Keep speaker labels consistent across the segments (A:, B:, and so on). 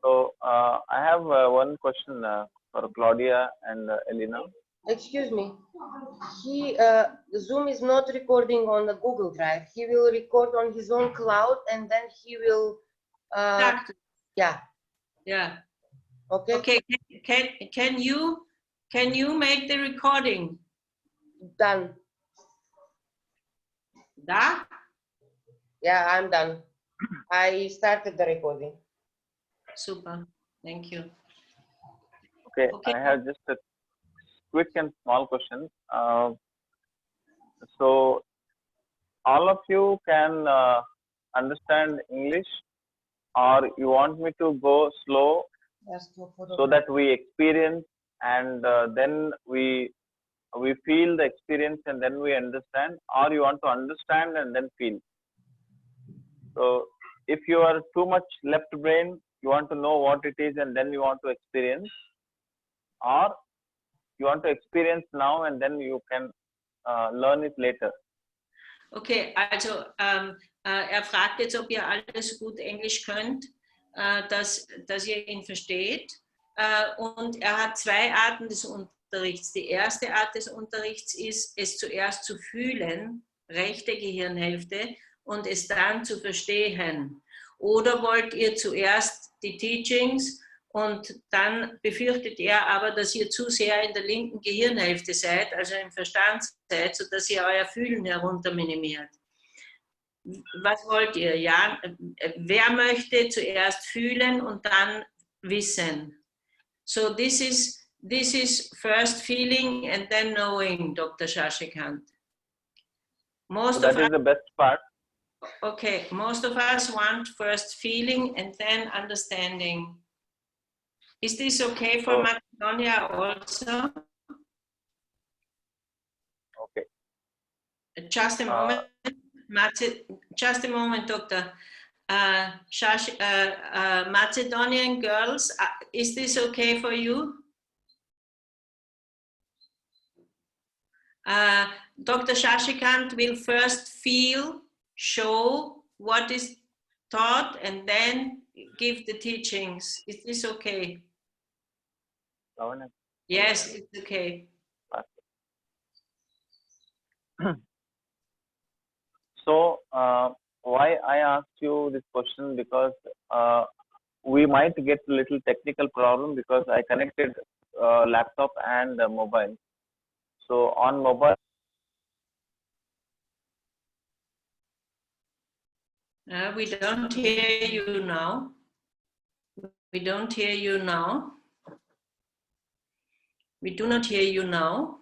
A: So I have one question for Claudia and Elena.
B: Excuse me. Zoom is not recording on the Google Drive. He will record on his own cloud, and then he will. Yeah.
C: Yeah.
B: Okay.
C: Okay. Can you make the recording?
B: Done.
C: Da?
B: Yeah, I'm done. I started the recording.
C: Super. Thank you.
A: Okay, I have just a quick and small question. So all of you can understand English, or you want me to go slow so that we experience and then we feel the experience and then we understand, or you want to understand and then feel? So if you are too much left brain, you want to know what it is and then you want to experience, or you want to experience now and then you can learn it later.
C: Okay, also fragt jetzt, ob ihr alles gut Englisch könnt, dass ihr ihn versteht. Und hat zwei Arten des Unterrichts. Die erste Art des Unterrichts ist, es zuerst zu fühlen, rechte Gehirnhälfte, und es dann zu verstehen. Oder wollt ihr zuerst die Teachings und dann befürchtet er aber, dass ihr zu sehr in der linken Gehirnhälfte seid, also im Verstand seid, sodass ihr euer Fühlen herunter minimiert. Was wollt ihr? Ja? Wer möchte zuerst fühlen und dann wissen? So this is first feeling and then knowing, Dr. Shashikant.
A: So that is the best part.
C: Okay, most of us want first feeling and then understanding. Is this okay for Macedonia also?
A: Okay.
C: Just a moment, just a moment, Doctor. Macedonian girls, is this okay for you? Dr. Shashikant will first feel, show what is taught, and then give the teachings. Is this okay? Yes, it's okay.
A: So why I asked you this question, because we might get a little technical problem because I connected laptop and mobile. So on mobile,
C: we don't hear you now. We don't hear you now. We do not hear you now.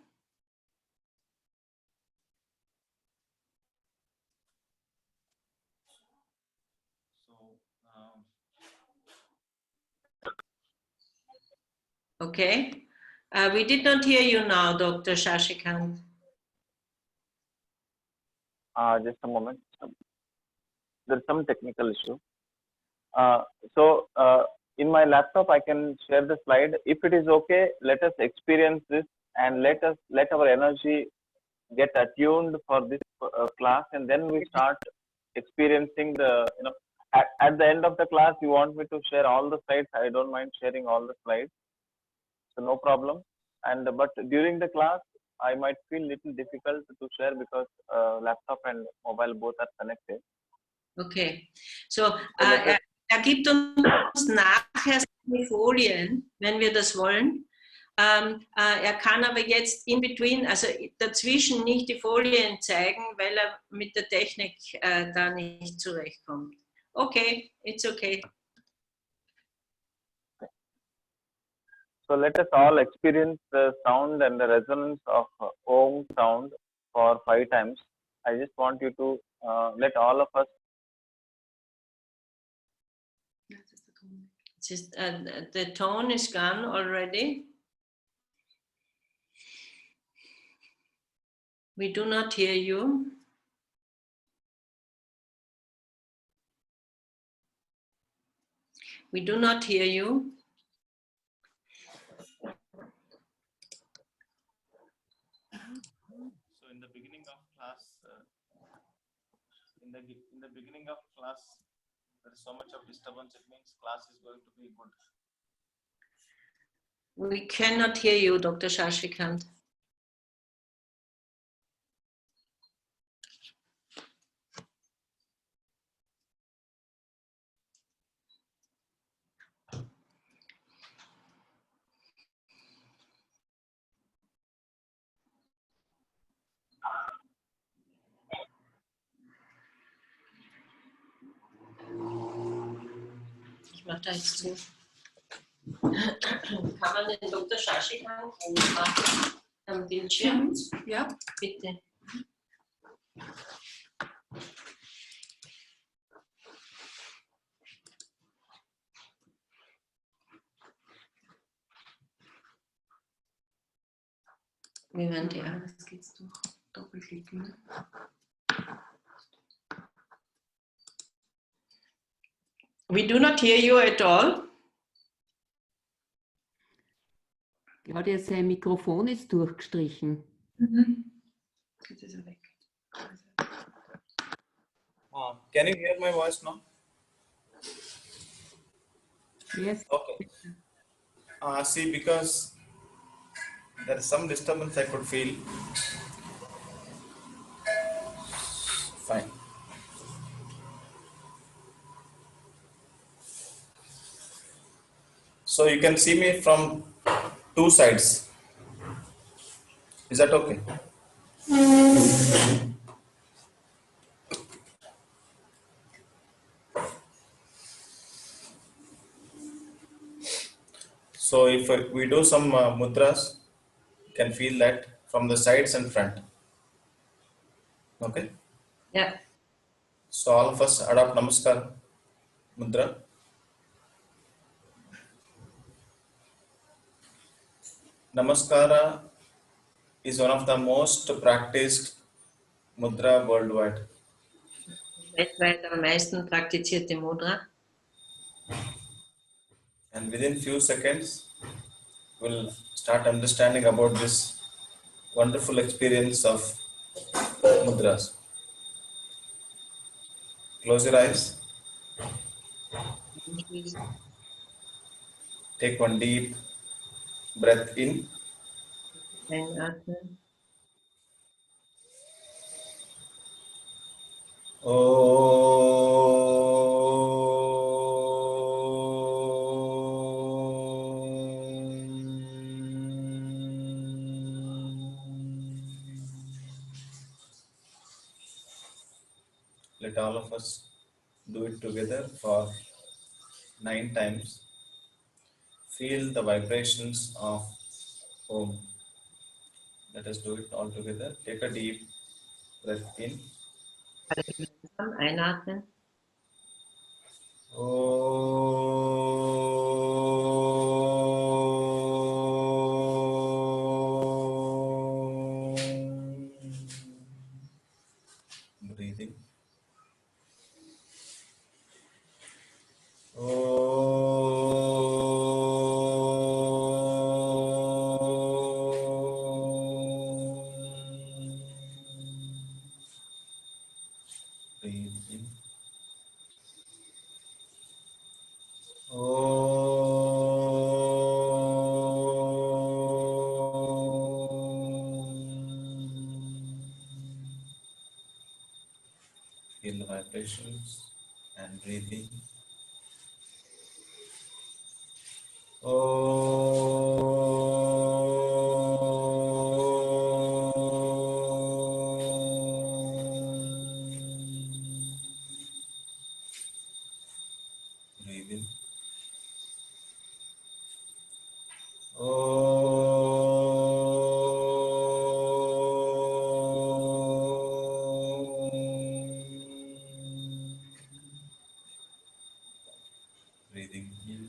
C: Okay. We did not hear you now, Dr. Shashikant.
A: just a moment. There's some technical issue. In my laptop, I can share the slide. If it is okay, let us experience this and let our energy get attuned for this class, and then we start experiencing the, at the end of the class, you want me to share all the slides. I don't mind sharing all the slides. So no problem. And but during the class, I might feel little difficult to share because laptop and mobile both are connected.
C: Okay, so gibt uns nachher seine Folien, wenn wir das wollen. Kann aber jetzt in between, also dazwischen nicht die Folien zeigen, weil mit der Technik da nicht zurechtkommt. Okay, it's okay.
A: So let us all experience the sound and the resonance of Om sound for 5 times. I just want you to let all of us.
C: Just, the tone is gone already. We do not hear you. We do not hear you.
A: So in the beginning of class, there is so much of disturbance, it means class is going to be good.
C: We cannot hear you, Dr. Shashikant. Ich mache da jetzt zu. Kann man den Dr. Shashikant machen am Bildschirm? Ja, bitte. Wie werden die an? Das geht's durch Doppelklicken. We do not hear you at all.
D: Claudia, sein Mikrofon ist durchgestrichen.
C: Jetzt ist er weg.
A: Can you hear my voice now?
D: Yes.
A: Okay. See, because there is some disturbance I could feel. Fine. So you can see me from two sides. Is that okay? So if we do some mudras, you can feel that from the sides and front. Okay?
C: Yeah.
A: So all of us adopt Namaskar mudra. Namaskara is one of the most practiced mudra worldwide.
C: Weltweit am meisten praktizierte Mudra.
A: And within few seconds, we'll start understanding about this wonderful experience of mudras. Close your eyes. Take one deep breath in.
C: Einatmen.
A: Let all of us do it together for 9 times. Feel the vibrations of Om. Let us do it all together. Take a deep breath in.
C: Alle gemeinsam einatmen.
A: Breathing. Breathe in. Feel the vibrations and breathing. Breathe in. Breathing in.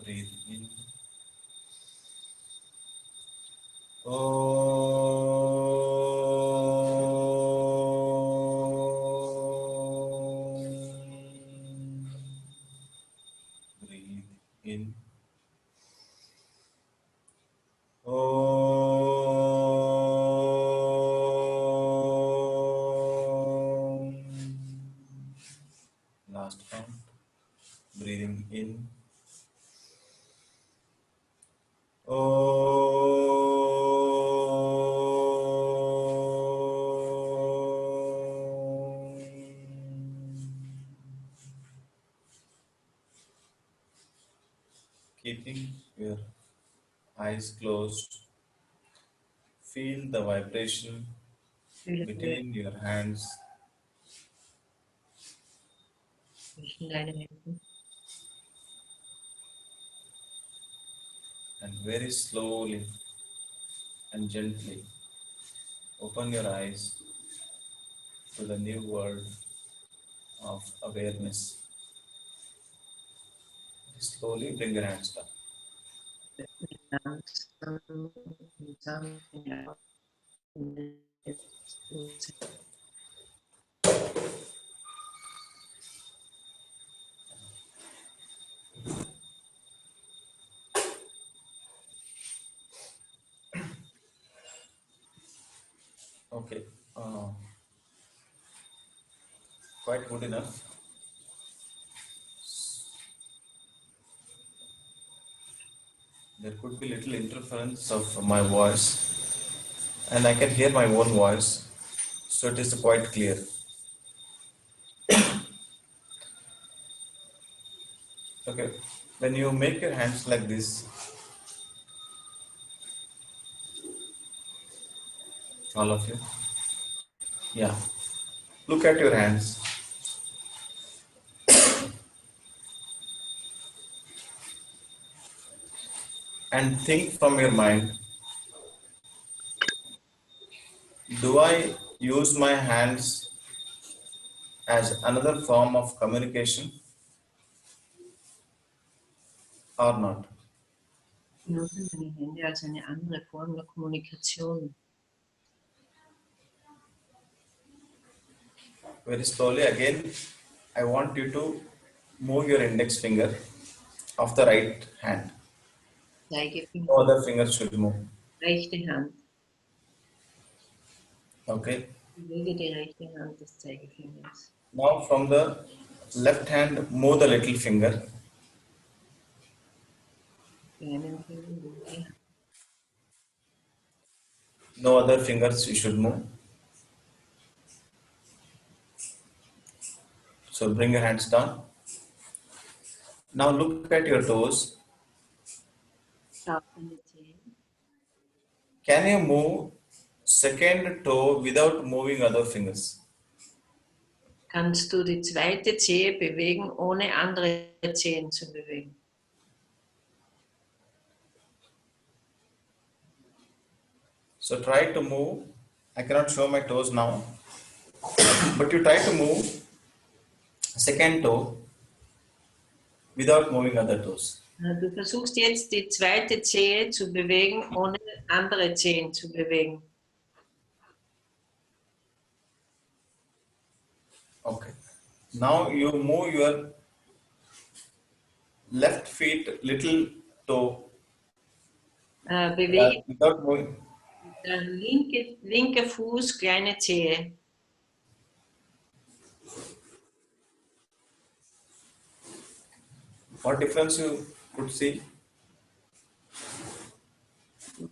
A: Breathe in.
E: in. Last count. Breathing in. Keeping your eyes closed, feel the vibration between your hands and very slowly and gently open your eyes to the new world of awareness. Slowly bring your hands down. Okay, quite good enough. There could be little interference of my voice, and I can hear my own voice, so it is quite clear. Okay, when you make your hands like this, all of you, yeah, look at your hands. And think from your mind, do I use my hands as another form of communication or not?
C: Benutzen meine Hände als eine andere Form der Kommunikation.
E: Very slowly again, I want you to move your index finger of the right hand.
C: Zeigefinger,
E: No other finger should move.
C: rechte Hand.
E: Okay.
C: Bewege die rechte Hand des Zeigefingers.
E: Now from the left hand, move the little finger.
C: Kleinen Finger.
E: No other fingers you should move. So bring your hands down. Now look at your toes. Can you move second toe without moving other fingers?
C: Kannst du die zweite Zehe bewegen, ohne andere Zehen zu bewegen?
E: So try to move. I cannot show my toes now, but you try to move second toe without moving other toes.
C: Du versuchst jetzt die zweite Zehe zu bewegen, ohne andere Zehen zu bewegen.
E: Okay. Now you move your left feet little toe
C: Bewege
E: without moving.
C: der linke Fuß, kleine Zehe.
E: What difference you could see?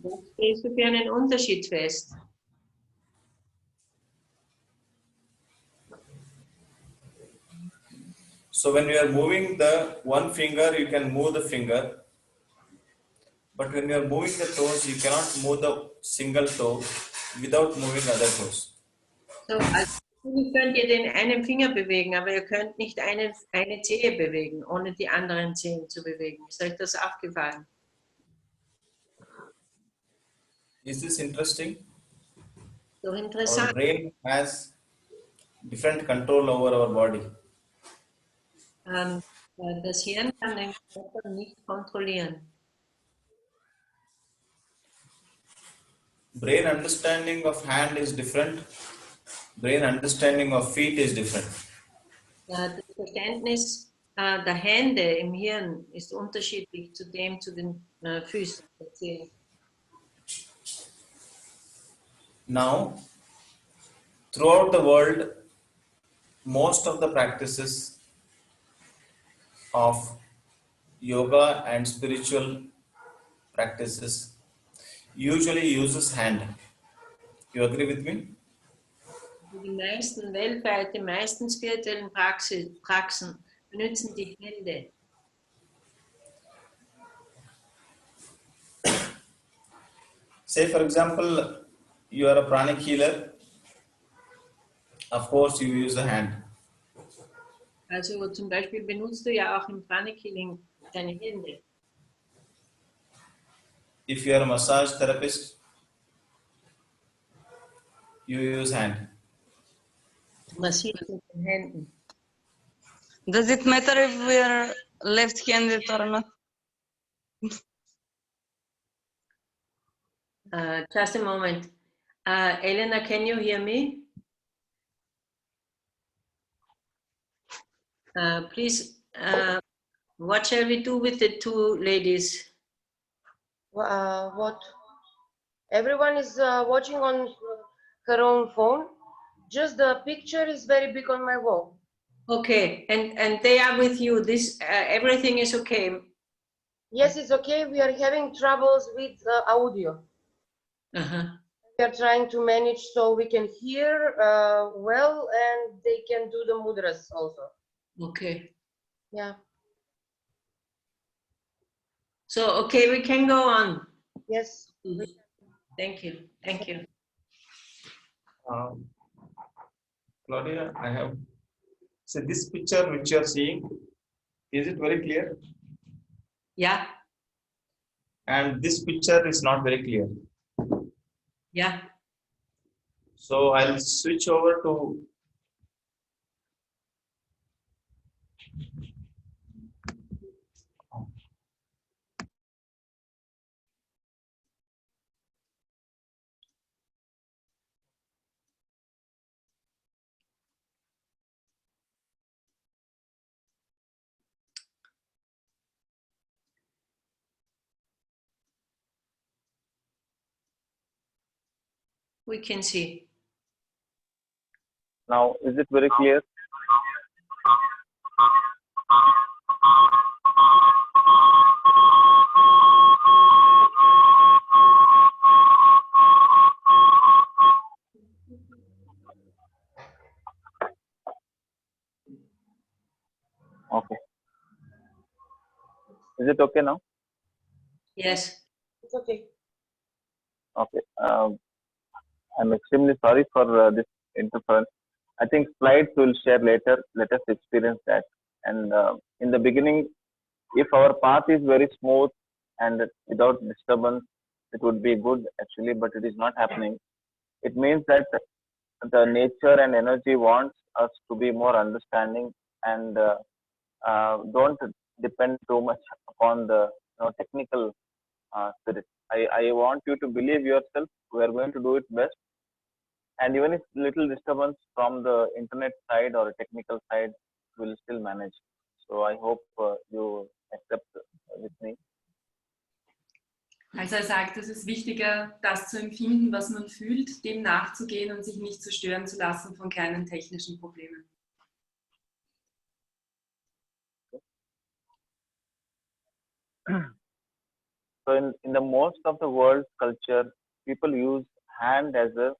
C: Was stellst du für einen Unterschied fest?
E: So when you are moving the one finger, you can move the finger. But when you are moving the toes, you cannot move the single toe without moving other toes.
C: So, also könnt ihr den einen Finger bewegen, aber ihr könnt nicht eine Zehe bewegen, ohne die anderen Zehen zu bewegen. Ist euch das aufgefallen?
E: Is this interesting?
C: Doch
E: Our
C: interessant.
E: brain has different control over our body.
C: Das Hirn kann den Körper nicht kontrollieren.
E: Brain understanding of hand is different. Brain understanding of feet is different.
C: Das Verständnis der Hände im Hirn ist unterschiedlich zu dem zu den Füßen.
E: Now, throughout the world, most of the practices of yoga and spiritual practices usually uses hand. You agree with me?
C: Die meisten weltweit, die meisten spirituellen Praxen benutzen die Hände.
E: Say, for example, you are a pranic healer. Of course, you use the hand.
C: Also zum Beispiel benutzt du ja auch im Pranic Healing deine Hände.
E: If you are a massage therapist, you use hand.
C: Massierst mit den Händen.
F: Does it matter if we are left-handed or not?
C: Just a moment. Elena, can you hear me? Please, what shall we do with the two ladies?
B: What? Everyone is watching on her own phone. Just the picture is very big on my wall.
C: Okay, and they are with you. This everything is okay.
B: Yes, it's okay. We are having troubles with audio. We are trying to manage so we can hear well, and they can do the mudras also.
C: Okay.
B: Yeah.
C: So okay, we can go on.
B: Yes.
C: Thank you. Thank you.
E: Claudia, I have. So this picture which you are seeing, is it very clear?
C: Yeah.
E: And this picture is not very clear.
C: Yeah.
E: So I'll switch over to
C: We can see.
A: Now, is it very clear? Okay. Is it okay now?
C: Yes.
B: It's okay.
A: Okay. I'm extremely sorry for this interference. I think slides will share later. Let us experience that. And in the beginning, if our path is very smooth and without disturbance, it would be good actually, but it is not happening. It means that the nature and energy wants us to be more understanding and don't depend too much upon the technical spirit. I want you to believe yourself. We are going to do it best. And even if little disturbance from the internet side or technical side, will still manage. So I hope you accept with me.
G: Also er sagt, es ist wichtiger, das zu empfinden, was man fühlt, dem nachzugehen und sich nicht zu stören zu lassen von kleinen technischen Problemen.
A: So in the most of the world's culture, people use hand as a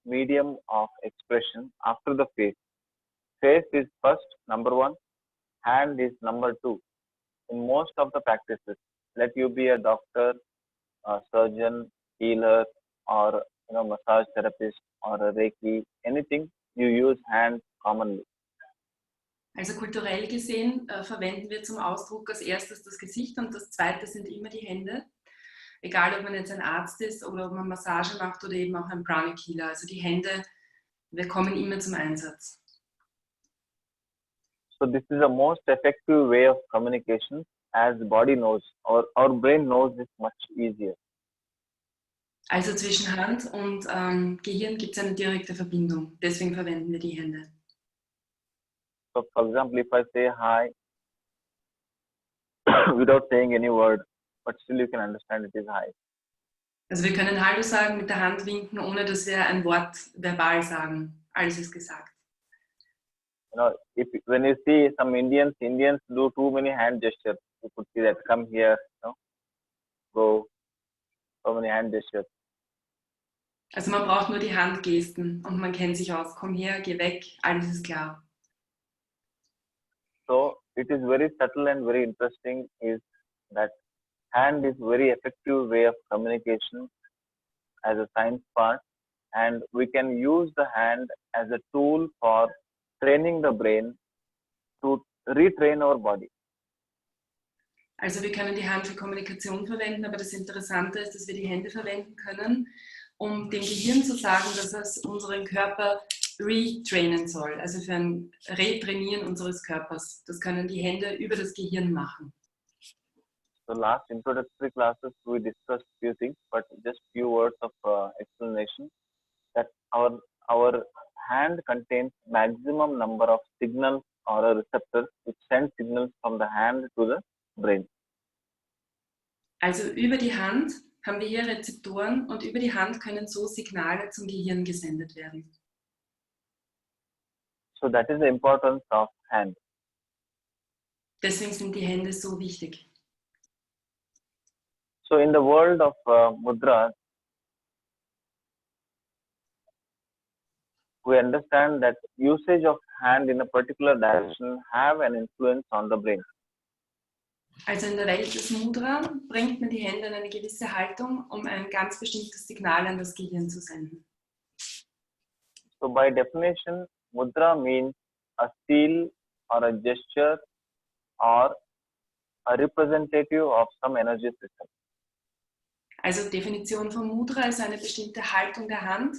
A: medium of expression after the face. Face is first, number one. Hand is number two. In most of the practices, let you be a doctor, a surgeon, healer, or massage therapist, or a Reiki, anything, you use hand commonly.
G: Also kulturell gesehen verwenden wir zum Ausdruck als erstes das Gesicht und das zweite sind immer die Hände. Egal, ob man jetzt ein Arzt ist oder ob man Massage macht oder eben auch ein Pranic Healer. Also die Hände, wir kommen immer zum Einsatz.
A: So this is the most effective way of communication, as the body knows, or our brain knows it much easier.
G: Also zwischen Hand und Gehirn gibt es eine direkte Verbindung. Deswegen verwenden wir die Hände.
A: So for example, if I say hi, without saying any word, but still you can understand it is hi.
G: Also wir können Hallo sagen, mit der Hand winken, ohne dass wir ein Wort verbal sagen. Alles ist gesagt.
A: You know, when you see some Indians do too many hand gestures. You could see that, come here, you know, go, so many hand gestures.
G: Also man braucht nur die Handgesten und man kennt sich aus. Komm her, geh weg, alles ist klar.
A: So it is very subtle and very interesting is that hand is very effective way of communication as a science part, and we can use the hand as a tool for training the brain to retrain our body.
G: Also wir können die Hand für Kommunikation verwenden, aber das Interessante ist, dass wir die Hände verwenden können, um dem Gehirn zu sagen, dass es unseren Körper retrainen soll, also für ein Retrainieren unseres Körpers. Das können die Hände über das Gehirn machen.
A: So last introductory classes we discussed few things, but just few words of explanation that our hand contains maximum number of signals or receptors which send signals from the hand to the brain.
G: Also über die Hand haben wir hier Rezeptoren und über die Hand können so Signale zum Gehirn gesendet werden.
A: So that is the importance of hand.
G: Deswegen sind die Hände so wichtig.
A: So in the world of mudras, we understand that usage of hand in a particular direction have an influence on the brain.
G: Also in der Welt des Mudra bringt man die Hände in eine gewisse Haltung, um ein ganz bestimmtes Signal an das Gehirn zu senden.
A: So by definition, mudra means a seal or a gesture or a representative of some energy system.
G: Also Definition von Mudra ist eine bestimmte Haltung der Hand,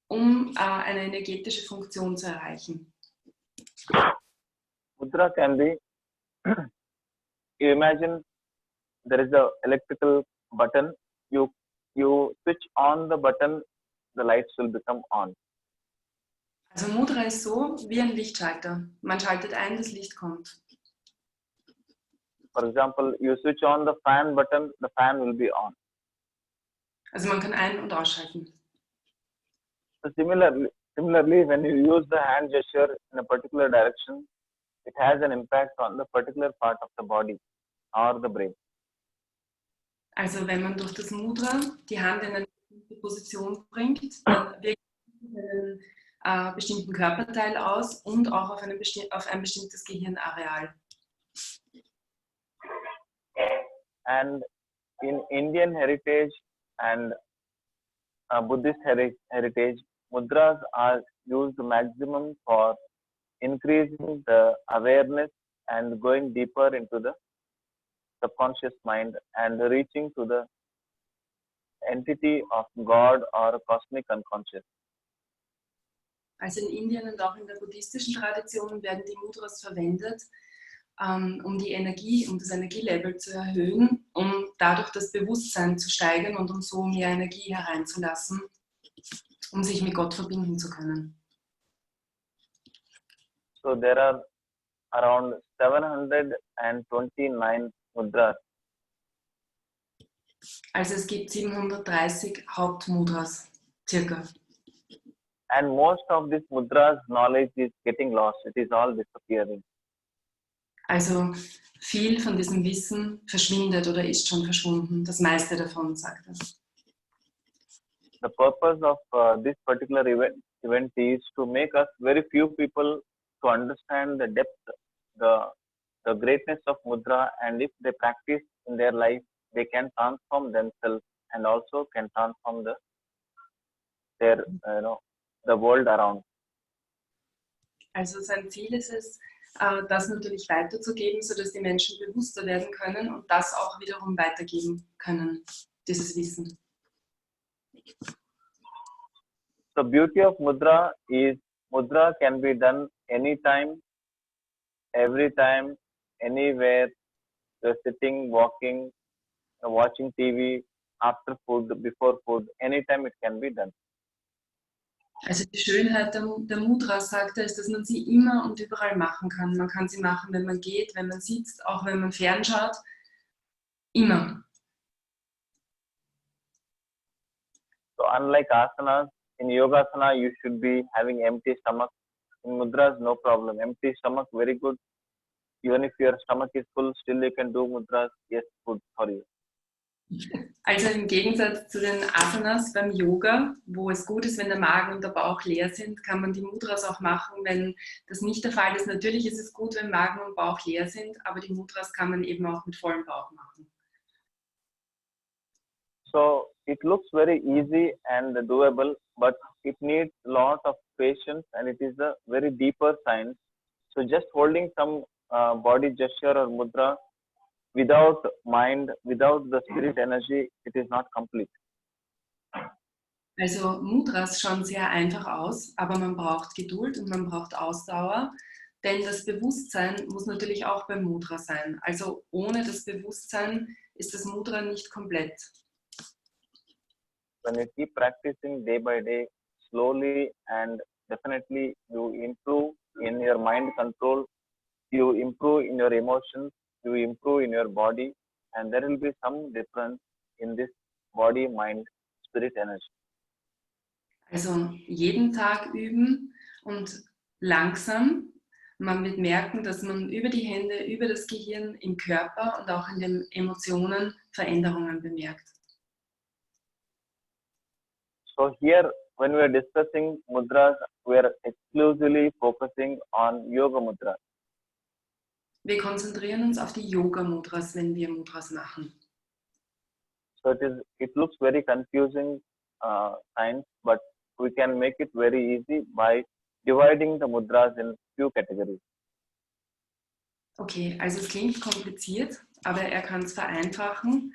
G: um eine energetische Funktion zu erreichen.
A: Mudra can be, you imagine there is a electrical button, you switch on the button, the lights will become on.
G: Also Mudra ist so wie ein Lichtschalter. Man schaltet ein, das Licht kommt.
A: For example, you switch on the fan button, the fan will be on.
G: Also man kann ein- und ausschalten.
A: So similarly, when you use the hand gesture in a particular direction, it has an impact on the particular part of the body or the brain.
G: Also wenn man durch das Mudra die Hand in eine bestimmte Position bringt, dann wirkt es einen bestimmten Körperteil aus und auch auf ein bestimmtes Gehirnareal.
A: And in Indian heritage and Buddhist heritage, mudras are used maximum for increasing the awareness and going deeper into the subconscious mind and reaching to the entity of God or cosmic unconscious.
G: Also in Indien und auch in der buddhistischen Tradition werden die Mudras verwendet, um die Energie, um das Energielevel zu erhöhen, um dadurch das Bewusstsein zu steigern und um so mehr Energie hereinzulassen, um sich mit Gott verbinden zu können.
A: So there are around 729 mudras.
G: Also es gibt 730 Hauptmudras, circa.
A: And most of this mudras knowledge is getting lost. It is all disappearing.
G: Also viel von diesem Wissen verschwindet oder ist schon verschwunden. Das meiste davon, sagt er.
A: The purpose of this particular event is to make us very few people to understand the depth, the greatness of mudra, and if they practice in their life, they can transform themselves and also can transform the world around.
G: Also sein Ziel ist es, das natürlich weiterzugeben, sodass die Menschen bewusster werden können und das auch wiederum weitergeben können, dieses Wissen.
A: The beauty of mudra is mudra can be done anytime, every time, anywhere. You're sitting, walking, watching TV, after food, before food, anytime it can be done.
G: Also die Schönheit der Mudras, sagt er, ist, dass man sie immer und überall machen kann. Man kann sie machen, wenn man geht, wenn man sitzt, auch wenn man fernschaut. Immer.
A: So unlike asanas, in yogasana you should be having empty stomach. In mudras, no problem. Empty stomach, very good. Even if your stomach is full, still you can do mudras. Yes, good for you.
G: Also im Gegensatz zu den Asanas beim Yoga, wo es gut ist, wenn der Magen und der Bauch leer sind, kann man die Mudras auch machen, wenn das nicht der Fall ist. Natürlich ist es gut, wenn Magen und Bauch leer sind, aber die Mudras kann man eben auch mit vollem Bauch machen.
A: So it looks very easy and doable, but it needs a lot of patience and it is a very deeper science. So just holding some body gesture or mudra without mind, without the spirit energy, it is not complete.
G: Also Mudras schauen sehr einfach aus, aber man braucht Geduld und man braucht Ausdauer, denn das Bewusstsein muss natürlich auch beim Mudra sein. Also ohne das Bewusstsein ist das Mudra nicht komplett.
A: When you keep practicing day by day, slowly and definitely you improve in your mind control, you improve in your emotions, you improve in your body, and there will be some difference in this body, mind, spirit energy.
G: Also jeden Tag üben und langsam. Man wird merken, dass man über die Hände, über das Gehirn, im Körper und auch in den Emotionen Veränderungen bemerkt.
A: So here, when we are discussing mudras, we are exclusively focusing on yoga mudras.
G: Wir konzentrieren uns auf die Yoga-Mudras, wenn wir Mudras machen.
A: So it looks very confusing science, but we can make it very easy by dividing the mudras in few categories.
G: Okay, also es klingt kompliziert, aber er kann es vereinfachen,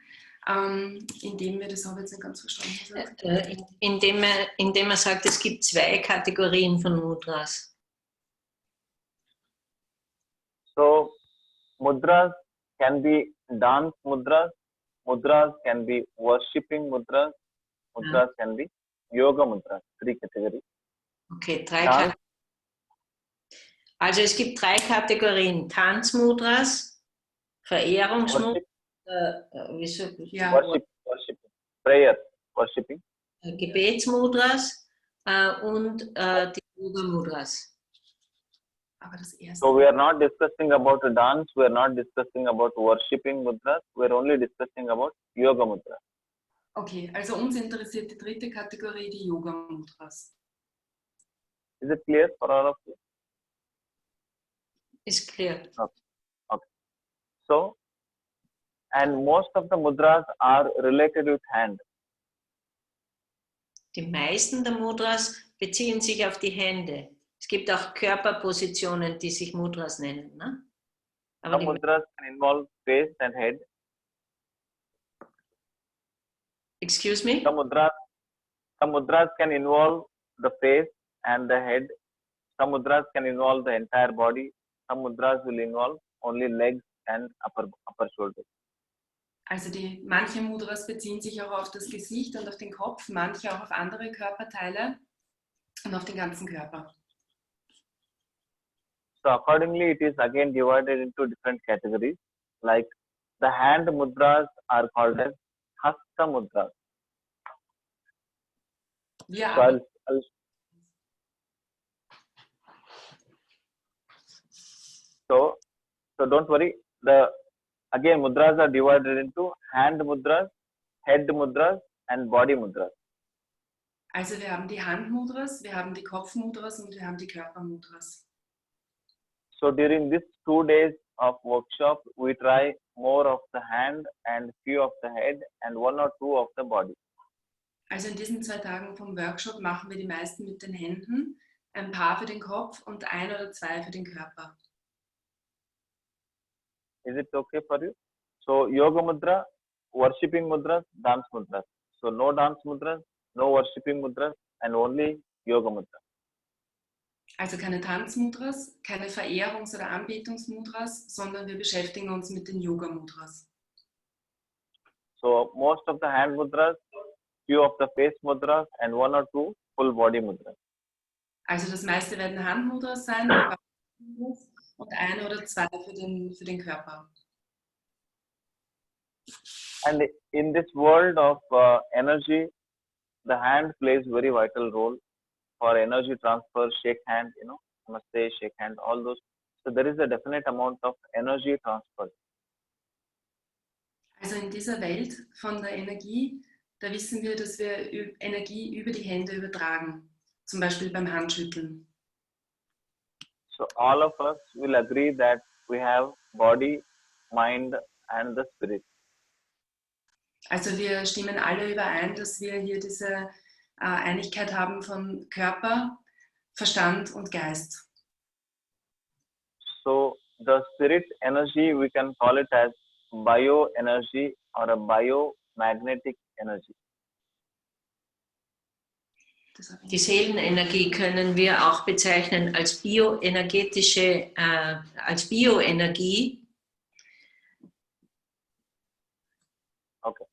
G: indem wir das, habe ich jetzt nicht ganz verstanden.
C: Indem er sagt, es gibt zwei Kategorien von Mudras.
A: So mudras can be dance mudras, mudras can be worshipping mudras, mudras can be yoga mudras, three categories.
C: Okay, also es gibt drei Kategorien: Tanzmudras, Verehrungsmudras,
A: worship, prayer, worshipping,
C: Gebetsmudras und die Yoga-Mudras.
A: So we are not discussing about dance, we are not discussing about worshipping mudras, we are only discussing about yoga mudras.
G: Okay, also uns interessiert die dritte Kategorie, die Yoga-Mudras.
A: Is it clear for all of you?
C: Ist clear.
A: Okay. So, and most of the mudras are related with hand.
C: Die meisten der Mudras beziehen sich auf die Hände. Es gibt auch Körperpositionen, die sich Mudras nennen. Ne? Aber
A: Some mudras can involve face and head.
C: Excuse me?
A: Some mudras can involve the face and the head. Some mudras can involve the entire body. Some mudras will involve only legs and upper shoulders.
G: Also manche Mudras beziehen sich auch auf das Gesicht und auf den Kopf, manche auch auf andere Körperteile und auf den ganzen Körper.
A: So accordingly, it is again divided into different categories. Like the hand mudras are called as hasta mudras.
G: Yeah.
A: So don't worry. Again mudras are divided into hand mudras, head mudras, and body mudras.
G: Also wir haben die Handmudras, wir haben die Kopfmudras und wir haben die Körpermudras.
A: So during these 2 days of workshop, we try more of the hand and few of the head and 1 or 2 of the body.
G: Also in diesen 2 Tagen vom Workshop machen wir die meisten mit den Händen, ein paar für den Kopf und 1 oder 2 für den Körper.
A: Is it okay for you? So yoga mudra, worshipping mudras, dance mudras. So no dance mudras, no worshipping mudras, and only yoga mudras.
G: Also keine Tanzmudras, keine Verehrungs- oder Anbetungsmudras, sondern wir beschäftigen uns mit den Yoga-Mudras.
A: So most of the hand mudras, few of the face mudras, and 1 or 2 full body mudras.
G: Also das meiste werden Handmudras sein, ein paar und ein oder zwei für den Körper.
A: And in this world of energy, the hand plays very vital role for energy transfer, shake hand, namaste, shake hand, all those. So there is a definite amount of energy transfer.
G: Also in dieser Welt von der Energie, da wissen wir, dass wir Energie über die Hände übertragen, zum Beispiel beim Handschütteln.
A: So all of us will agree that we have body, mind and the spirit.
G: Also wir stimmen alle überein, dass wir hier diese Einigkeit haben von Körper, Verstand und Geist.
A: So the spirit energy, we can call it as bioenergy or a biomagnetic energy.
C: Die Seelenenergie können wir auch bezeichnen als bioenergetische, als Bioenergie.
A: Okay.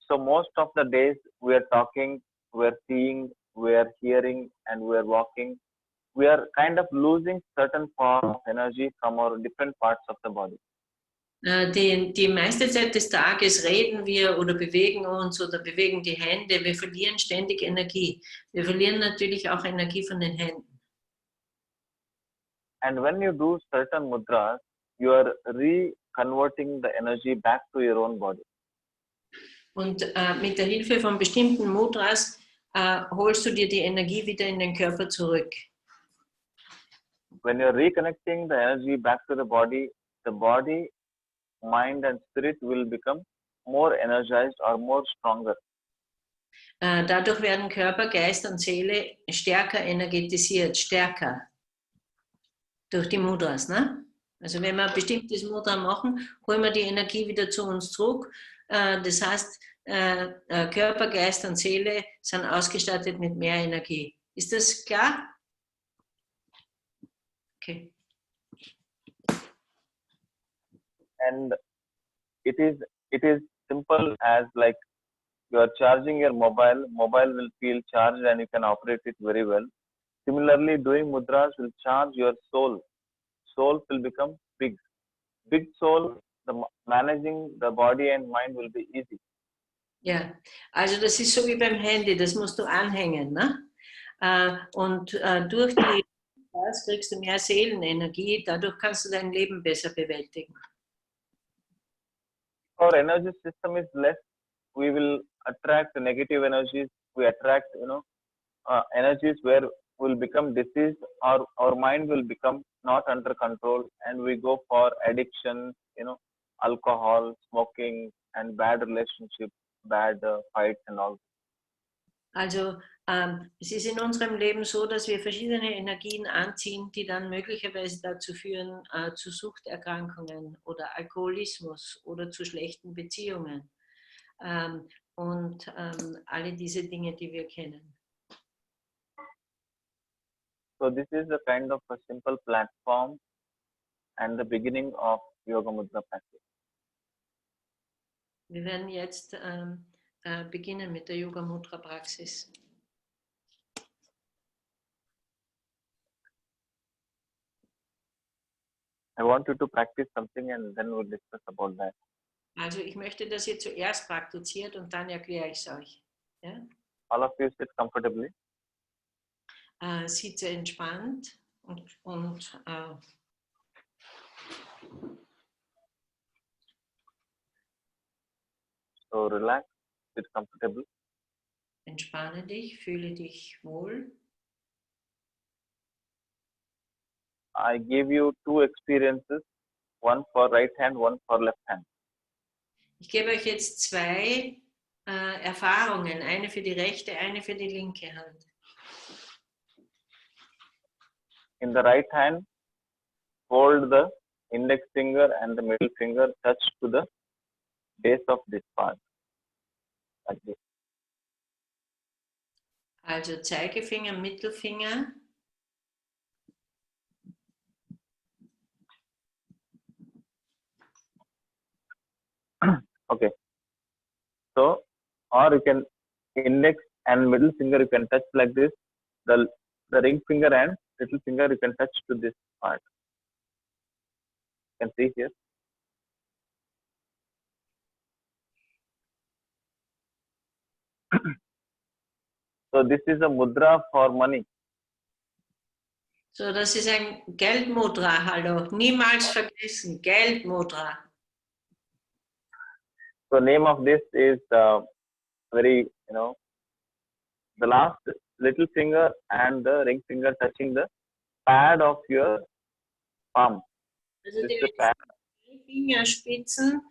A: So most of the days we are talking, we are seeing, we are hearing, and we are walking. We are kind of losing certain form of energy from our different parts of the body.
C: Die meiste Zeit des Tages reden wir oder bewegen uns oder bewegen die Hände. Wir verlieren ständig Energie. Wir verlieren natürlich auch Energie von den Händen.
A: And when you do certain mudras, you are reconverting the energy back to your own body.
C: Und mit der Hilfe von bestimmten Mudras holst du dir die Energie wieder in den Körper zurück.
A: When you're reconnecting the energy back to the body, mind and spirit will become more energized or more stronger.
C: Dadurch werden Körper, Geist und Seele stärker energetisiert, stärker durch die Mudras. Ne? Also wenn wir ein bestimmtes Mudra machen, holen wir die Energie wieder zu uns zurück. Das heißt, Körper, Geist und Seele sind ausgestattet mit mehr Energie. Ist das klar? Okay.
A: And it is simple as like you are charging your mobile will feel charged and you can operate it very well. Similarly, doing mudras will charge your soul will become big soul. Managing the body and mind will be easy.
C: Ja, also das ist so wie beim Handy, das musst du anhängen. Ne? Und durch das kriegst du mehr Seelenenergie, dadurch kannst du dein Leben besser bewältigen.
A: Our energy system is less, we will attract negative energies, we attract energies where we'll become diseased, or our mind will become not under control and we go for addiction, alcohol, smoking and bad relationships, bad fights and all.
C: Also es ist in unserem Leben so, dass wir verschiedene Energien anziehen, die dann möglicherweise dazu führen, zu Suchterkrankungen oder Alkoholismus oder zu schlechten Beziehungen und alle diese Dinge, die wir kennen.
A: So this is a kind of a simple platform and the beginning of Yoga Mudra practice.
C: Wir werden jetzt beginnen mit der Yoga Mudra Praxis.
A: I want you to practice something and then we'll discuss about that.
C: Also ich möchte, dass ihr zuerst praktiziert und dann erkläre ich es euch. Ja?
A: All of you sit comfortably.
C: Sitze entspannt und
A: so relax, sit comfortable.
C: Entspanne dich, fühle dich wohl.
A: I gave you two experiences, one for right hand, one for left hand.
C: Ich gebe euch jetzt zwei Erfahrungen, eine für die rechte, eine für die linke Hand.
A: In the right hand, hold the index finger and the middle finger touch to the base of this part, like this.
C: Also Zeigefinger, Mittelfinger.
A: Okay. So, or you can index and middle finger you can touch like this. The the ring finger and little finger, you can touch to this part. You can see here. So this is a mudra for money.
C: So, das ist ein Geldmudra, hallo. Niemals vergessen, Geldmudra.
A: So name of this is very, the last little finger and the ring finger touching the pad of your palm.
C: Also
A: This is
C: die
A: the pad.
C: Fingerspitzen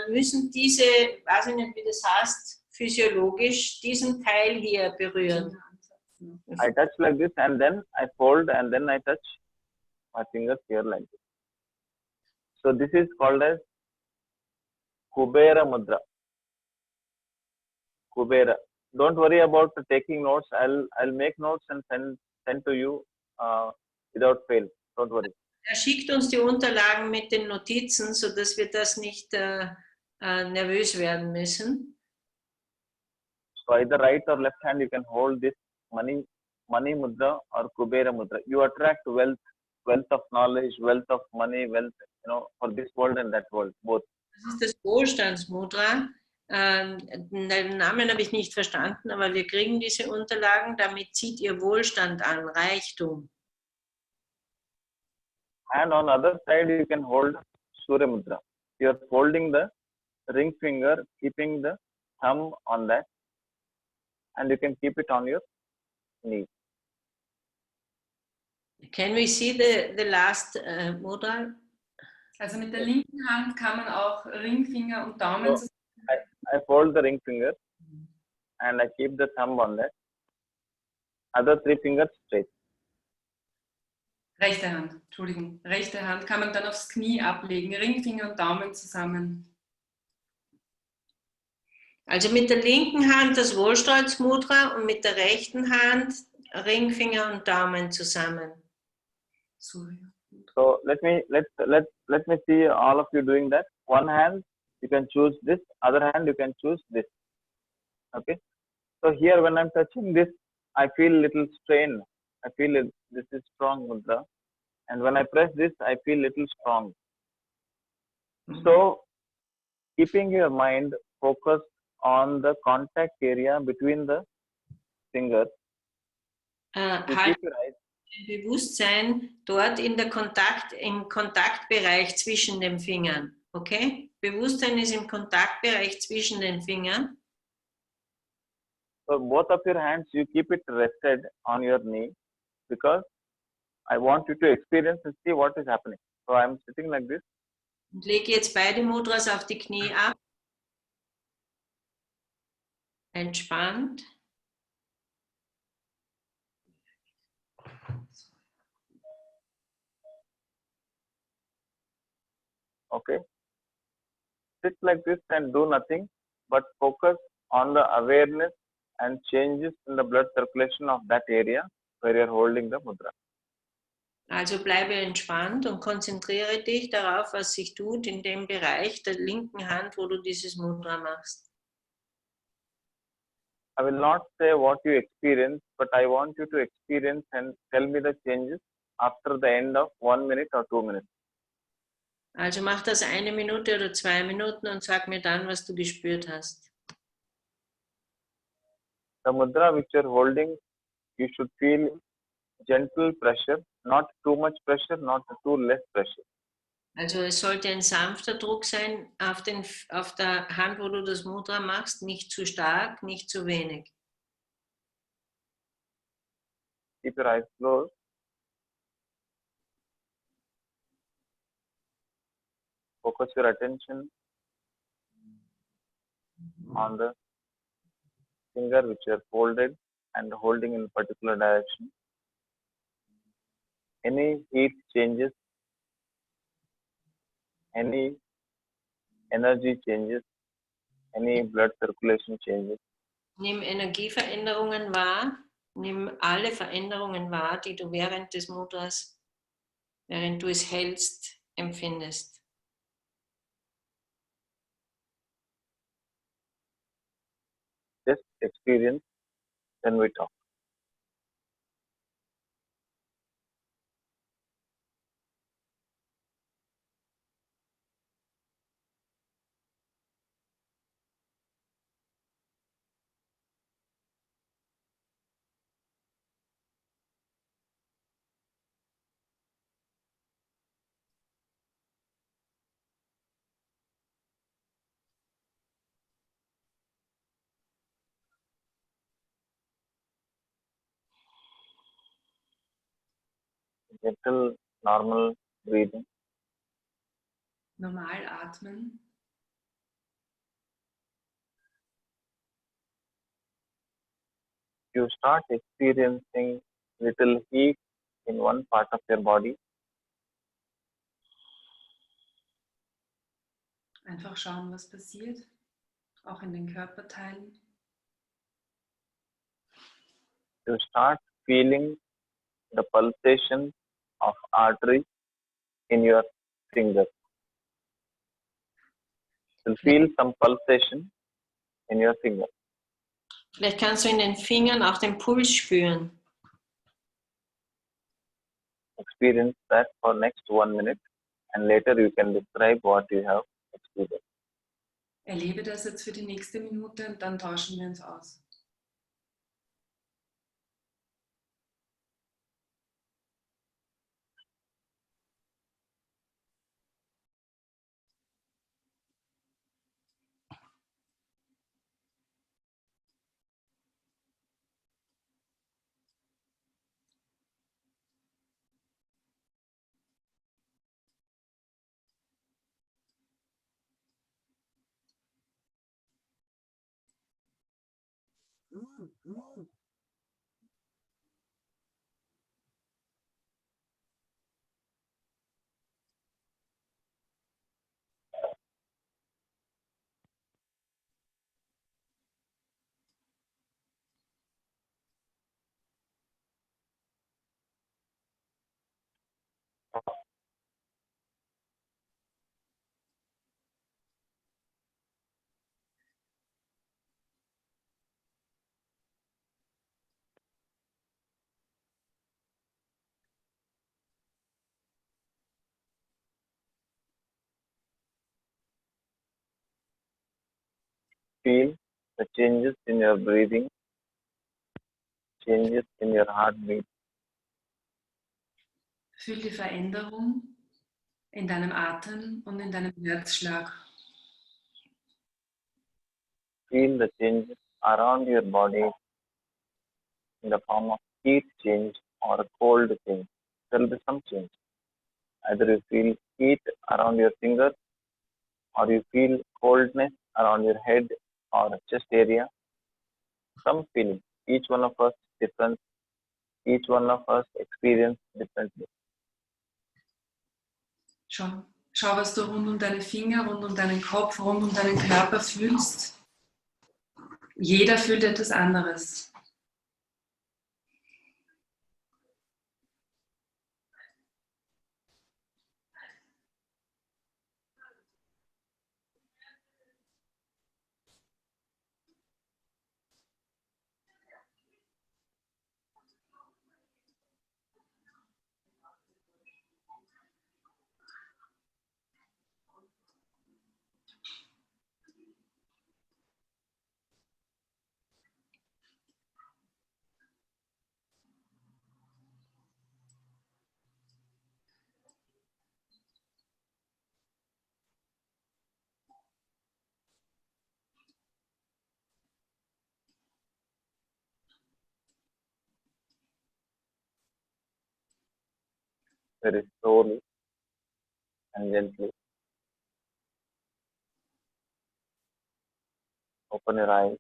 C: müssen diese, weiß ich nicht, wie das heißt, physiologisch diesen Teil hier berühren.
A: I touch like this and then I fold and then I touch my fingers here like this. So this is called as Kubera Mudra. Kubera. Don't worry about taking notes. I'll make notes and send to you without fail. Don't worry.
C: Er schickt uns die Unterlagen mit den Notizen, sodass wir das nicht nervös werden müssen.
A: So either right or left hand you can hold this money mudra or Kubera Mudra. You attract wealth of knowledge, wealth of money, wealth, for this world and that world, both.
C: Das ist das Wohlstandsmudra. Den Namen habe ich nicht verstanden, aber wir kriegen diese Unterlagen, damit zieht ihr Wohlstand an, Reichtum.
A: And on the other side, you can hold Surya Mudra. You are holding the ring finger, keeping the thumb on that, and you can keep it on your knee.
C: Can we see the last mudra?
G: Also mit der linken Hand kann man auch Ringfinger und Daumen
A: So, I fold the ring finger and I keep the thumb on that. Other three fingers straight.
G: Rechte Hand, Entschuldigung. Rechte Hand kann man dann aufs Knie ablegen, Ringfinger und Daumen zusammen.
C: Also mit der linken Hand das Wohlstandsmudra und mit der rechten Hand Ringfinger und Daumen zusammen.
A: So let me see all of you doing that. One hand you can choose this, other hand you can choose this. Okay. So here when I'm touching this, I feel little strain. I feel this is strong mudra, and when I press this, I feel little strong. So keeping your mind focused on the contact area between the fingers.
C: Halt Bewusstsein dort im Kontaktbereich zwischen den Fingern. Okay? Bewusstsein ist im Kontaktbereich zwischen den Fingern.
A: So both of your hands, you keep it rested on your knee, because I want you to experience and see what is happening. So I'm sitting like this.
C: Und lege jetzt beide Mudras auf die Knie ab. Entspannt.
A: Okay. Sit like this and do nothing, but focus on the awareness and changes in the blood circulation of that area where you are holding the mudra.
C: Also bleibe entspannt und konzentriere dich darauf, was sich tut in dem Bereich der linken Hand, wo du dieses Mudra machst.
A: I will not say what you experience, but I want you to experience and tell me the changes after the end of 1 minute or 2 minutes.
C: Also mach das 1 Minute oder 2 Minuten und sag mir dann, was du gespürt hast.
A: The mudra which you are holding, you should feel gentle pressure, not too much pressure, not too less pressure.
C: Also es sollte ein sanfter Druck sein auf der Hand, wo du das Mudra machst, nicht zu stark, nicht zu wenig.
A: Keep your eyes closed. Focus your attention on the finger which you are folded and holding in a particular direction. Any heat changes, any energy changes, any blood circulation changes.
C: Nimm Energieveränderungen wahr, nimm alle Veränderungen wahr, die du während des Mudras, während du es hältst, empfindest.
A: Just experience, then we talk. gentle, normal breathing.
G: Normal atmen.
A: You start experiencing little heat in one part of your body.
G: Einfach schauen, was passiert, auch in den Körperteilen.
A: You start feeling the pulsation of arteries in your fingers. You'll feel some pulsation in your finger.
C: Vielleicht kannst du in den Fingern auch den Puls spüren.
A: Experience that for next 1 minute, and later you can describe what you have experienced.
G: Erlebe das jetzt für die nächste Minute und dann tauschen wir uns aus.
A: Feel the changes in your breathing, changes in your heartbeat.
G: Fühl die Veränderung in deinem Atem und in deinem Herzschlag.
A: Feel the changes around your body in the form of heat change or cold change. There will be some change. Either you feel heat around your fingers, or you feel coldness around your head or chest area. Some feeling. Each one of us different. Each one of us experience differently.
G: Schau, was du rund um deine Finger, rund um deinen Kopf, rund um deinen Körper fühlst. Jeder fühlt etwas anderes.
A: Very slowly and gently. Open your eyes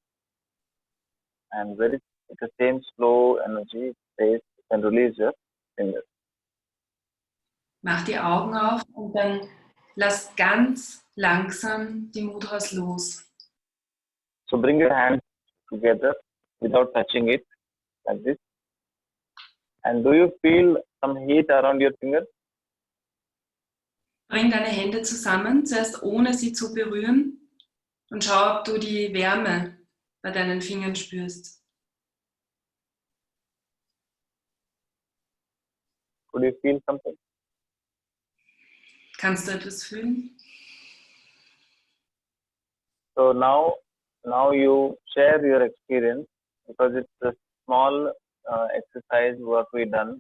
A: and very with the same slow energy space you can release your fingers.
G: Mach die Augen auf und dann lass ganz langsam die Mudras los.
A: So bring your hands together without touching it like this. And do you feel some heat around your fingers?
G: Bring deine Hände zusammen, zuerst ohne sie zu berühren und schau, ob du die Wärme bei deinen Fingern spürst.
A: Could you feel something?
G: Kannst du etwas fühlen?
A: So now you share your experience because it's a small exercise what we done.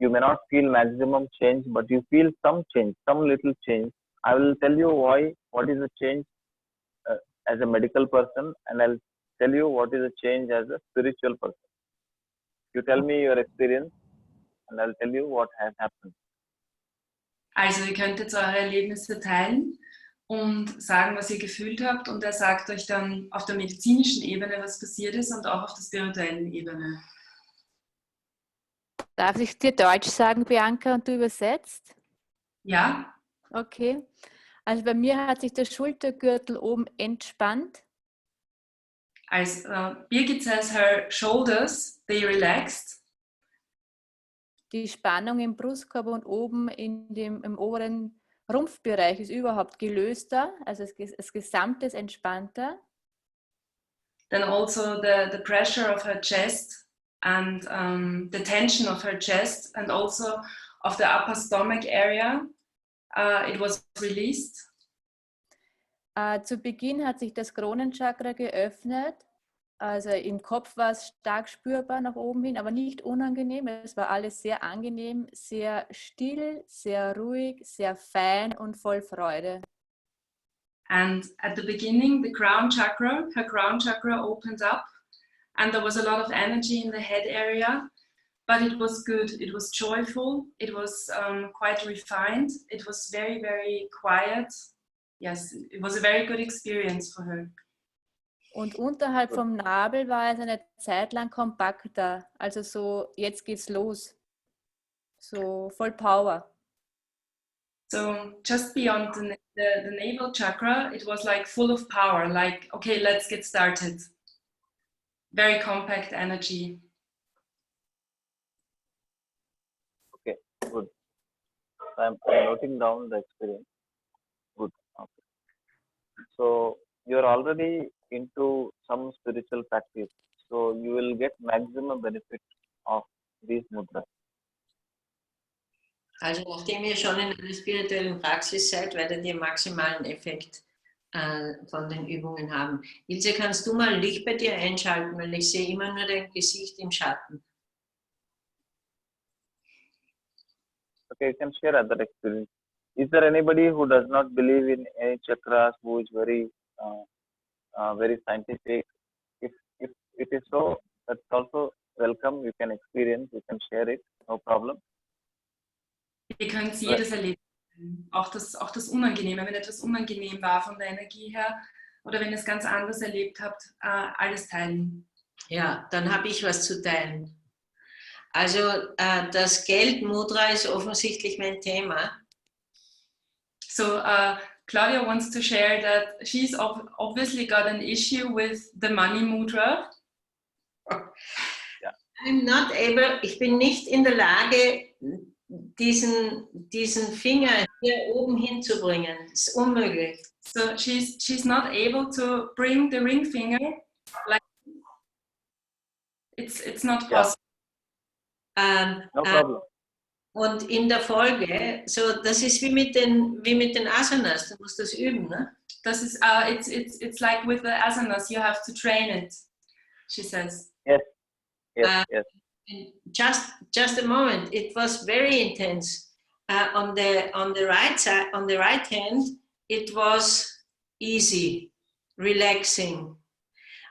A: You may not feel maximum change, but you feel some change, some little change. I will tell you why, what is the change as a medical person, and I'll tell you what is the change as a spiritual person. You tell me your experience. and I'll tell you what has happened.
G: Also ihr könnt jetzt eure Erlebnisse teilen und sagen, was ihr gefühlt habt, und er sagt euch dann auf der medizinischen Ebene, was passiert ist, und auch auf der spirituellen Ebene.
H: Darf ich dir Deutsch sagen, Bianca, und du übersetzt?
G: Ja?
H: Okay. Also bei mir hat sich der Schultergürtel oben entspannt.
G: Als Birgit says her shoulders, they relaxed.
H: Die Spannung im Brustkorb und oben im oberen Rumpfbereich ist überhaupt gelöster, also das Gesamte ist entspannter.
G: Then also the pressure of her chest and the tension of her chest and also of the upper stomach area, it was released.
H: Zu Beginn hat sich das Kronenchakra geöffnet. Also im Kopf war es stark spürbar nach oben hin, aber nicht unangenehm. Es war alles sehr angenehm, sehr still, sehr ruhig, sehr fein und voll Freude.
G: And at the beginning, her crown chakra opened up, and there was a lot of energy in the head area, but it was good. It was joyful. It was quite refined. It was very, very quiet. Yes, it was a very good experience for her.
H: Und unterhalb vom Nabel war es eine Zeit lang kompakter, also so, jetzt geht's los, so voll Power.
G: So just beyond the navel chakra, it was like full of power, like, okay, let's get started. Very compact energy.
A: Okay, good. I'm noting down the experience. Good. Okay. So you're already into some spiritual practice, so you will get maximum benefit of these mudras.
C: Also nachdem ihr schon in einer spirituellen Praxis seid, werdet ihr maximalen Effekt von den Übungen haben. Ilse, kannst du mal Licht bei dir einschalten, weil ich sehe immer nur dein Gesicht im Schatten.
A: Okay, you can share other experience. Is there anybody who does not believe in any chakras, who is very very scientific? If it is so, that's also welcome. You can experience, you can share it, no problem.
G: Ihr könnt jedes erleben, auch das Unangenehme, wenn etwas unangenehm war von der Energie her oder wenn ihr es ganz anders erlebt habt, alles teilen.
C: Ja, dann habe ich was zu teilen. Also das Geld-Mudra ist offensichtlich mein Thema.
G: So Claudia wants to share that she's obviously got an issue with the money mudra.
C: I'm not able, ich bin nicht in der Lage, diesen Finger hier oben hinzubringen. Das ist unmöglich.
G: So she's not able to bring the ring finger, like it's not possible.
A: No problem.
C: Und in der Folge, so das ist wie mit den Asanas, du musst das üben, ne?
G: Das ist it's like with the asanas, you have to train it, she says.
A: Yes. Yes.
C: Just a moment. It was very intense. On the right side, on the right hand, it was easy, relaxing.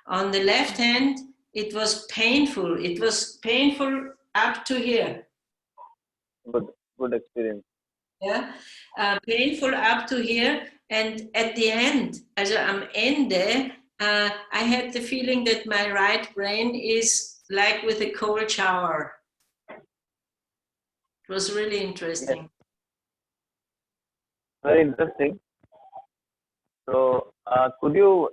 C: On the left hand, it was painful. It was painful up to here.
A: Good experience.
C: Yeah, painful up to here, and at the end, also am Ende, I had the feeling that my right brain is like with a cold shower. It was really interesting.
A: Yes. Very interesting. So, could you,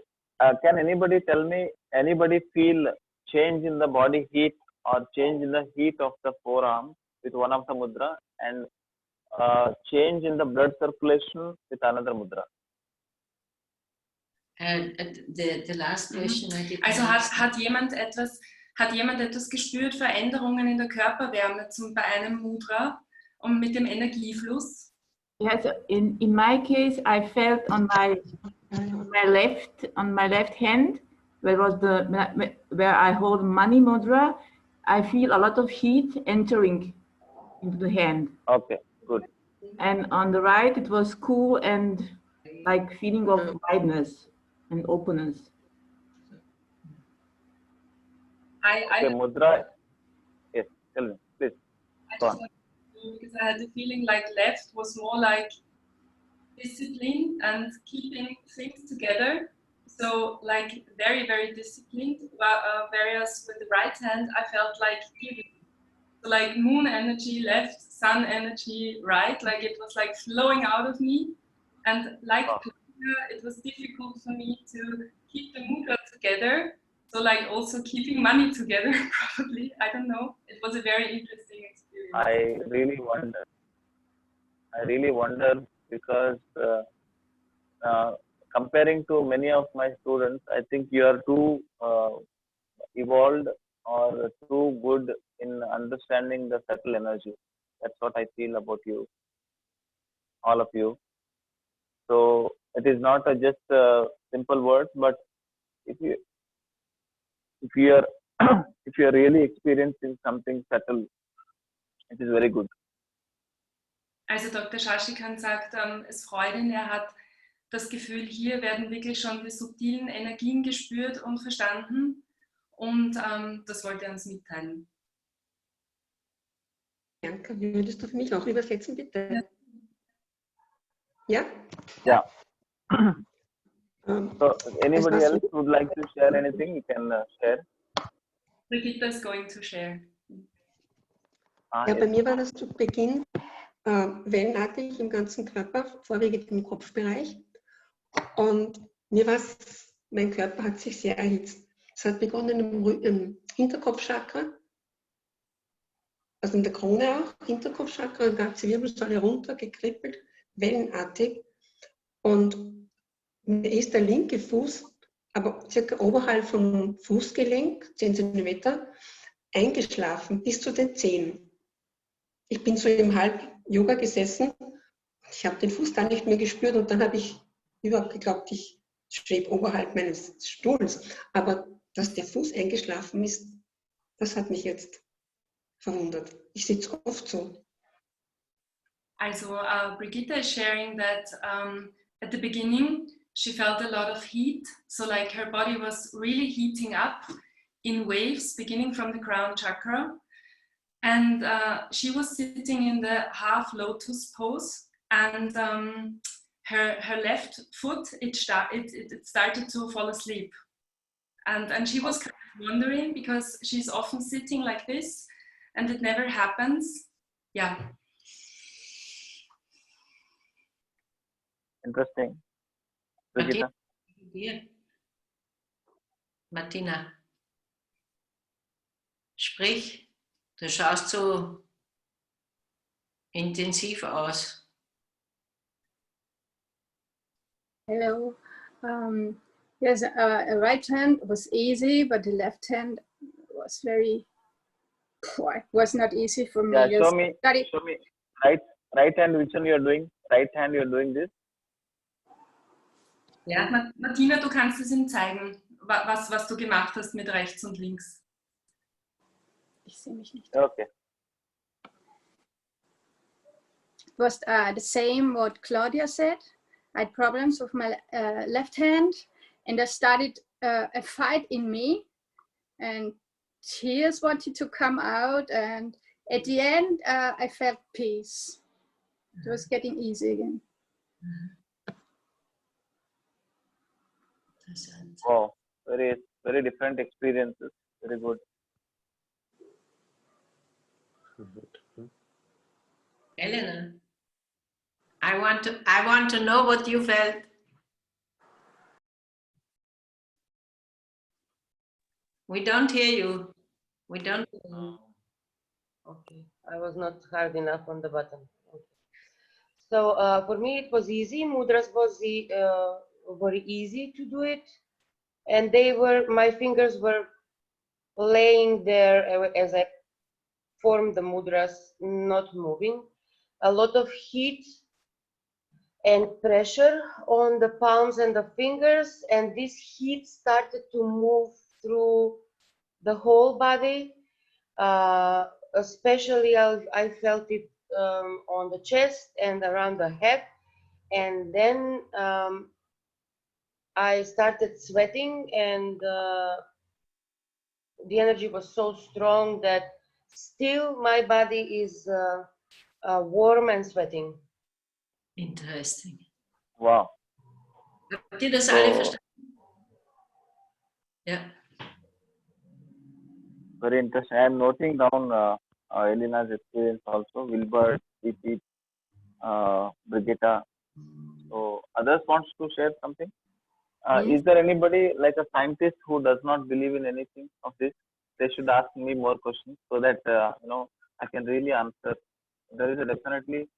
A: can anybody tell me, anybody feel change in the body heat or change in the heat of the forearm with one of the mudra, and change in the blood circulation with another mudra?
C: The last question I did.
G: Also hat jemand etwas gespürt, Veränderungen in der Körperwärme bei einem Mudra und mit dem Energiefluss?
D: Yes, in my case, I felt on my left hand, where I hold money mudra, I feel a lot of heat entering into the hand.
A: Okay, good.
D: And on the right, it was cool and like feeling of wideness and openness.
A: Okay, mudra. Yes, tell me, please. Go on.
G: Because I had the feeling like left was more like discipline and keeping things together. So like very, very disciplined, whereas with the right hand, I felt like giving. So like moon energy left, sun energy right, like it was like flowing out of me. And like it was difficult for me to keep the mudra together. So like also keeping money together, probably, I don't know. It was a very interesting experience.
A: I really wonder because comparing to many of my students, I think you are too evolved or too good in understanding the subtle energy. That's what I feel about you, all of you. So it is not just simple words, but if you are if you are really experiencing something subtle, it is very good.
G: Also Dr. Shashikant sagt, es freut ihn, er hat das Gefühl, hier werden wirklich schon die subtilen Energien gespürt und verstanden und das wollte er uns mitteilen.
I: Bianca, würdest du für mich auch übersetzen, bitte? Ja?
A: Ja. So, anybody else would like to share anything? You can share.
G: Brigitte is going to share.
I: Ja, bei mir war das zu Beginn wellenartig im ganzen Körper, vorwiegend im Kopfbereich. Und mein Körper hat sich sehr erhitzt. Es hat begonnen im Hinterkopfchakra, also in der Krone auch, Hinterkopfchakra, die ganze Wirbelsäule runtergekribbelt, wellenartig. Und mir ist der linke Fuß, aber circa oberhalb vom Fußgelenk, 10 cm, eingeschlafen bis zu den Zehen. Ich bin so im Halb-Yoga gesessen, ich habe den Fuß dann nicht mehr gespürt und dann habe ich überhaupt geglaubt, ich schwebe oberhalb meines Stuhls. Aber dass der Fuß eingeschlafen ist, das hat mich jetzt verwundert. Ich sitze oft so.
G: Also Brigitte is sharing that at the beginning she felt a lot of heat, so like her body was really heating up in waves beginning from the crown chakra. And she was sitting in the half lotus pose, and her left foot, it started to fall asleep. And she was kind of wondering, because she's often sitting like this, and it never happens. Yeah.
A: Interesting. Brigitte?
C: Martina, sprich. Du schaust so intensiv aus.
J: Hello. Yes, right hand was easy, but the left hand was was not easy for me.
A: Yeah, show me. Right hand, which one you are doing? Right hand, you are doing this?
G: Ja, Martina, du kannst es ihm zeigen, was du gemacht hast mit rechts und links.
J: Ich sehe mich nicht.
A: Okay.
J: It was the same what Claudia said. I had problems with my left hand, and I started a fight in me, and tears wanted to come out, and at the end I felt peace. It was getting easy again.
A: Wow, very, very different experiences. Very good.
C: Elena, I want to know what you felt. We don't hear you. We don't.
B: Okay, I was not hard enough on the button. Okay. So for me it was easy. Mudras was very easy to do it, and my fingers were laying there as I formed the mudras, not moving. A lot of heat and pressure on the palms and the fingers, and this heat started to move through the whole body. Especially I felt it on the chest and around the head, and then I started sweating, and the energy was so strong that still my body is warm and sweating.
C: Interesting.
A: Wow.
C: Habt ihr das alle verstanden? Ja.
A: Very interesting. I am noting down Elena's experience also. Wilbert, Pete, Brigitta. So others wants to share something?
H: Yes.
A: Is there anybody like a scientist who does not believe in anything of this? They should ask me more questions so that I can really answer. There is a definitely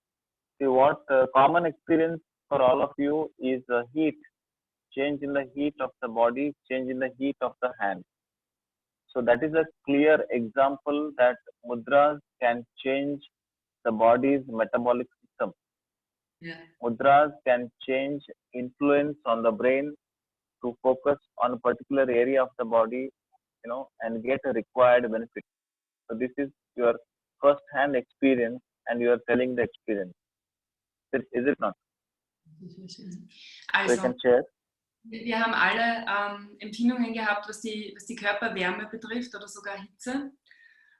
A: see what common experience for all of you is heat, change in the heat of the body, change in the heat of the hand. So that is a clear example that mudras can change the body's metabolic system.
C: Yeah.
A: Mudras can change influence on the brain to focus on a particular area of the body, and get a required benefit. So this is your first-hand experience, and you are telling the experience. Is it not? So you
G: Also,
A: can share.
G: wir haben alle Empfindungen gehabt, was die Körperwärme betrifft oder sogar Hitze.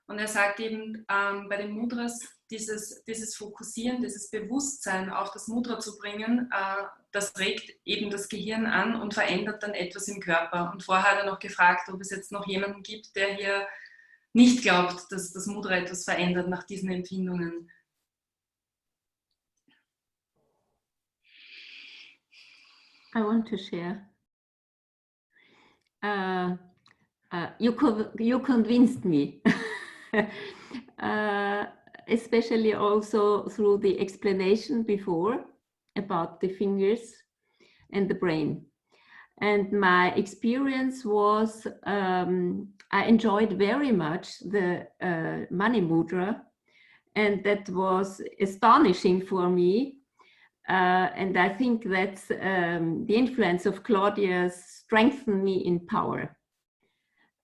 G: Und er sagt eben, bei den Mudras, dieses Fokussieren, dieses Bewusstsein auf das Mudra zu bringen, das regt eben das Gehirn an und verändert dann etwas im Körper. Und vorher hat er noch gefragt, ob es jetzt noch jemanden gibt, der hier nicht glaubt, dass das Mudra etwas verändert nach diesen Empfindungen.
K: I want to share. You convinced me, especially also through the explanation before about the fingers and the brain. And my experience was, I enjoyed very much the money mudra, and that was astonishing for me. And I think that's the influence of Claudia strengthened me in power.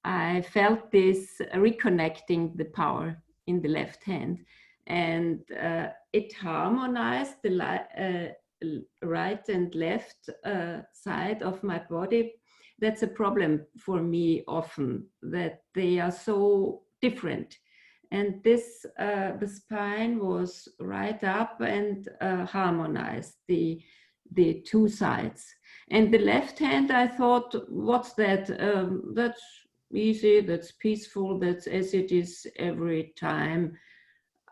K: I felt this reconnecting the power in the left hand, and it harmonized the right and left side of my body. That's a problem for me often, that they are so different. And this, the spine was right up and harmonized the two sides. And the left hand, I thought, what's that? That's easy, that's peaceful, that's as it is every time.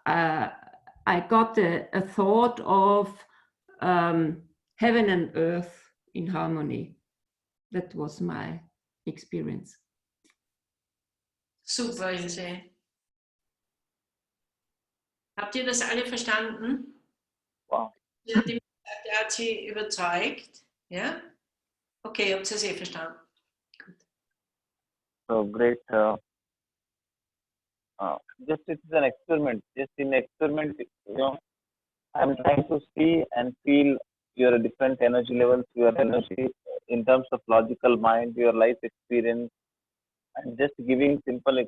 K: I got a thought of heaven and earth in harmony. That was my experience.
C: Super, Ilse. Habt ihr das alle verstanden?
A: Wow.
C: Er hat sie überzeugt. Ja? Okay, habt ihr es verstanden? Gut.
A: So great. Just it is an experiment. Just in experiment, I'm trying to see and feel your different energy levels, your energy in terms of logical mind, your life experience, and just giving simple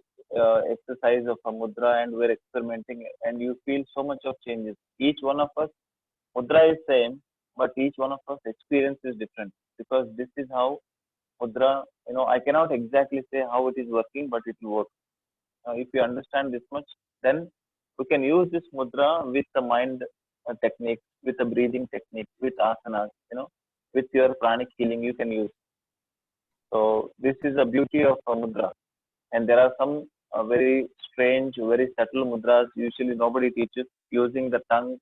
A: exercise of a mudra, and we're experimenting, and you feel so much of changes. Each one of us, mudra is same, but each one of us experience is different, because this is how mudra, I cannot exactly say how it is working, but it will work. If you understand this much, then we can use this mudra with the mind technique, with the breathing technique, with asanas, with your pranic healing you can use. So this is the beauty of a mudra. And there are some very strange, very subtle mudras usually nobody teaches, using the tongue,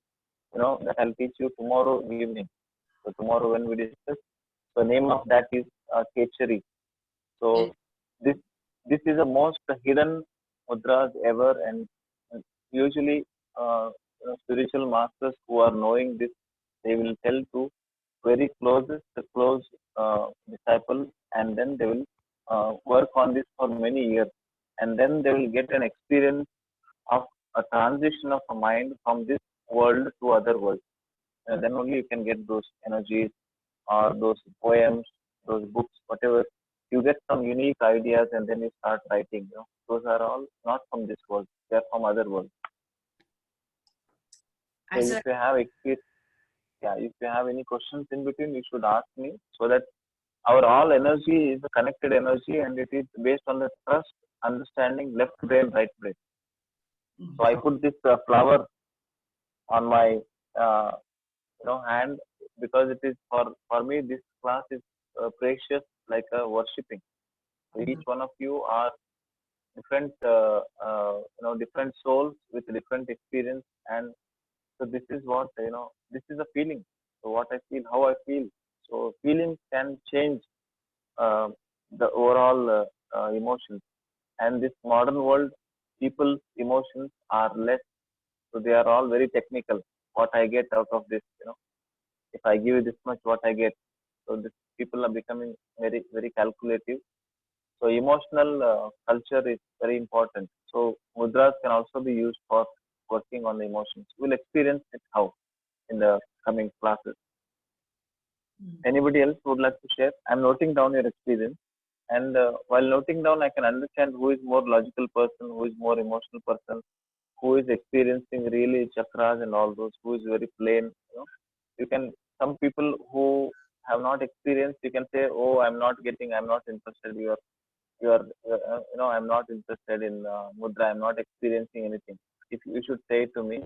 A: that I'll teach you tomorrow evening. So tomorrow when we discuss, the name of that is Kechari. So this is the most hidden mudras ever, and usually spiritual masters who are knowing this, they will tell to very close disciple, and then they will work on this for many years, and then they will get an experience of a transition of a mind from this world to other worlds. And then only you can get those energies or those poems, those books, whatever. You get some unique ideas, and then you start writing. Those are all not from this world; they are from other worlds. So if you have experience, if you have any questions in between, you should ask me, so that our all energy is a connected energy, and it is based on the trust, understanding, left brain, right brain. So I put this flower on my hand, because it is for me, this class is precious, like worshipping. So each one of you are different different souls with different experience, and so this is what this is a feeling. So what I feel, how I feel, so feelings can change uh, the overall emotions. And this modern world, people's emotions are less, so they are all very technical. What I get out of this, if I give you this much, what I get. So this people are becoming very very calculative. So emotional culture is very important. So mudras can also be used for working on the emotions. We'll experience it how in the coming classes. Anybody else would like to share? I'm noting down your experience, and while noting down, I can understand who is more logical person, who is more emotional person, who is experiencing really chakras and all those, who is very plain. You can, some people who have not experienced, you can say, oh, I'm not getting, I'm not interested. I'm not interested in mudra, I'm not experiencing anything. If you should say it to me,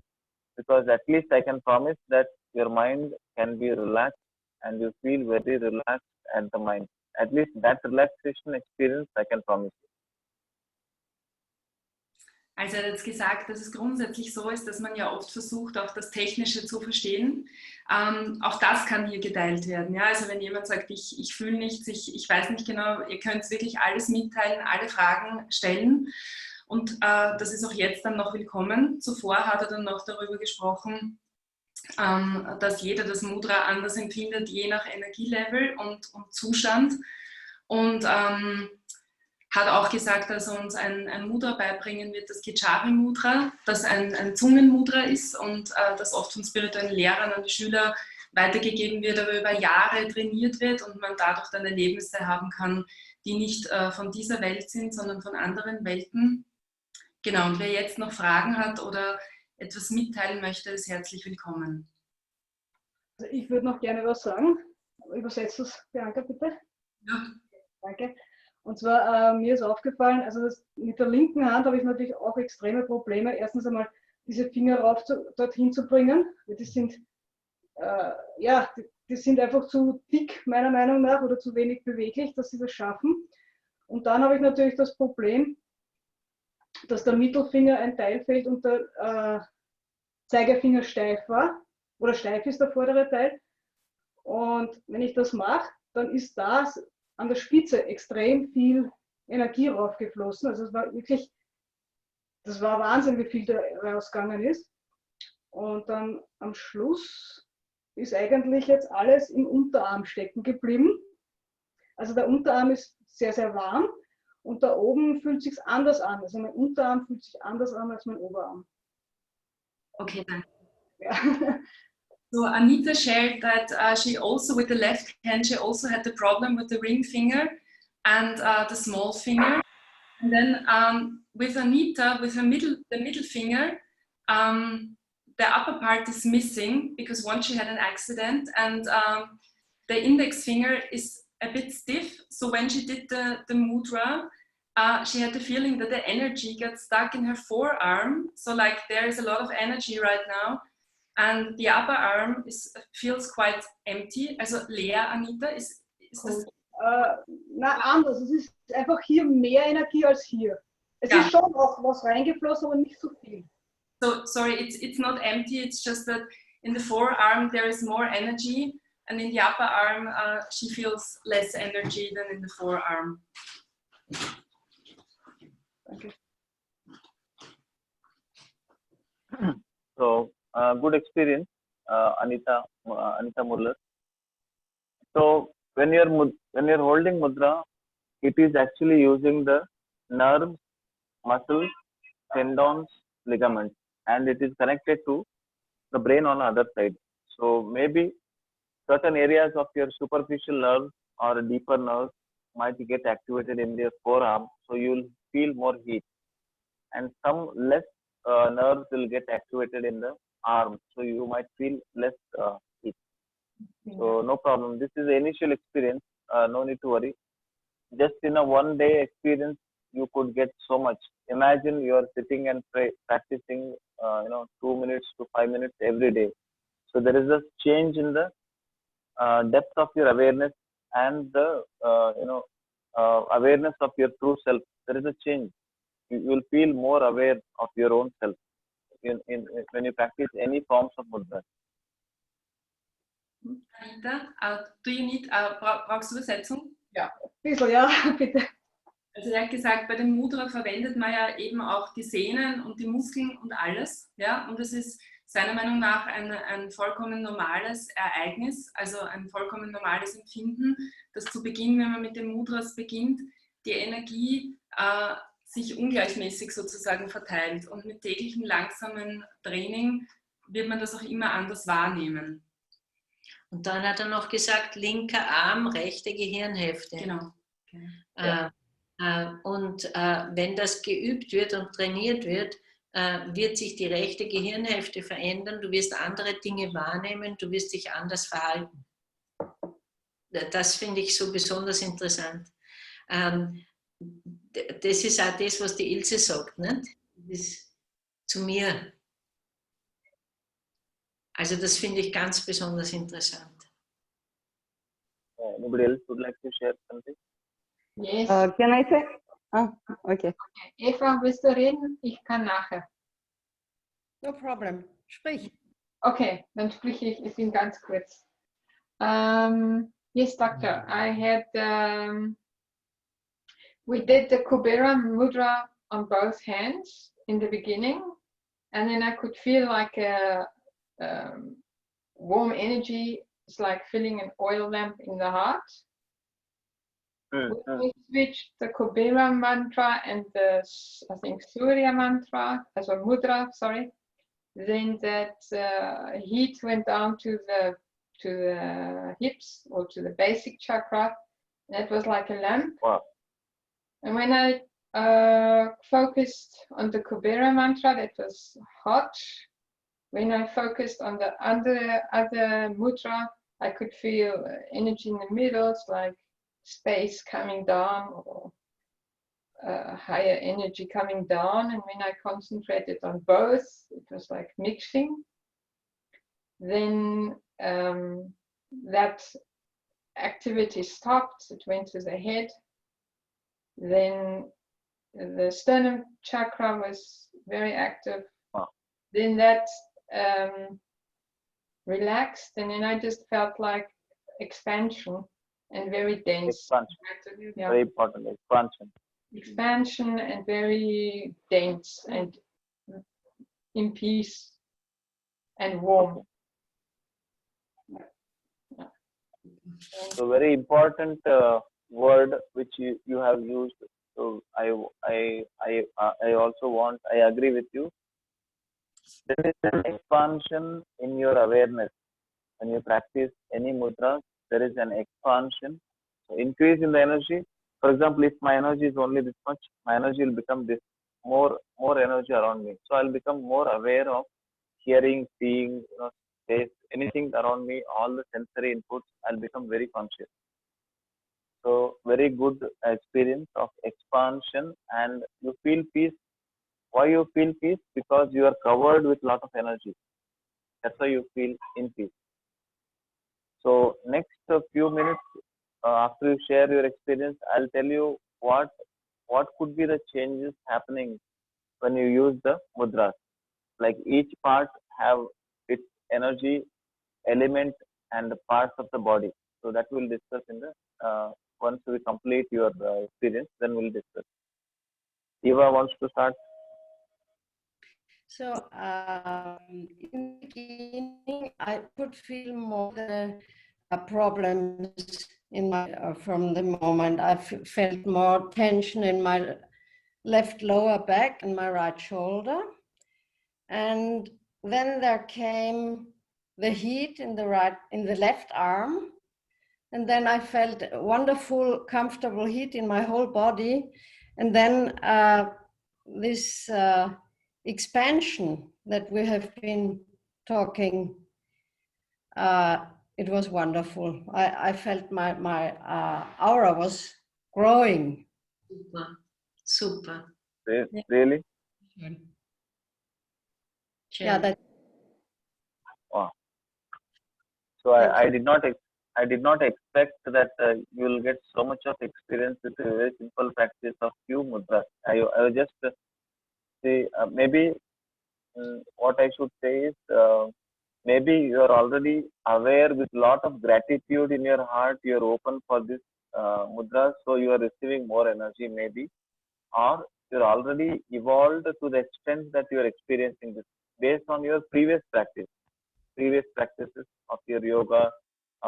A: because at least I can promise that your mind can be relaxed and you feel very relaxed at the mind. At least that relaxation experience I can promise you.
G: Also er hat jetzt gesagt, dass es grundsätzlich so ist, dass man ja oft versucht, auch das Technische zu verstehen. Auch das kann hier geteilt werden. Ja? Also wenn jemand sagt, ich fühle nichts, ich weiß nicht genau, ihr könnt wirklich alles mitteilen, alle Fragen stellen. Und das ist auch jetzt dann noch willkommen. Zuvor hat er dann noch darüber gesprochen, dass jeder das Mudra anders empfindet, je nach Energielevel und Zustand. Und hat auch gesagt, dass er uns ein Mudra beibringen wird, das Kichari Mudra, das ein Zungenmudra ist und das oft von spirituellen Lehrern an die Schüler weitergegeben wird, aber über Jahre trainiert wird und man dadurch dann Erlebnisse haben kann, die nicht von dieser Welt sind, sondern von anderen Welten. Genau, und wer jetzt noch Fragen hat oder etwas mitteilen möchte, ist herzlich willkommen.
L: Also ich würde noch gerne was sagen. Übersetzt das, Bianca, bitte.
G: Ja.
L: Danke. Und zwar, mir ist aufgefallen, also mit der linken Hand habe ich natürlich auch extreme Probleme. Erstens einmal diese Finger dorthin zu bringen. Die sind, die sind einfach zu dick, meiner Meinung nach, oder zu wenig beweglich, dass sie das schaffen. Und dann habe ich natürlich das Problem, dass der Mittelfinger ein Teil fehlt und der Zeigefinger steif war, oder steif ist der vordere Teil. Und wenn ich das mache, dann ist das an der Spitze extrem viel Energie raufgeflossen. Also es war wirklich, das war Wahnsinn, wie viel da rausgegangen ist. Und dann am Schluss ist eigentlich jetzt alles im Unterarm stecken geblieben. Also der Unterarm ist sehr, sehr warm und da oben fühlt es sich anders an. Also mein Unterarm fühlt sich anders an als mein Oberarm.
G: Okay, danke.
L: Ja.
G: So Anita shared that she also, with the left hand, she also had the problem with the ring finger and the small finger. And then with Anita, with the middle finger, the upper part is missing because once she had an accident, and the index finger is a bit stiff. So when she did the mudra, she had the feeling that the energy got stuck in her forearm. So like there is a lot of energy right now. And the upper arm feels quite empty. Also leer, Anita, ist das?
L: Na, anders. Es ist einfach hier mehr Energie als hier. Es ist schon auch was reingeflossen, aber nicht so viel.
G: So, sorry, it's not empty. It's just that in the forearm there is more energy, and in the upper arm she feels less energy than in the forearm.
L: Okay.
A: So good experience, Anita Muller. So when you're holding mudra, it is actually using the nerves, muscles, tendons, ligaments, and it is connected to the brain on the other side. So maybe certain areas of your superficial nerves or deeper nerves might get activated in your forearm, so you'll feel more heat, and some less nerves will get activated in the arm, so you might feel less heat. So no problem. This is the initial experience. No need to worry. Just in a one day experience, you could get so much. imagine you are sitting and practicing, 2 minutes to 5 minutes every day. So there is a change in the depth of your awareness and the awareness of your true self. There is a change. You will feel more aware of your own self when you practice any forms of mudra.
G: Anita, do you need, brauchst du Übersetzung?
L: Ja, ein bisschen, ja, bitte.
G: Also er hat gesagt, bei dem Mudra verwendet man ja eben auch die Sehnen und die Muskeln und alles. Ja? Und es ist seiner Meinung nach ein vollkommen normales Ereignis, also ein vollkommen normales Empfinden, dass zu Beginn, wenn man mit den Mudras beginnt, die Energie sich ungleichmäßig sozusagen verteilt. Und mit täglichem langsamen Training wird man das auch immer anders wahrnehmen.
C: Und dann hat er noch gesagt, linker Arm, rechte Gehirnhälfte.
G: Genau.
C: Und wenn das geübt wird und trainiert wird, wird sich die rechte Gehirnhälfte verändern, du wirst andere Dinge wahrnehmen, du wirst dich anders verhalten. Das finde ich so besonders interessant. Das ist auch das, was die Ilse sagt, nicht? Das ist zu mir. Also das finde ich ganz besonders interessant.
A: Anybody else would like to share something?
M: Yes. Can I say? Okay.
N: Eva, willst du reden? Ich kann nachher.
M: No problem. Sprich.
N: Okay, dann spreche ich. Ich bin ganz kurz. Yes, doctor. I had we did the Kubera Mudra on both hands in the beginning, and then I could feel like a warm energy. It's like filling an oil lamp in the heart. When we switched the Kubera mantra and the, I think, Surya mantra, as a mudra, sorry, then that heat went down to the hips or to the basic chakra. That was like a lamp.
A: Wow.
N: And when I focused on the Kubera mantra, that was hot. When I focused on the other mudra, I could feel energy in the middle. It's like space coming down, or higher energy coming down. And when I concentrated on both, it was like mixing. Then that activity stopped. It went to the head. Then the sternum chakra was very active.
A: Wow.
N: Then that relaxed, and then I just felt like expansion and very dense.
A: Expansion.
N: Yeah.
A: Very important. Expansion.
N: Expansion and very dense and in peace and warm.
A: Yeah. So very important word which you have used. So I also want, I agree with you. There is an expansion in your awareness. When you practice any mudra, there is an expansion. So increase in the energy. For example, if my energy is only this much, my energy will become this, more energy around me. So I'll become more aware of hearing, seeing, taste, anything around me, all the sensory inputs, I'll become very conscious. So very good experience of expansion, and you feel peace. Why you feel peace? Because you are covered with lot of energy. That's why you feel in peace. So next few minutes, after you share your experience, I'll tell you what could be the changes happening when you use the mudras. Like each part have its energy, element, and the parts of the body. So that we'll discuss in the once we complete your experience, then we'll discuss. Eva wants to start.
M: So in the beginning, I could feel more the problems in my from the moment. I felt more tension in my left lower back and my right shoulder, and then there came the heat in the left arm, and then I felt wonderful, comfortable heat in my whole body, and then this expansion that we have been talking, it was wonderful. I felt my aura was growing.
C: Super.
A: Really?
M: Yeah, that.
A: Wow. So I did not expect that you will get so much of experience with a very simple practice of few mudras. I was just say maybe what I should say is maybe you are already aware with lot of gratitude in your heart. You are open for this mudra, so you are receiving more energy maybe, or you're already evolved to the extent that you are experiencing this based on your previous practices of your yoga,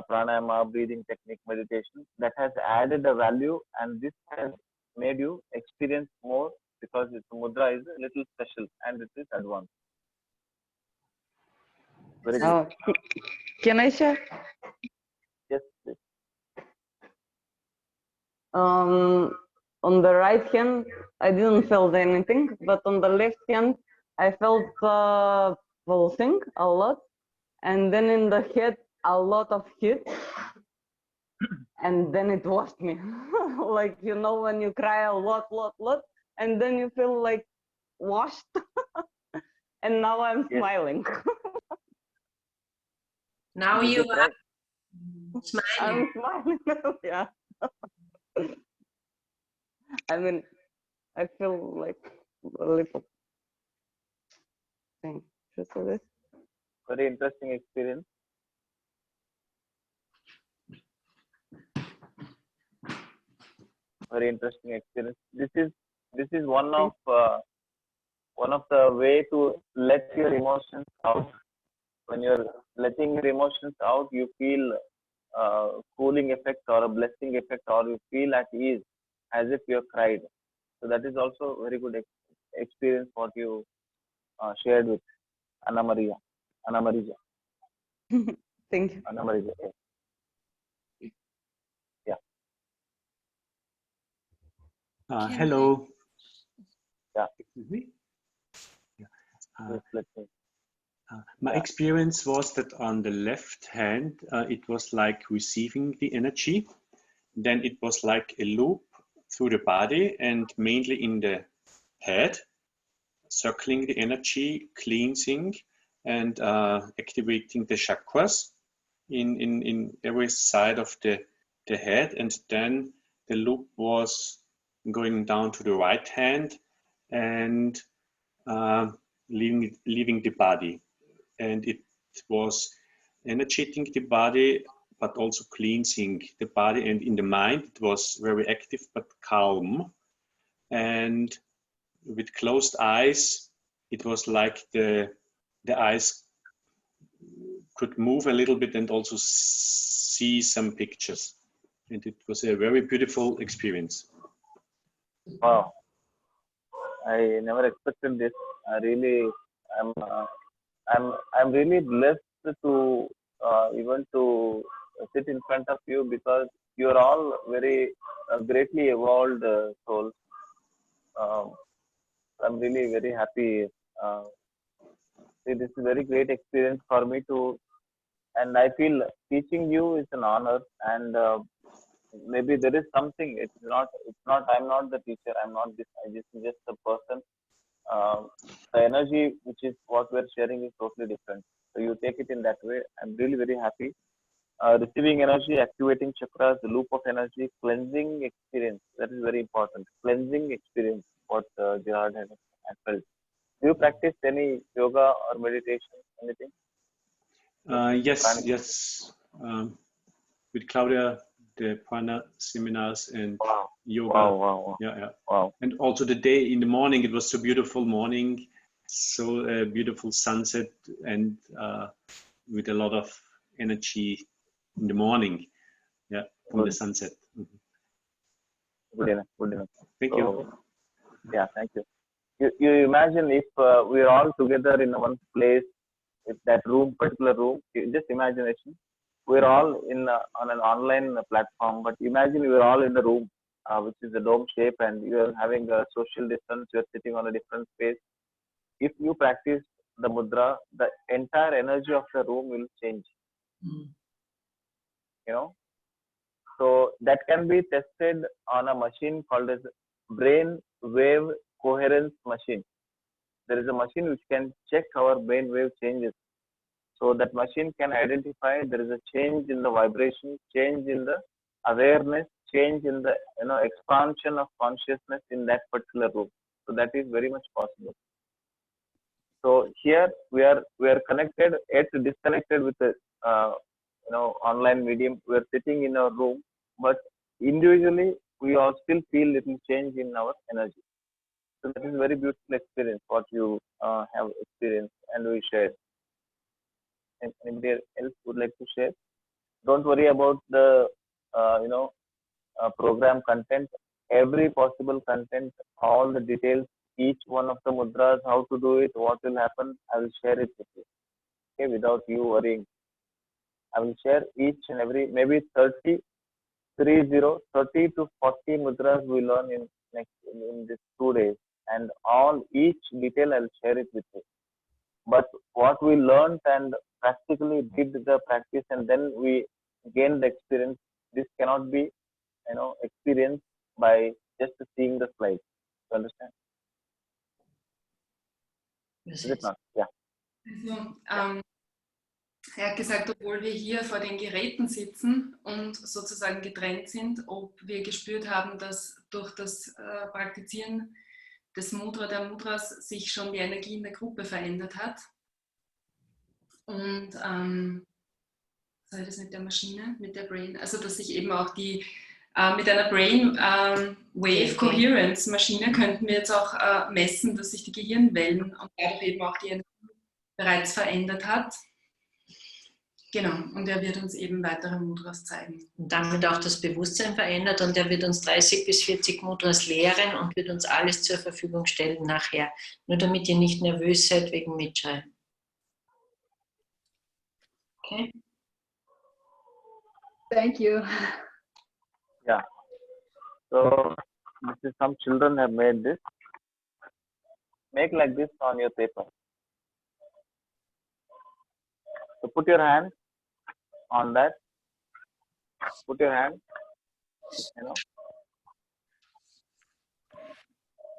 A: pranayama, breathing technique, meditation that has added a value, and this has made you experience more because its mudra is a little special and it is advanced. Very good.
F: Can I share?
A: Yes, please.
F: On the right hand, I didn't feel anything, but on the left hand, I felt pulsing a lot, and then in the head, a lot of heat, and then it washed me. Like, you know, when you cry a lot, and then you feel like washed, and now I'm smiling.
C: Now you are smiling.
F: I'm smiling, yeah. I mean, I feel like a little thing.
A: Very interesting experience. Very interesting experience. This is one of the way to let your emotions out. When you're letting your emotions out, you feel cooling effect or a blessing effect, or you feel at ease as if you have cried. So that is also very good experience what you shared with Anna Maria.
F: Thank you.
A: Anna Maria. Yeah.
O: Hello.
A: Yeah.
O: Excuse me?
A: Yes, let's see.
O: My experience was that on the left hand, it was like receiving the energy. Then it was like a loop through the body and mainly in the head, circling the energy, cleansing and activating the chakras in every side of the head. And then the loop was going down to the right hand and leaving the body. And it was energeting the body, but also cleansing the body. And in the mind, it was very active but calm. And with closed eyes, it was like the eyes could move a little bit and also see some pictures. And it was a very beautiful experience.
A: Wow. I never expected this. I'm really blessed to even to sit in front of you because you are all very greatly evolved souls. I'm really very happy. This is a very great experience for me to, and I feel teaching you is an honor. And maybe there is something. It's not. I'm not the teacher. I'm not this. This is just a person. The energy which is what we're sharing is totally different. So you take it in that way. I'm really very happy. Receiving energy, activating chakras, the loop of energy, cleansing experience. That is very important. Cleansing experience, what Gerard had felt. Do you practice any yoga or meditation, anything?
O: Yes. With Claudia, the prana seminars and yoga.
A: Wow.
O: Yeah. And also the day in the morning, it was so beautiful morning, so beautiful sunset, and with a lot of energy in the morning. Yeah, from the sunset.
A: Good enough.
O: Thank you.
A: Yeah, thank you. You imagine if we're all together in one place, if that particular room, just imagination. We're all on an online platform, but imagine we're all in the room, which is a dome shape, and you're having a social distance, you're sitting on a different space. If you practice the mudra, the entire energy of the room will change. You know, so that can be tested on a machine called as brain wave coherence machine. There is a machine which can check our brain wave changes. So that machine can identify there is a change in the vibration, change in the awareness, change in the expansion of consciousness in that particular room. So that is very much possible. So here we are connected yet disconnected with the online medium. We are sitting in our room, but individually we all still feel little change in our energy. So that is a very beautiful experience what you have experienced and we shared. And anybody else would like to share? Don't worry about the program content. Every possible content, all the details, each one of the mudras, how to do it, what will happen, I will share it with you. Okay, without you worrying. I will share each and every, maybe 30 to 40 mudras we learn in these 2 days, and each detail I will share it with you. But what we learned and practically did the practice and then we gained the experience, this cannot be experienced by just seeing the slides. You understand?
G: Is
A: it not? Yeah.
G: Also, er hat gesagt, obwohl wir hier vor den Geräten sitzen und sozusagen getrennt sind, ob wir gespürt haben, dass durch das Praktizieren der Mudras sich schon die Energie in der Gruppe verändert hat. Und was das mit der Maschine, mit der Brain, also dass sich eben auch die mit einer Brain Wave Coherence Maschine könnten wir jetzt auch messen, dass sich die Gehirnwellen und dadurch eben auch die Energie bereits verändert hat. Genau, und er wird uns eben weitere Mudras zeigen.
C: Und damit auch das Bewusstsein verändert und er wird uns 30 bis 40 Mudras lehren und wird uns alles zur Verfügung stellen nachher. Nur damit ihr nicht nervös seid wegen Mitschreiben. Okay?
L: Thank you.
A: Yeah. So this is some children have made this. Make like this on your paper. So put your hand on that. Put your hand.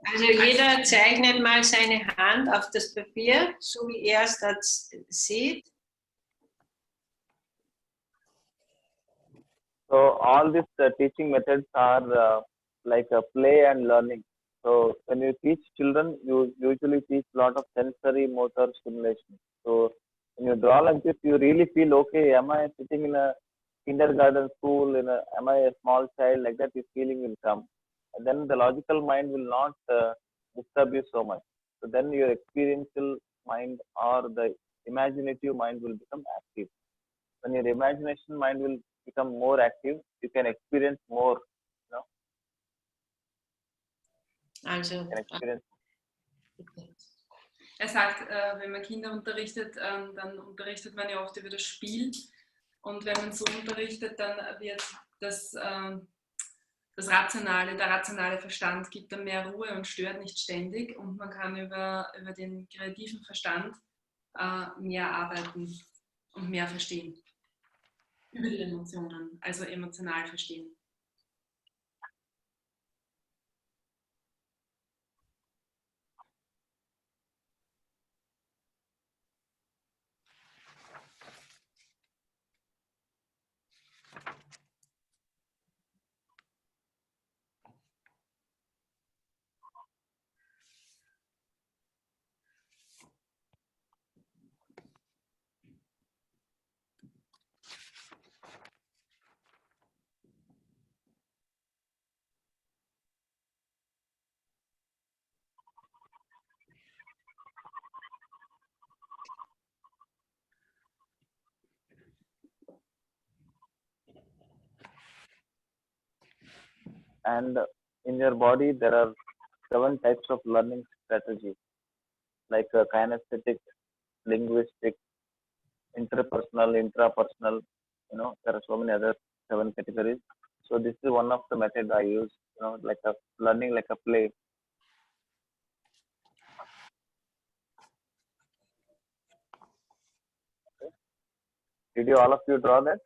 C: Also jeder zeichnet mal seine Hand auf das Papier, so wie er es das sieht.
A: So all these teaching methods are like a play and learning. So when you teach children, you usually teach a lot of sensory motor stimulation. So when you draw like this, you really feel, okay, am I sitting in a kindergarten school, am I a small child, like that, this feeling will come. And then the logical mind will not disturb you so much. So then your experiential mind or the imaginative mind will become active. When your imagination mind will become more active, you can experience more.
C: Also,
G: er sagt, wenn man Kinder unterrichtet, dann unterrichtet man ja oft über das Spiel. Und wenn man so unterrichtet, dann wird der rationale Verstand gibt dann mehr Ruhe und stört nicht ständig. Und man kann über den kreativen Verstand mehr arbeiten und mehr verstehen. Über die Emotionen, also emotional verstehen.
A: And in your body, there are 7 types of learning strategies, like kinesthetic, linguistic, interpersonal, intrapersonal. There are so many other 7 categories. So this is one of the methods I use, like a learning like a play. Okay. Did you all of you draw that?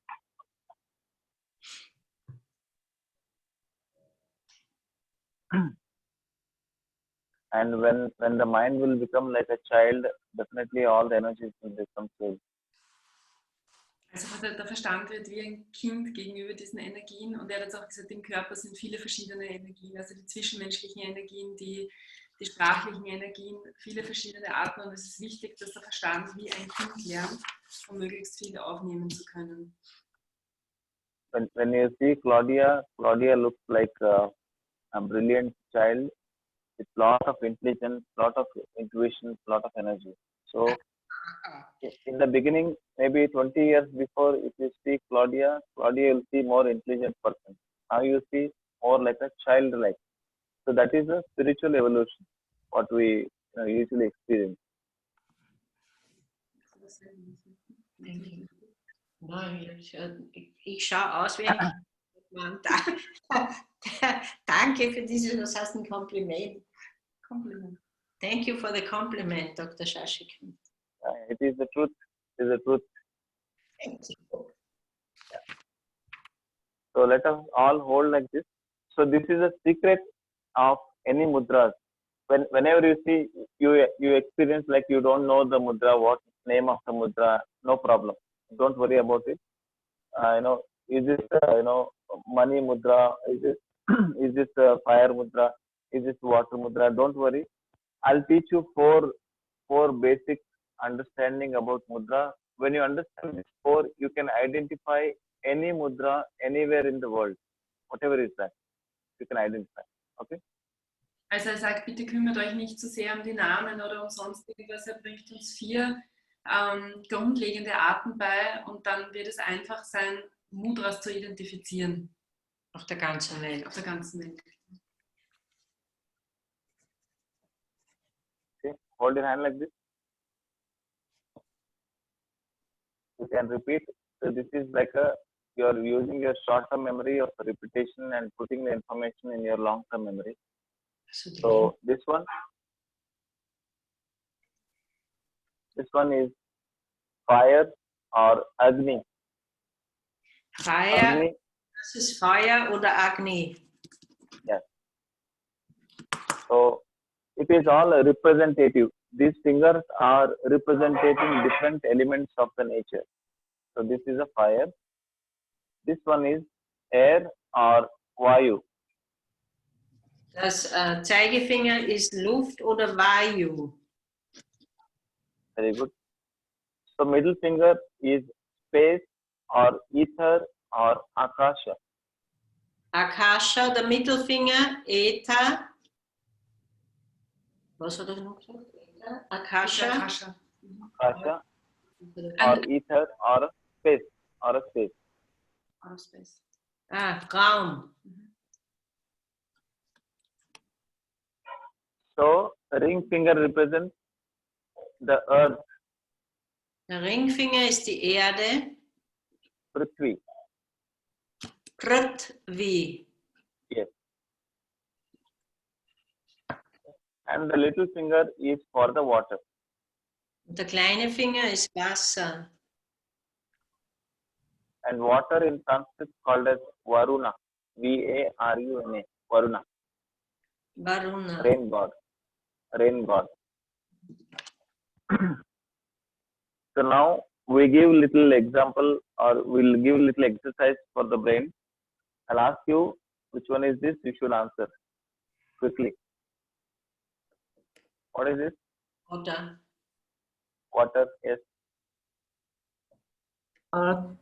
A: And when the mind will become like a child, definitely all the energies will become same.
G: Also der Verstand wird wie ein Kind gegenüber diesen Energien und er hat jetzt auch gesagt, im Körper sind viele verschiedene Energien, also die zwischenmenschlichen Energien, die sprachlichen Energien, viele verschiedene Arten und es ist wichtig, dass der Verstand wie ein Kind lernt, um möglichst viel aufnehmen zu können.
A: When you see Claudia looks like a brilliant child with lot of intelligence, lot of intuition, lot of energy. So in the beginning, maybe 20 years before, if you see Claudia will see more intelligent person. Now you see more like a child-like. So that is a spiritual evolution, what we usually experience.
C: Thank you. Ich schaue aus wie ein Mann. Danke für dieses, das heißt ein Kompliment. Thank you for the compliment, Dr. Shashikant.
A: It is the truth. It is the truth.
C: Thank you.
A: Yeah. So let us all hold like this. So this is a secret of any mudras. Whenever you see, you experience like you don't know the mudra, what name of the mudra, no problem. Don't worry about it. Is this money mudra? Is this fire mudra? Is this water mudra? Don't worry. I'll teach you four basic understanding about mudra. When you understand this four, you can identify any mudra anywhere in the world, whatever is that, you can identify. Okay?
G: Also er sagt, bitte kümmert euch nicht so sehr um die Namen oder um sonst irgendwas. Er bringt uns 4 grundlegende Arten bei und dann wird es einfach sein, Mudras zu identifizieren.
C: Auf der ganzen Welt.
G: Auf der ganzen Welt.
A: Okay, hold your hand like this. You can repeat. So this is like you are using your short-term memory of repetition and putting the information in your long-term memory. So this one is fire or Agni.
C: Fire,
A: Agni.
C: Das ist Feuer oder Agni.
A: Yes. So it is all representative. These fingers are representing different elements of the nature. So this is a fire. This one is air or Vayu.
C: Das Zeigefinger ist Luft oder Vayu.
A: Very good. So middle finger is space or ether or Akasha.
C: Akasha, der Mittelfinger, Äther. Was hat er noch gesagt? Akasha.
A: Akasha or ether or space or a space.
G: Or space.
C: Raum.
A: So ring finger represents the earth.
C: Der Ringfinger ist die Erde.
A: Prithvi.
C: Prithvi.
A: Yes. And the little finger is for the water.
C: Der kleine Finger ist Wasser.
A: And water in Sanskrit called as Varuna. V-A-R-U-N-A. Varuna.
C: Varuna.
A: Rain god. Rain god. So now we give little example or we'll give little exercise for the brain. I'll ask you which one is this, you should answer quickly. What is this?
C: Water.
A: Water, yes.
D: Earth.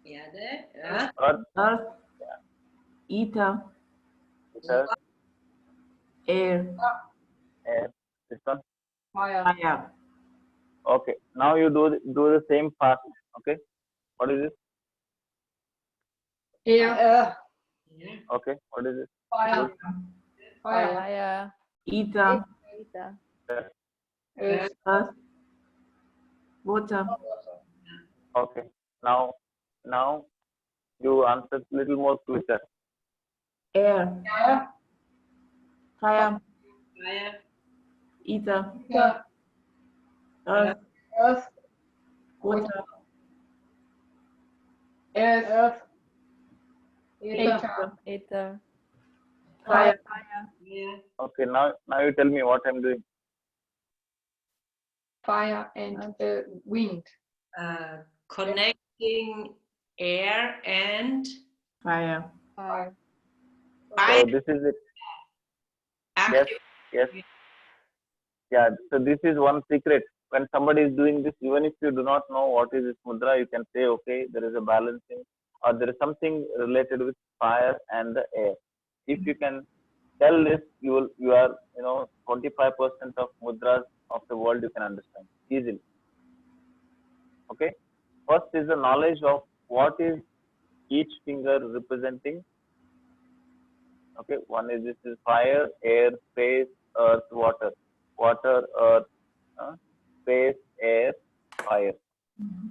C: Erde. Ja.
A: Earth.
D: Earth. Ether.
A: Ether.
D: Air.
A: Air. This one.
D: Fire.
A: Okay. Now you do the same fast. Okay. What is this?
L: Air.
A: Okay. What is this?
L: Fire.
H: Fire.
D: Ether.
L: Earth.
D: Earth. Water.
A: Okay. Now you answer little more quicker.
D: Air. Fire.
C: Fire.
D: Ether.
L: Earth.
D: Earth. Water.
L: Earth.
H: Ether.
D: Fire.
A: Okay, now you tell me what I'm doing.
N: Fire and the wind.
C: Connecting air and
D: fire.
N: Fire.
A: So this is it. Yes. Yeah, so this is one secret. When somebody is doing this, even if you do not know what is this mudra, you can say, okay, there is a balancing, or there is something related with fire and the air. If you can tell this, you are 25% of mudras of the world you can understand easily. Okay. First is the knowledge of what is each finger representing. Okay, one is this is fire, air, space, earth, water. Water, earth, space, air, fire.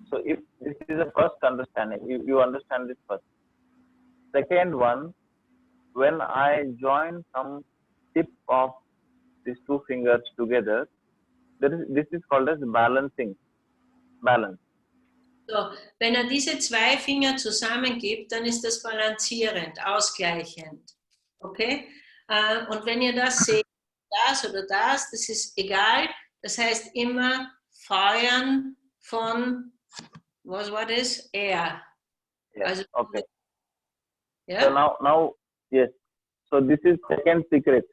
A: So if this is the first understanding, you understand this first. Second one, when I join some tip of these two fingers together, this is called as balancing. Balance.
C: So, wenn diese zwei Finger zusammengibt, dann ist das balancierend, ausgleichend. Okay? Und wenn ihr das seht, das oder das ist egal. Das heißt immer Feuern von, was war das? Air.
A: Yes.
C: Also,
A: okay.
C: Yeah?
A: So now, yes. So this is second secret.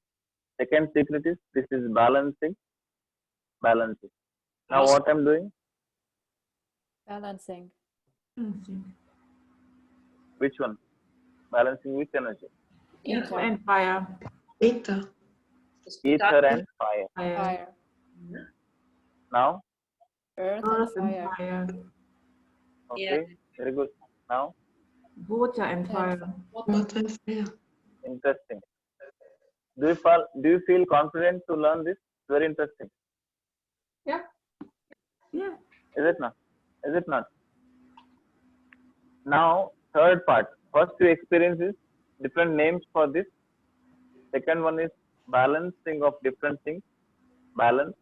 A: Second secret is this is balancing. Balancing. Now what I'm doing?
H: Balancing.
A: Which one? Balancing which energy?
D: Ether and fire.
I: Ether.
A: Ether and fire.
H: Fire.
A: Now?
H: Earth and fire.
A: Okay,
C: yeah.
A: Very good. Now?
D: Water and fire.
I: Water and fire.
A: Interesting. Do you feel confident to learn this? Very interesting.
N: Yeah.
D: Yeah.
A: Is it not? Is it not? Now, third part. First two experiences, different names for this. Second one is balancing of different things. Balance.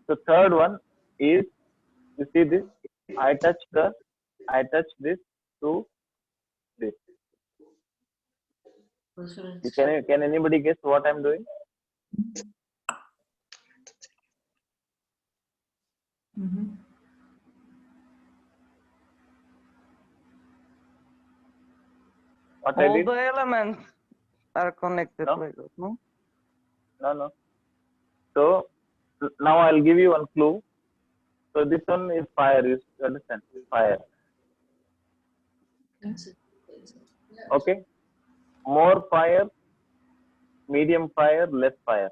A: The third one is, you see this, I touch this to this. Can anybody guess what I'm doing? What I
F: All
A: did?
F: the elements are connected
A: No?
F: like that, no?
A: No. So now I'll give you one clue. So this one is fire. You understand? Fire. Okay. More fire, medium fire, less fire.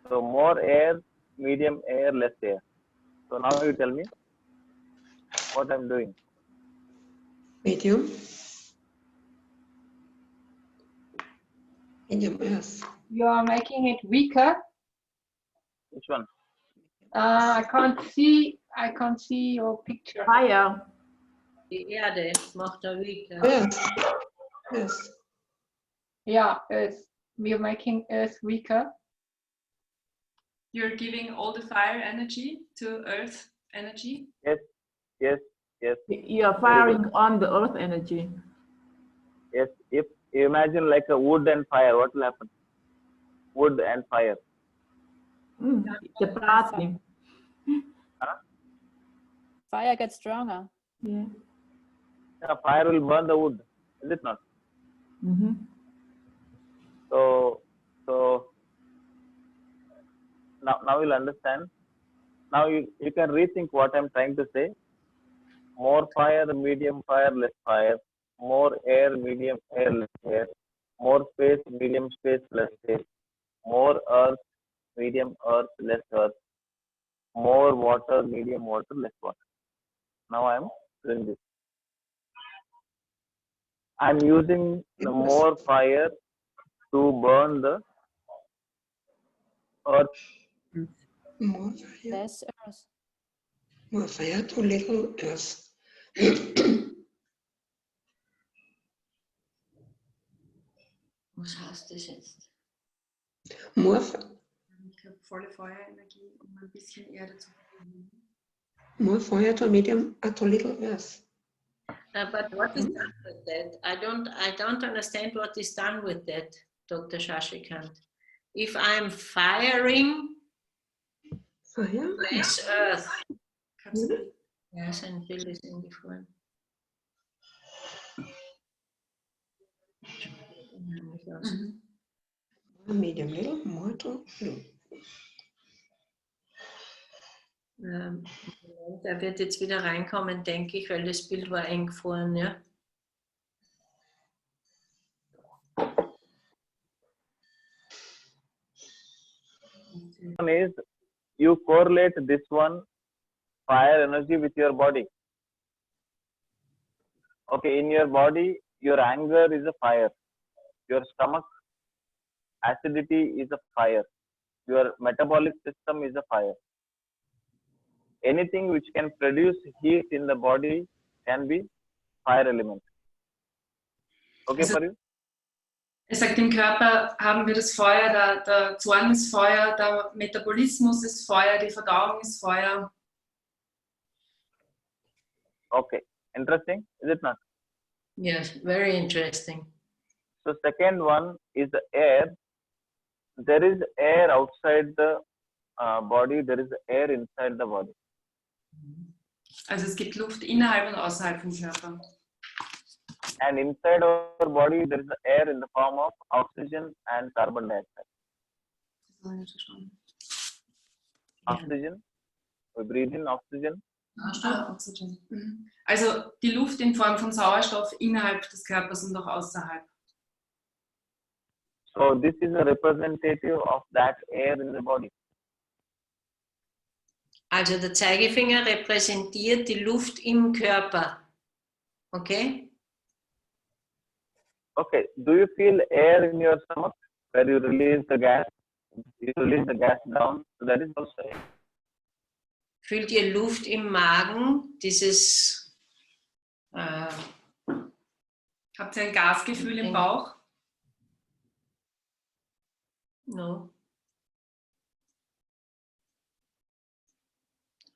A: So more air, medium air, less air. So now you tell me what I'm doing.
I: Medium. Medium earth.
N: You are making it weaker.
A: Which one?
N: I can't see your picture.
D: Fire.
C: Die Erde macht er weaker.
I: Yes.
N: Yeah, Earth. We are making Earth weaker.
G: You're giving all the fire energy to earth energy?
A: Yes.
D: You are firing on the earth energy.
A: Yes. If you imagine like a wood and fire, what will happen? Wood and fire.
D: The blasting.
H: Fire gets stronger.
D: Yeah.
A: Fire will burn the wood, is it not? So now you'll understand. Now you can rethink what I'm trying to say. More fire, medium fire, less fire. More air, medium air, less air. More space, medium space, less space. More earth, medium earth, less earth. More water, medium water, less water. Now I'm doing this. I'm using the more fire to burn the earth.
I: More fire.
H: Less earth.
I: More fire to little earth.
C: Was heißt das jetzt?
I: More,
G: Ich habe volle Feuerenergie, um ein bisschen Erde zu verlieren.
I: more fire to medium to little earth.
C: But what is done with that? I don't understand what is done with that, Dr. Shashikant. If I'm firing less earth. Ja, sein Bild ist eingefallen.
I: IMWELL, Mudra.
C: Der wird jetzt wieder reinkommen, denke ich, weil das Bild war eingefroren, ja.
A: One is you correlate this one fire energy with your body. Okay, in your body, your anger is a fire. Your stomach acidity is a fire. Your metabolic system is a fire. Anything which can produce heat in the body can be fire element. Okay, for you?
G: Er sagt, im Körper haben wir das Feuer, der Zorn ist Feuer, der Metabolismus ist Feuer, die Verdauung ist Feuer.
A: Okay, interesting, is it not?
C: Yes, very interesting.
A: So second one is the air. There is air outside the body, there is air inside the body.
G: Also es gibt Luft innerhalb und außerhalb vom Körper.
A: And inside our body, there is air in the form of oxygen and carbon dioxide. Oxygen, we breathe in oxygen.
G: Oxygen. Also die Luft in Form von Sauerstoff innerhalb des Körpers und auch außerhalb.
A: So this is a representative of that air in the body.
C: Also der Zeigefinger repräsentiert die Luft im Körper. Okay?
A: Okay, do you feel air in your stomach where you release the gas? You release the gas down, so that is also air.
C: Fühlt ihr Luft im Magen? Dieses
G: Habt ihr ein Gasgefühl im Bauch?
C: No.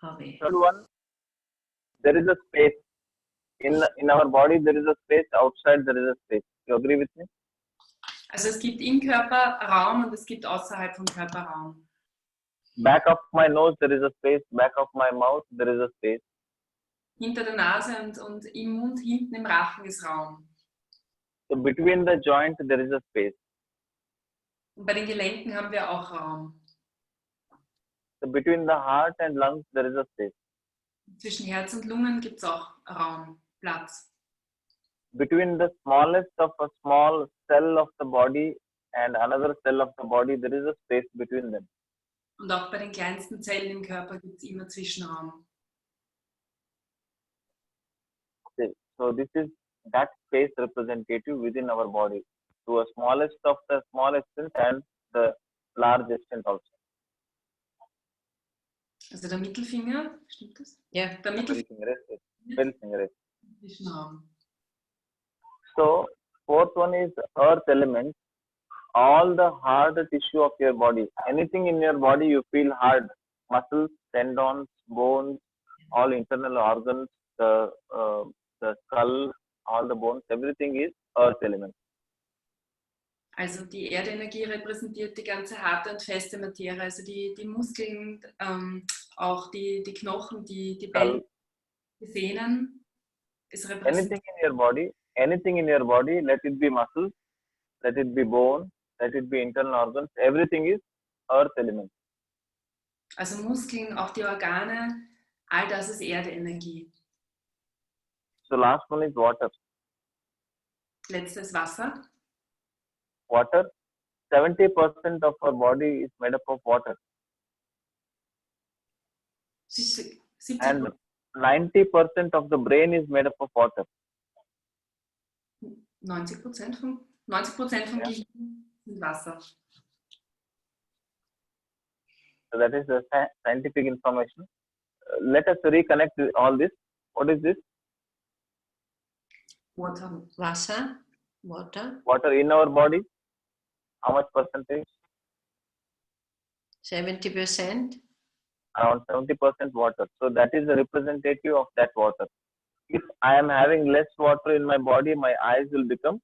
C: Okay.
A: Third one, there is a space. In our body, there is a space. Outside, there is a space. You agree with me?
G: Also es gibt im Körper Raum und es gibt außerhalb vom Körper Raum.
A: Back of my nose, there is a space. Back of my mouth, there is a space.
G: Hinter der Nase und im Mund, hinten im Rachen ist Raum.
A: So between the joint, there is a space.
G: Und bei den Gelenken haben wir auch Raum.
A: So between the heart and lungs, there is a space.
G: Zwischen Herz und Lungen gibt es auch Raum, Platz.
A: Between the smallest of a small cell of the body and another cell of the body, there is a space between them.
G: Und auch bei den kleinsten Zellen im Körper gibt es immer Zwischenraum.
A: Okay. So this is that space representative within our body, to a smallest of the small extent and the large extent also.
G: Also der Mittelfinger, stimmt das?
C: Ja.
G: Der Mittelfinger.
A: Zwischenraum. So fourth one is earth element. All the hard tissue of your body, anything in your body you feel hard, muscles, tendons, bones, all internal organs, the skull, all the bones, everything is earth element.
G: Also die Erdenergie repräsentiert die ganze harte und feste Materie, also die Muskeln, auch die Knochen, die Bänder, die Sehnen.
A: Anything in your body, let it be muscles, let it be bone, let it be internal organs, everything is earth element.
G: Also Muskeln, auch die Organe, all das ist Erdenergie.
A: So last one is water.
G: Letztes Wasser.
A: Water, 70% of our body is made up of water.
G: 70%.
A: And 90% of the brain is made up of water.
G: 90% vom Gehirn sind Wasser.
A: So that is the scientific information. Let us reconnect with all this. What is this?
C: Water. Wasser. Water.
A: Water in our body. How much percentage?
C: 70%.
A: Around 70% water. So that is the representative of that water. if I am having less water in my body, my eyes will become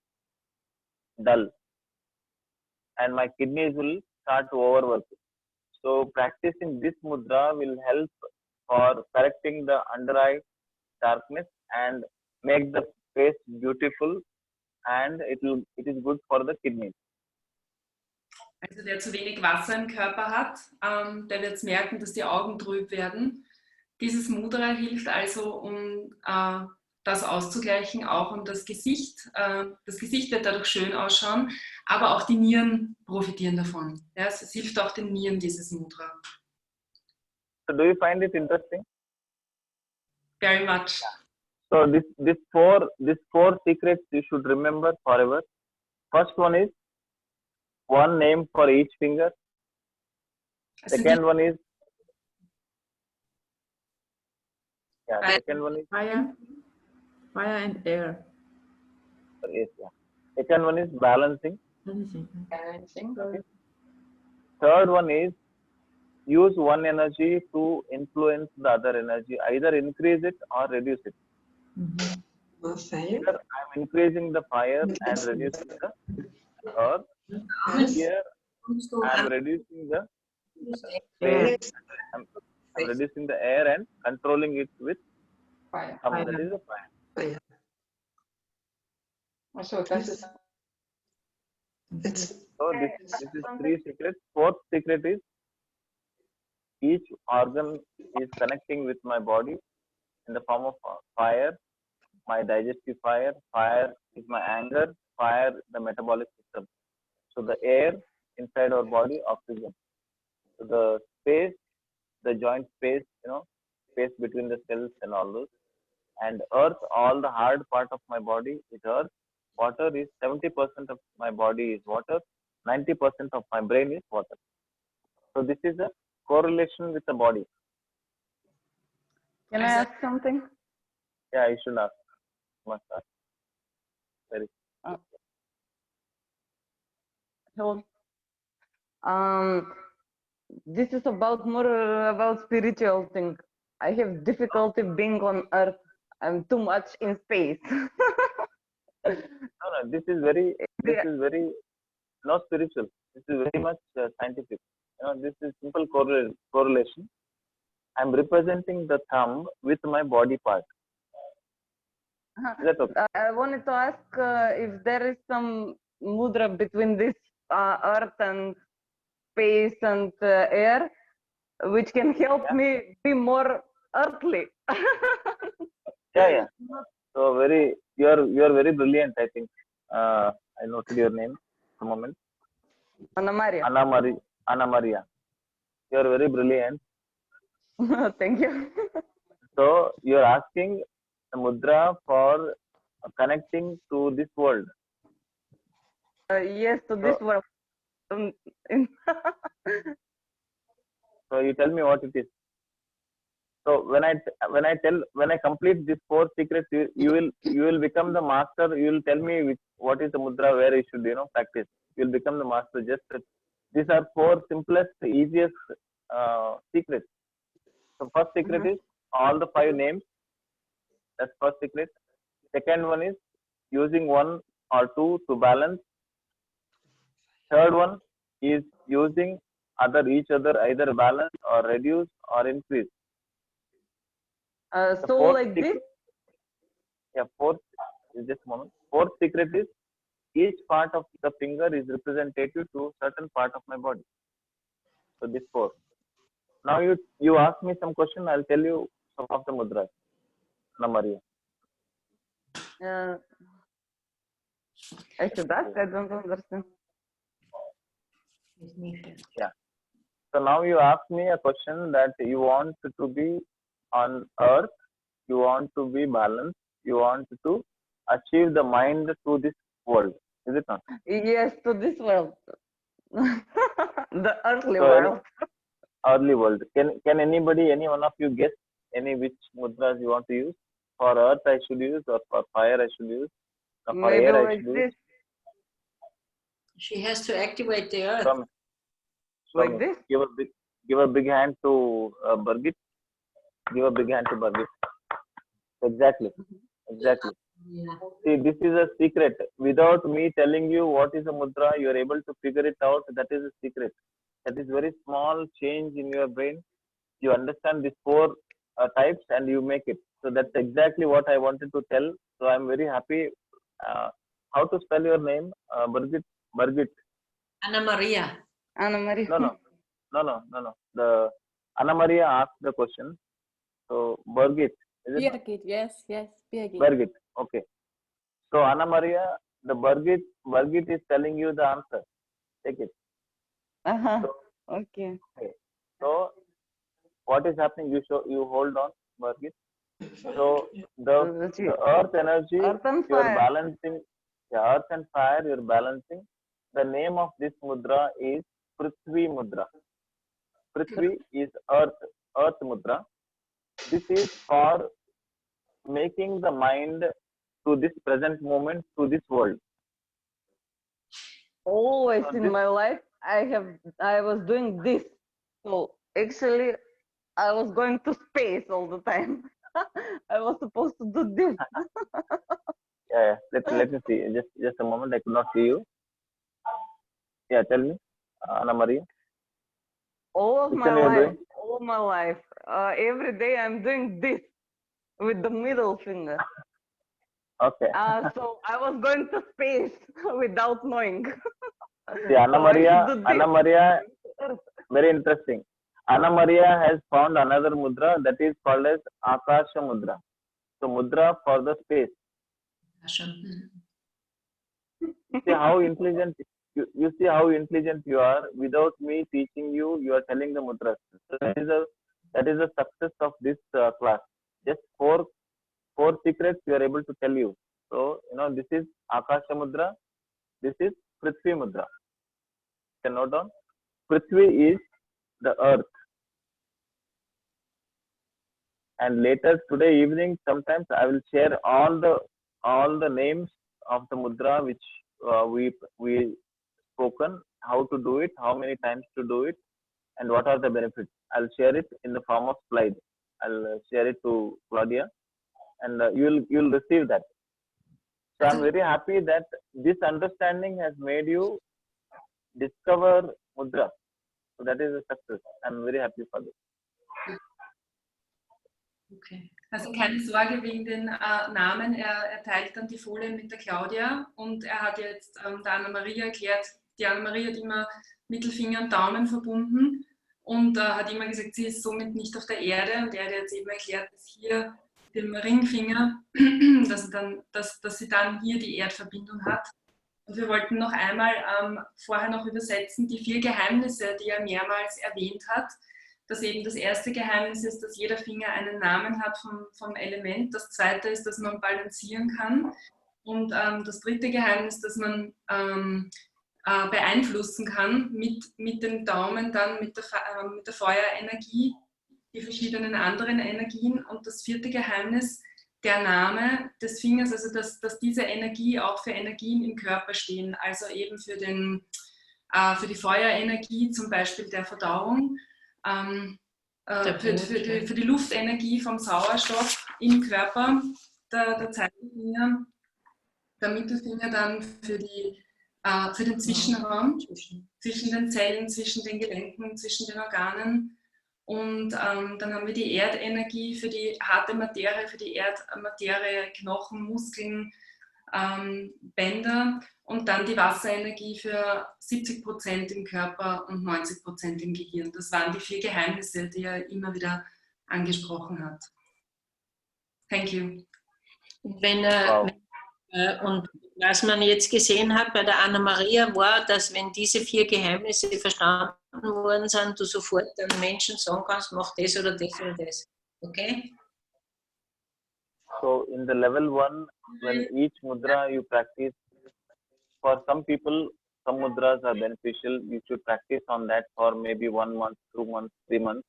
A: dull and my kidneys will start to overwork. So practicing this mudra will help for correcting the under eye darkness and make the face beautiful, and it is good for the kidneys.
G: Also wer zu wenig Wasser im Körper hat, der wird es merken, dass die Augen trüb werden. Dieses Mudra hilft also, um das auszugleichen, auch um das Gesicht. Das Gesicht wird dadurch schön ausschauen, aber auch die Nieren profitieren davon. Ja, es hilft auch den Nieren, dieses Mudra.
A: So do you find it interesting?
G: Very much.
A: So this four secrets you should remember forever. First one is one name for each finger. Second one is second one is
D: fire and air.
A: Yes, yeah. Second one is balancing.
N: Balancing.
A: Okay. Third one is use one energy to influence the other energy, either increase it or reduce it. Here I'm increasing the fire and reducing the earth. Here I'm reducing the space. I'm reducing the air and controlling it with
N: fire.
A: That is the fire.
N: So this is
A: three secrets. Fourth secret is each organ is connecting with my body in the form of fire. My digestive fire, fire is my anger, fire the metabolic system. So the air inside our body, oxygen. So the space, the joint space, space between the cells and all those. And earth, all the hard part of my body is earth. Water is 70% of my body is water. 90% of my brain is water. So this is a correlation with the body.
F: Can I ask something?
A: Yeah, you should ask. Must ask. Very.
F: Hello. This is more about spiritual thing. I have difficulty being on Earth. I'm too much in space.
A: No, this is very not spiritual. This is very much scientific. This is simple correlation. I'm representing the thumb with my body part. Is that okay?
F: I wanted to ask if there is some mudra between this earth and space and air, which can help me be more earthly.
A: Yeah. So you are very brilliant. I think I noted your name for a moment.
F: Anna Maria.
A: Anna Maria. You are very brilliant.
F: Thank you.
A: So you are asking the mudra for connecting to this world.
F: Yes, to this world.
A: So you tell me what it is. So when I complete these four secrets, you will become the master. You will tell me what is the mudra, where you should practice. You will become the master. These are four simplest, easiest secrets. So first secret is all the 5 names. That's first secret. Second one is using 1 or 2 to balance. Third one is using each other either balance or reduce or increase.
F: So like this?
A: Yeah, fourth is just a moment. Fourth secret is each part of the finger is representative to certain part of my body. So this 4. Now you ask me some question, I'll tell you some of the mudras. Maria.
F: I should ask, I don't understand.
A: Yeah. So now you ask me a question that you want to be on earth, you want to be balanced, you want to achieve the mind to this world. Is it not?
F: Yes, to this world. The earthly world.
A: Earthly world. Can anybody, any one of you guess which mudras you want to use? For earth I should use, or for fire I should use, or for
F: maybe
A: air I
F: like
A: should
F: this.
A: use?
C: She has to activate the earth.
F: Like this?
A: Give a big hand to Birgit. Give a big hand to Birgit. Exactly. Exactly.
C: Yeah.
A: See, this is a secret. Without me telling you what is a mudra, you are able to figure it out. That is a secret. That is very small change in your brain. You understand these four types and you make it. So that's exactly what I wanted to tell. So I'm very happy. How to spell your name? Birgit. Birgit.
C: Anna Maria.
F: Anna Maria.
A: No. The Anna Maria asked the question. So Birgit. Is it?
H: Birgit, yes, Birgit.
A: Birgit. Okay. So Anna Maria, the Birgit is telling you the answer. Take it.
F: Okay.
A: So what is happening? You hold on, Birgit. So the earth energy, you're balancing. The earth and fire, you're balancing. The name of this mudra is Prithvi Mudra. Prithvi is earth mudra. This is for making the mind to this present moment, to this world.
F: Always in my life, I was doing this. So actually, I was going to space all the time. I was supposed to do this.
A: Yeah. Let me see. Just a moment. I could not see you. Yeah, tell me, Anna Maria.
F: All of my life, every day I'm doing this with the middle finger.
A: Okay.
F: So I was going to space without knowing.
A: See, Anna Maria, very interesting. Anna Maria has found another mudra that is called as Akasha Mudra. So mudra for the space. See how intelligent you see how intelligent you are. Without me teaching you, you are telling the mudras. So that is the success of this class. Just four secrets you are able to tell you. So this is Akasha Mudra. This is Prithvi Mudra. You can note down. Prithvi is the earth. And later today evening, sometimes I will share all the names of the mudra which we spoken, how to do it, how many times to do it, and what are the benefits. I'll share it in the form of slide. I'll share it to Claudia, and you'll receive that. So I'm very happy that this understanding has made you discover mudra. So that is a success. I'm very happy for this.
G: Okay. Also keine Sorge wegen den Namen. Er teilt dann die Folie mit der Claudia und er hat jetzt der Anna-Maria erklärt, die Anna-Maria hat immer Mittelfinger und Daumen verbunden und hat immer gesagt, sie ist somit nicht auf der Erde und er hat jetzt eben erklärt, dass hier mit dem Ringfinger, dass sie dann hier die Erdverbindung hat. Und wir wollten noch einmal vorher noch übersetzen, die 4 Geheimnisse, die er mehrmals erwähnt hat. Dass eben das erste Geheimnis ist, dass jeder Finger einen Namen hat vom Element. Das zweite ist, dass man balancieren kann. Und das dritte Geheimnis, dass man beeinflussen kann mit dem Daumen dann mit der Feuerenergie, die verschiedenen anderen Energien. Und das vierte Geheimnis, der Name des Fingers, also dass diese Energie auch für Energien im Körper stehen. Also eben für die Feuerenergie, zum Beispiel der Verdauung. Für die Luftenergie vom Sauerstoff im Körper, der Zeigefinger, der Mittelfinger dann für den Zwischenraum, zwischen den Zellen, zwischen den Gelenken, zwischen den Organen. Und dann haben wir die Erdenergie für die harte Materie, für die Erdmaterie, Knochen, Muskeln, Bänder. Und dann die Wasserenergie für 70% im Körper und 90% im Gehirn. Das waren die 4 Geheimnisse, die er immer wieder angesprochen hat. Thank you.
C: Und was man jetzt gesehen hat bei der Anna Maria war, dass wenn diese 4 Geheimnisse verstanden worden sind, du sofort den Menschen sagen kannst, mach das oder das oder das. Okay?
A: So in the level 1, when each mudra you practice, for some people, some mudras are beneficial. You should practice on that for maybe 1 month, 2 months, 3 months,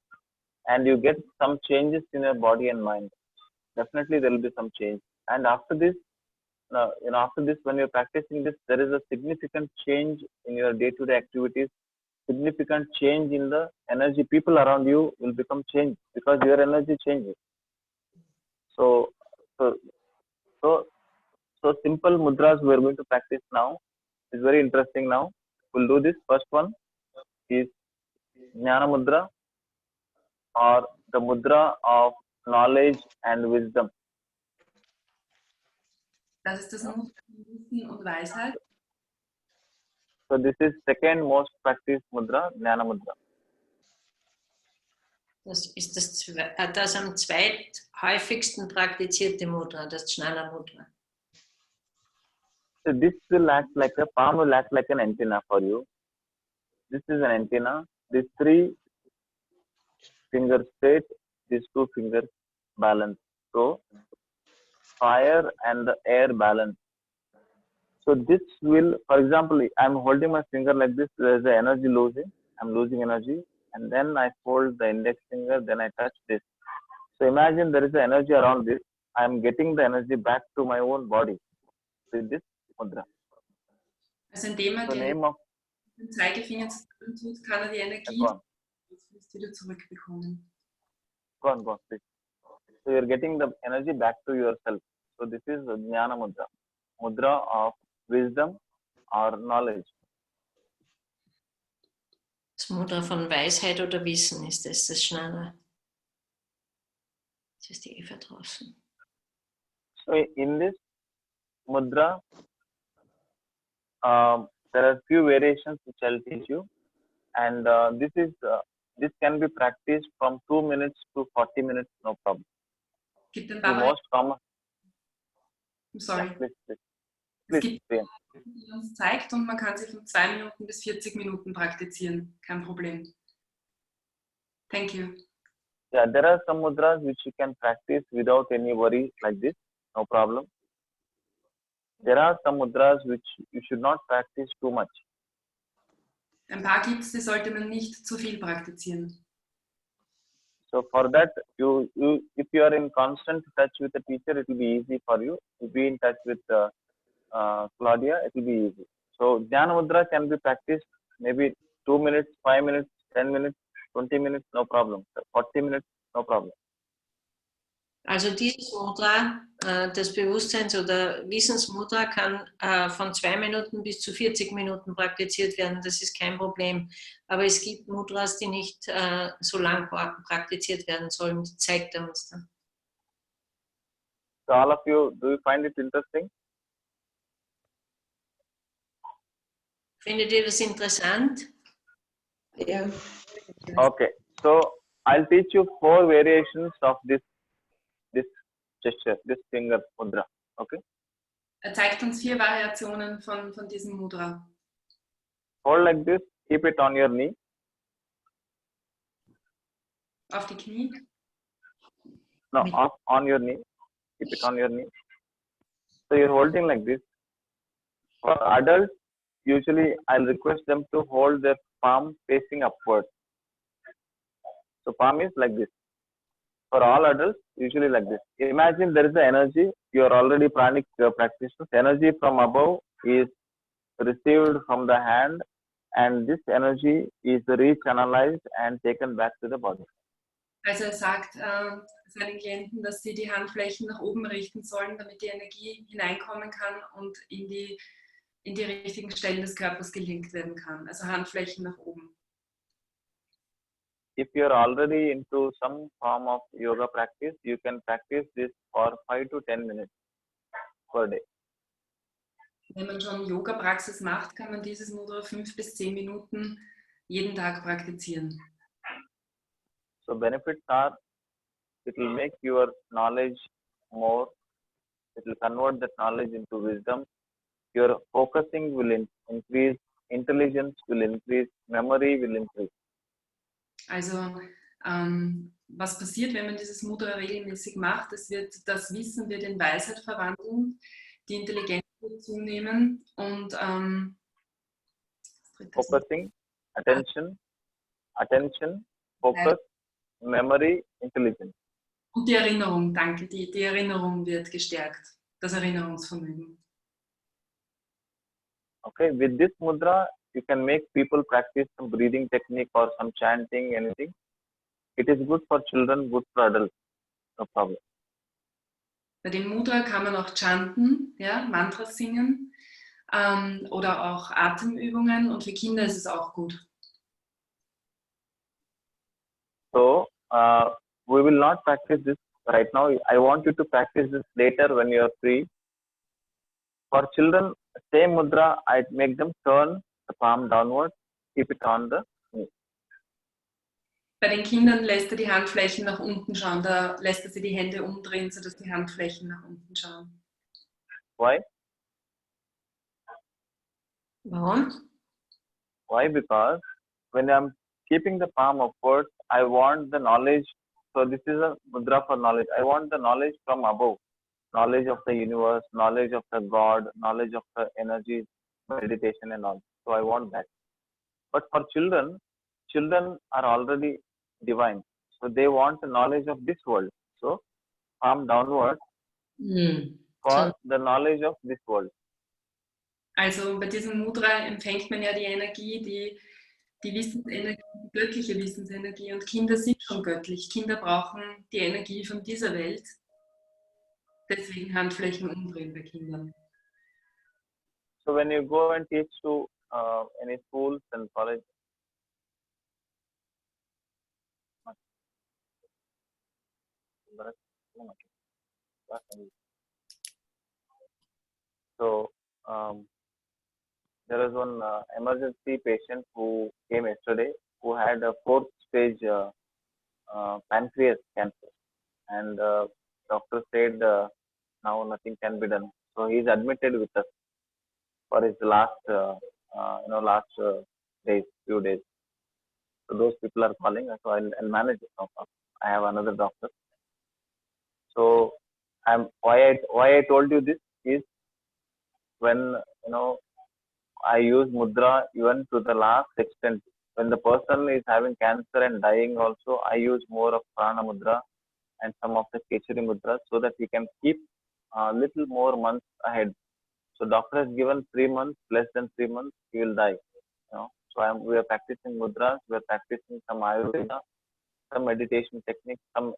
A: and you get some changes in your body and mind. Definitely, there will be some change. And after this, when you're practicing this, there is a significant change in your day-to-day activities. Significant change in the energy. People around you will become changed because your energy changes. So So, so, so simple mudras we are going to practice now. It's very interesting now. We'll do this. First one is Jnana Mudra, or the mudra of knowledge and wisdom.
G: Das ist das Mudra von Wissen und Weisheit.
A: So this is second most practiced mudra, Jnana Mudra.
C: Das ist das am zweithäufigsten praktizierte Mudra, das Jnana Mudra.
A: So this will act like a palm will act like an antenna for you. This is an antenna. These three fingers straight, these two fingers balance. So fire and the air balance. So this will, for example, I'm holding my finger like this. There is the energy losing. I'm losing energy, and then I fold the index finger. Then I touch this. So imagine there is the energy around this. I'm getting the energy back to my own body with this mudra.
G: Also indem er den Zeigefinger zusammentut, kann er die Energie wieder zurückbekommen.
A: Go on, please. So you're getting the energy back to yourself. So this is the Jnana Mudra, mudra of wisdom or knowledge.
C: Das Mudra von Weisheit oder Wissen ist das Jnana. Das ist die Eva draußen.
A: So in this mudra, there are few variations which I'll teach you, and this can be practiced from 2 minutes to 40 minutes, no problem.
G: The
A: most common.
G: I'm sorry.
A: Yeah, please.
G: Es gibt, die uns zeigt, und man kann sie von 2 Minuten bis 40 Minuten praktizieren. Kein Problem. Thank you.
A: Yeah, there are some mudras which you can practice without any worry like this, no problem. There are some mudras which you should not practice too much.
G: Ein paar gibt es, die sollte man nicht zu viel praktizieren.
A: So for that, if you are in constant touch with the teacher, it will be easy for you. To be in touch with Claudia, it will be easy. So Jnana Mudra can be practiced maybe 2 minutes, 5 minutes, 10 minutes, 20 minutes, no problem. 40 minutes, no problem.
C: Also dieses Mudra, das Bewusstseins- oder Wissensmudra kann von 2 Minuten bis zu 40 Minuten praktiziert werden. Das ist kein Problem. Aber es gibt Mudras, die nicht so lang praktiziert werden sollen. Die zeigt er uns dann.
A: So all of you, do you find it interesting?
C: Findet ihr das interessant?
I: Ja.
A: Okay, so I'll teach you 4 variations of this gesture, this finger mudra. Okay.
G: Er zeigt uns 4 Variationen von diesem Mudra.
A: Hold like this, keep it on your knee.
G: Auf die Knie?
A: No, on your knee. Keep it on your knee. So you're holding like this. For adults, usually I'll request them to hold their palm facing upward. So palm is like this. For all adults, usually like this. Imagine there is the energy. You are already pranic practitioners. Energy from above is received from the hand, and this energy is rechannelized and taken back to the body.
G: Also sagt seinen Klienten, dass sie die Handflächen nach oben richten sollen, damit die Energie hineinkommen kann und in die richtigen Stellen des Körpers gelenkt werden kann. Also Handflächen nach oben.
A: If you are already into some form of yoga practice, you can practice this for 5 to 10 minutes per day.
G: Wenn man schon Yoga-Praxis macht, kann man dieses Mudra 5 bis 10 Minuten jeden Tag praktizieren.
A: So benefits are, it will make your knowledge more, it will convert that knowledge into wisdom, your focusing will increase, intelligence will increase, memory will increase.
G: Also was passiert, wenn man dieses Mudra regelmäßig macht? Das Wissen wird in Weisheit verwandeln, die Intelligenz wird zunehmen und
A: Focusing, attention, focus, memory, intelligence.
G: Und die Erinnerung, danke, die Erinnerung wird gestärkt, das Erinnerungsvermögen.
A: Okay, with this mudra, you can make people practice some breathing technique or some chanting, anything. It is good for children, good for adults, no problem.
G: Bei dem Mudra kann man auch chanten, ja, Mantras singen oder auch Atemübungen und für Kinder ist es auch gut.
A: So, we will not practice this right now. I want you to practice this later when you are free. For children, same mudra, I make them turn the palm downward, keep it on the knee.
G: Bei den Kindern lässt er die Handflächen nach unten schauen, da lässt er sie die Hände umdrehen, sodass die Handflächen nach unten schauen.
A: Why?
C: Warum?
A: Why? Because when I'm keeping the palm upwards, I want the knowledge. So this is a mudra for knowledge. I want the knowledge from above. Knowledge of the universe, knowledge of the God, knowledge of the energy, meditation and all. So I want that. But for children, children are already divine. So they want the knowledge of this world. So palm downward for the knowledge of this world.
G: Also bei diesem Mudra empfängt man ja die Energie, die Wissensenergie, die göttliche Wissensenergie und Kinder sind schon göttlich. Kinder brauchen die Energie von dieser Welt. Deswegen Handflächen umdrehen bei Kindern.
A: So when you go and teach to any schools and colleges, so there was one emergency patient who came yesterday who had a 4th stage pancreas cancer, and doctor said now nothing can be done. So he is admitted with us for his last days, few days. So those people are calling, so I'll manage it. I have another doctor. So why I told you this is when I use mudra even to the last extent. When the person is having cancer and dying also, I use more of prana mudra and some of the kechari mudra so that we can keep a little more months ahead. So doctor has given 3 months, less than 3 months, he will die. So we are practicing mudras, we are practicing some Ayurveda, some meditation techniques, some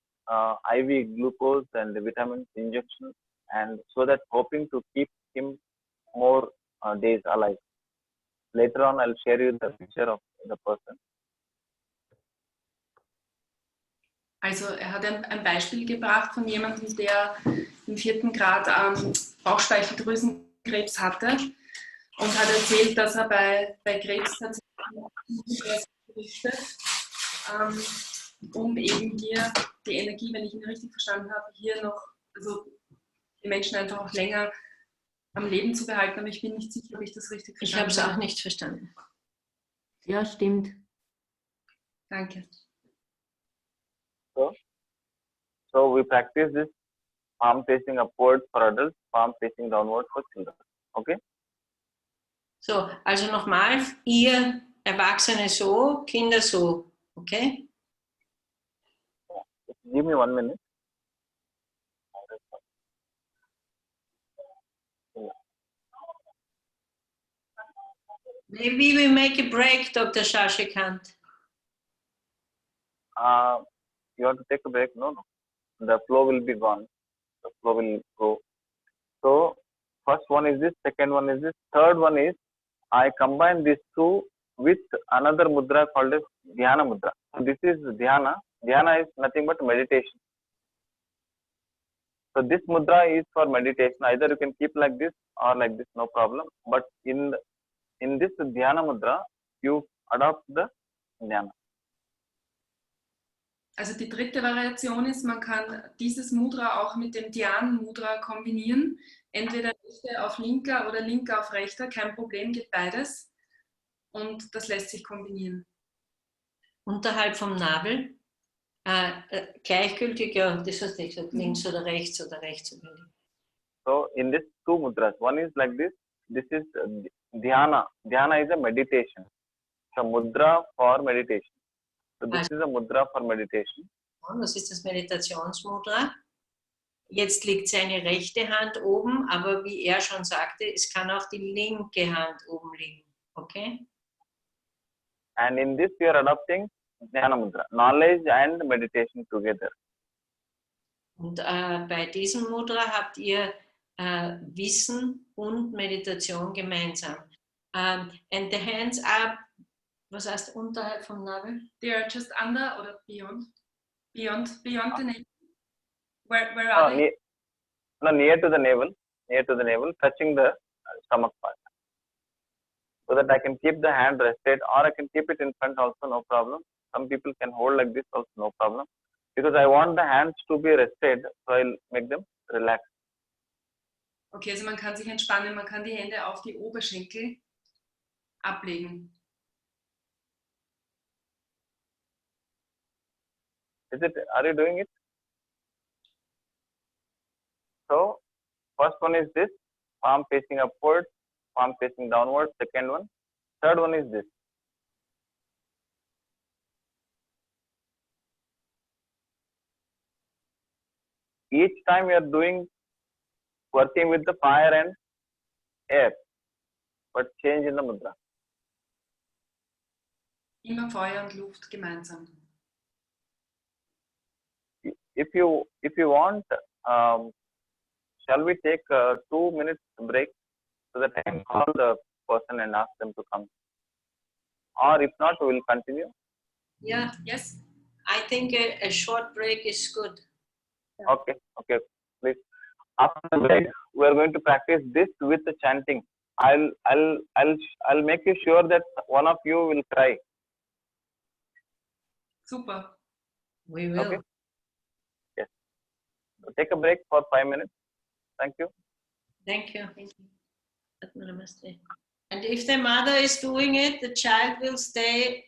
A: IV glucose and vitamins injection, and so that hoping to keep him more days alive. Later on, I'll share you the picture of the person.
G: Also er hat ein Beispiel gebracht von jemandem, der im 4. Grad Bauchspeicheldrüsenkrebs hatte und hat erzählt, dass er bei Krebs tatsächlich berichtet, um eben hier die Energie, wenn ich ihn richtig verstanden habe, hier noch, also die Menschen einfach auch länger am Leben zu behalten, aber ich bin nicht sicher, ob ich das richtig verstanden habe.
C: Ich habe es auch nicht verstanden.
K: Ja, stimmt.
G: Danke.
A: So we practice this palm facing upward for adults, palm facing downward for children. Okay?
C: So, also nochmal, ihr Erwachsene so, Kinder so. Okay?
A: Give me 1 minute.
C: Maybe we make a break, Dr. Shashikant.
A: You want to take a break? No. The flow will be gone. The flow will go. So, first one is this, second one is this, third one is I combine these two with another mudra called as dhyana mudra. So, this is dhyana. Dhyana is nothing but meditation. So, this mudra is for meditation. Either you can keep like this or like this, no problem. But in this dhyana mudra, you adopt the dhyana.
G: Also die dritte Variation ist, man kann dieses Mudra auch mit dem Dhyan-Mudra kombinieren. Entweder rechte auf linker oder linker auf rechter, kein Problem, geht beides. Und das lässt sich kombinieren.
C: Unterhalb vom Nabel, gleichgültig, ja, das hast du gesagt, links oder rechts oder rechts oder links.
A: So in this two mudras, one is like this is dhyana. Dhyana is a meditation. So mudra for meditation. So this is a mudra for meditation.
C: Das ist das Meditationsmudra. Jetzt liegt seine rechte Hand oben, aber wie er schon sagte, es kann auch die linke Hand oben liegen. Okay?
A: And in this we are adopting Dhyana Mudra, knowledge and meditation together.
C: Und bei diesem Mudra habt ihr Wissen und Meditation gemeinsam. And the hands are, was heißt unterhalb vom Nabel?
G: They are just under or beyond? Beyond the navel. Where are they?
A: Near to the navel, touching the stomach part. So that I can keep the hand rested, or I can keep it in front also, no problem. Some people can hold like this also, no problem. Because I want the hands to be rested, so I'll make them relax.
G: Okay, also man kann sich entspannen, man kann die Hände auf die Oberschenkel ablegen.
A: Are you doing it? So, first one is this, palm facing upwards, palm facing downwards, second one. Third one is this. Each time we are working with the fire and air, but change in the mudra.
G: Immer Feuer und Luft gemeinsam.
A: If you want, shall we take a 2 minutes break so that I can call the person and ask them to come? Or if not, we will continue.
C: Yeah, yes. I think a short break is good.
A: Okay, please. After the break, we are going to practice this with the chanting. I'll make you sure that one of you will cry.
G: Super.
C: We will.
A: Okay. Yes. So take a break for 5 minutes. Thank you.
C: Thank you. Namaste. And if the mother is doing it, the child will stay.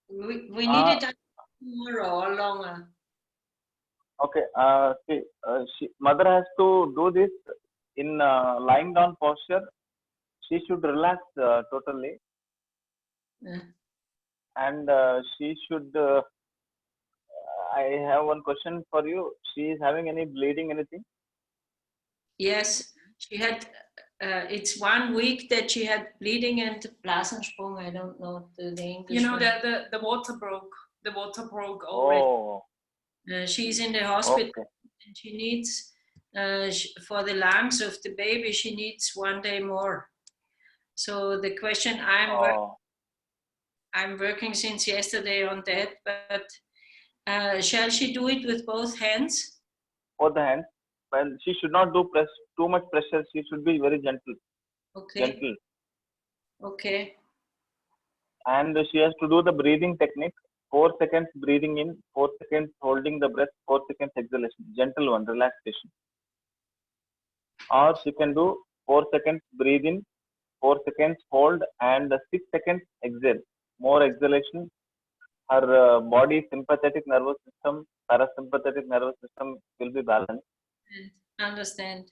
C: We need it tomorrow or longer.
A: Okay. Mother has to do this in lying down posture. She should relax totally.
C: Yeah.
A: And she should. I have one question for you. She is having any bleeding, anything?
C: Yes, she had. It's 1 week that she had bleeding and Blasensprung. I don't know the English.
G: You know, the water broke. The water broke already.
A: Oh.
C: She's in the hospital,
A: okay.
C: And she needs for the lungs of the baby. She needs 1 day more. So the question I'm working since yesterday on that, but shall she do it with both hands?
A: Both the hands. Well, she should not do too much pressure. She should be very gentle.
C: Okay.
A: Gentle.
C: Okay.
A: And she has to do the breathing technique. 4 seconds breathing in, 4 seconds holding the breath, 4 seconds exhalation. Gentle one, relaxation. Or she can do 4 seconds breathe in, 4 seconds hold, and 6 seconds exhale. More exhalation. Her body, sympathetic nervous system, parasympathetic nervous system will be balanced.
C: Understand.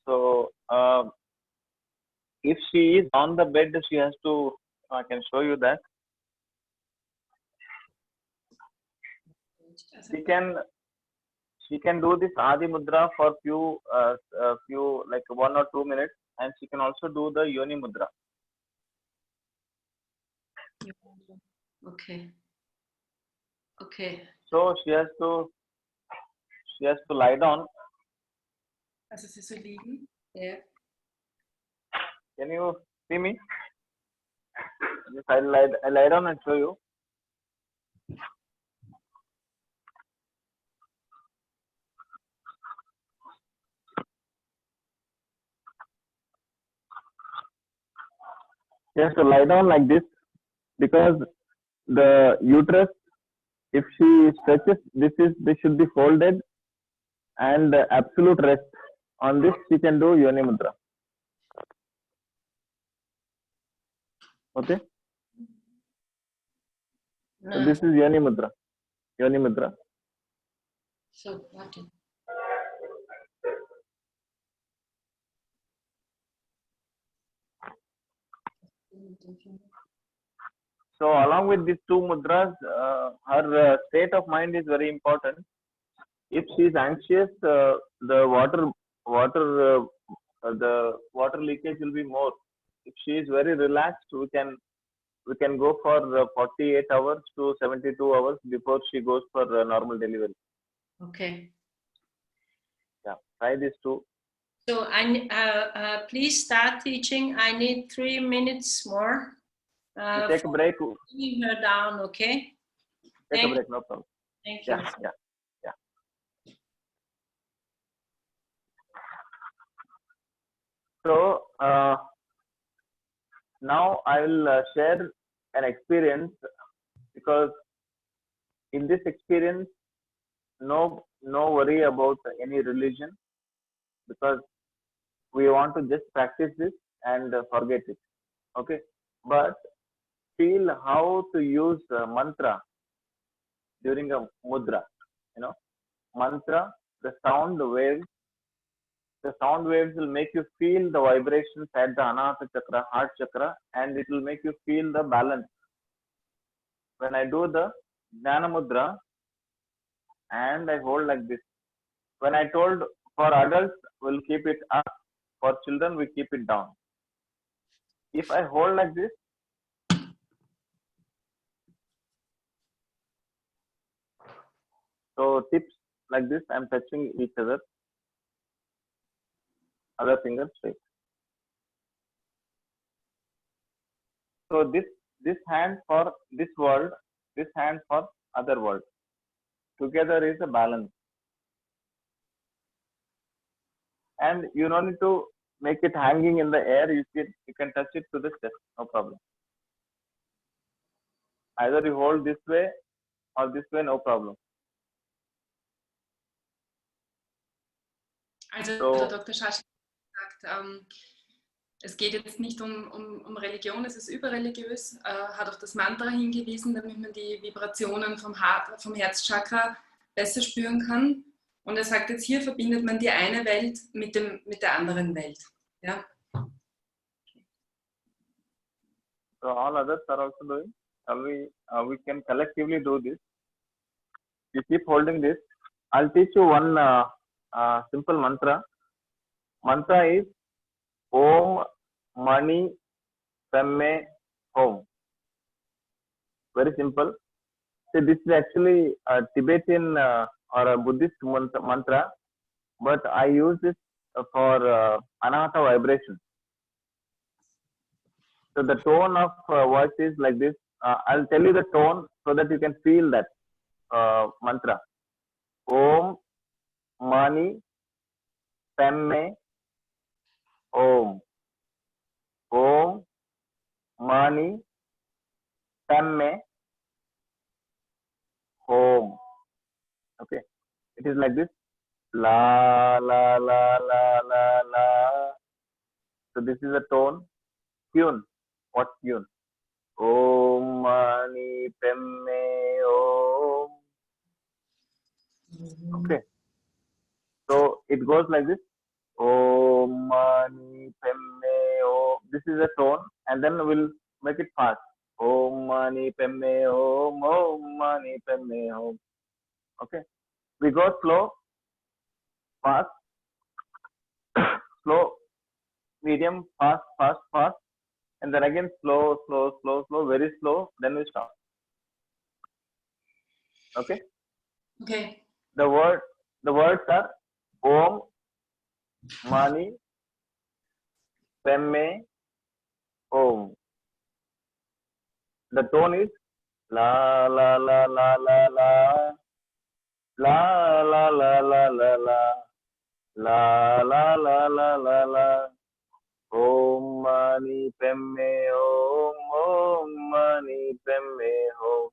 A: So, if she is on the bed, she has to, I can show you that. She can do this Adi Mudra for few like 1 or 2 minutes, and she can also do the Yoni Mudra.
C: Okay. Okay.
A: So she has to lie down.
G: Also sie soll liegen.
C: Yeah.
A: Can you see me? I'll lie down and show you. She has to lie down like this because the uterus, if she stretches, this should be folded, and absolute rest. On this, she can do Yoni Mudra. Okay.
C: No.
A: So this is Yoni Mudra. Yoni Mudra.
C: So what?
A: So along with these 2 mudras, her state of mind is very important. If she is anxious, the water leakage will be more. If she is very relaxed, we can go for 48 hours to 72 hours before she goes for normal delivery.
C: Okay.
A: Try this too.
C: So please start teaching. I need 3 minutes more.
A: Take a break.
C: Bringing her down, okay?
A: Take a break, no problem.
C: Thank you.
A: Yeah. So now I will share an experience, because in this experience, no worry about any religion, because we want to just practice this and forget it. Okay, but feel how to use mantra during a mudra. Mantra, the sound waves will make you feel the vibrations at the Anahata chakra, heart chakra, and it will make you feel the balance. When I do the Jnana Mudra and I hold like this, when I told for adults, we'll keep it up, for children, we keep it down. If I hold like this, so tips like this, I'm touching each other fingers straight. So this hand for this world, this hand for other world. Together is a balance. And you don't need to make it hanging in the air. You can touch it to the chest, no problem. Either you hold this way or this way, no problem.
G: Also
A: so,
G: der Dr. Shashikant sagt, es geht jetzt nicht um Religion, es ist überreligiös, hat auf das Mantra hingewiesen, damit man die Vibrationen vom Herzchakra besser spüren kann. Und er sagt jetzt, hier verbindet man die eine Welt mit der anderen Welt. Ja?
A: So all others are also doing. We can collectively do this. You keep holding this. I'll teach you one simple mantra. Mantra is Om Mani Padme Hum. Very simple. See, this is actually a Tibetan or a Buddhist mantra, but I use this for Anahata vibration. So the tone of voice is like this. I'll tell you the tone so that you can feel that mantra. Om Mani Padme Om. Om Mani Padme Om. Okay, it is like this. La la la la la la. So this is a tone. Tune. What tune? Om Mani Padme Om. Okay. So it goes like this. Om Mani Padme Om. This is a tone, and then we'll make it fast. Om Mani Padme Om. Om Mani Padme Om. Okay. We go slow, fast, slow, medium, fast, fast, fast, and then again slow, slow, slow, slow, very slow. Then we stop. Okay.
G: Okay.
A: The words are Om Mani Padme Om. The tone is la la la la la la la la la la la la la la la la la la. Om Mani Padme Om. Om Mani Padme Om.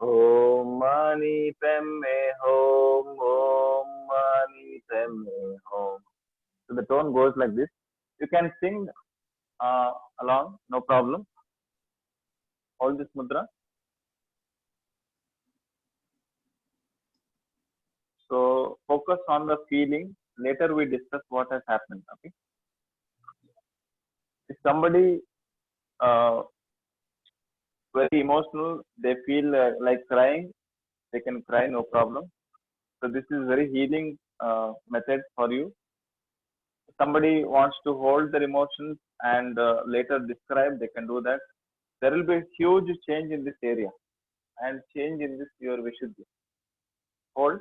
A: Om Mani Padme Om. Om Mani Padme Om. So the tone goes like this. You can sing along, no problem. Hold this mudra. So focus on the feeling. Later we discuss what has happened. Okay. If somebody very emotional, they feel like crying, they can cry, no problem. So this is very healing method for you. If somebody wants to hold their emotions and later describe, they can do that. There will be a huge change in this area and change in this your Vishuddhi. Hold.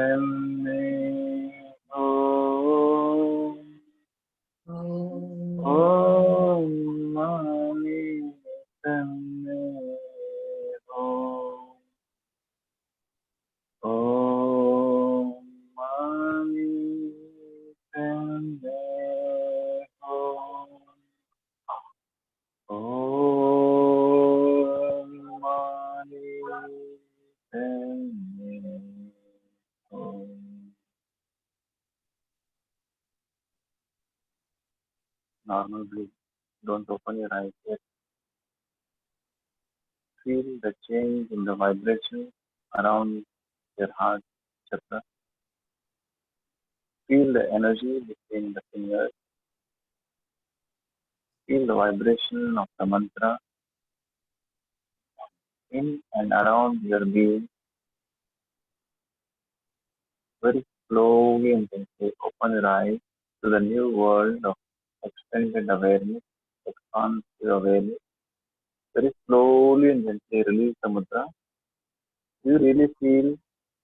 A: tenne Om mani tenne Om mani tenne Om mani tenne Normal breathe. Don't open your eyes yet. Feel the change in the vibration around your heart chakra. Feel the energy between the fingers. Feel the vibration of the mantra in and around your being. Very slowly and gently open your eyes to the new world of extended awareness, expansive awareness. Very slowly and gently release the mudra. You really feel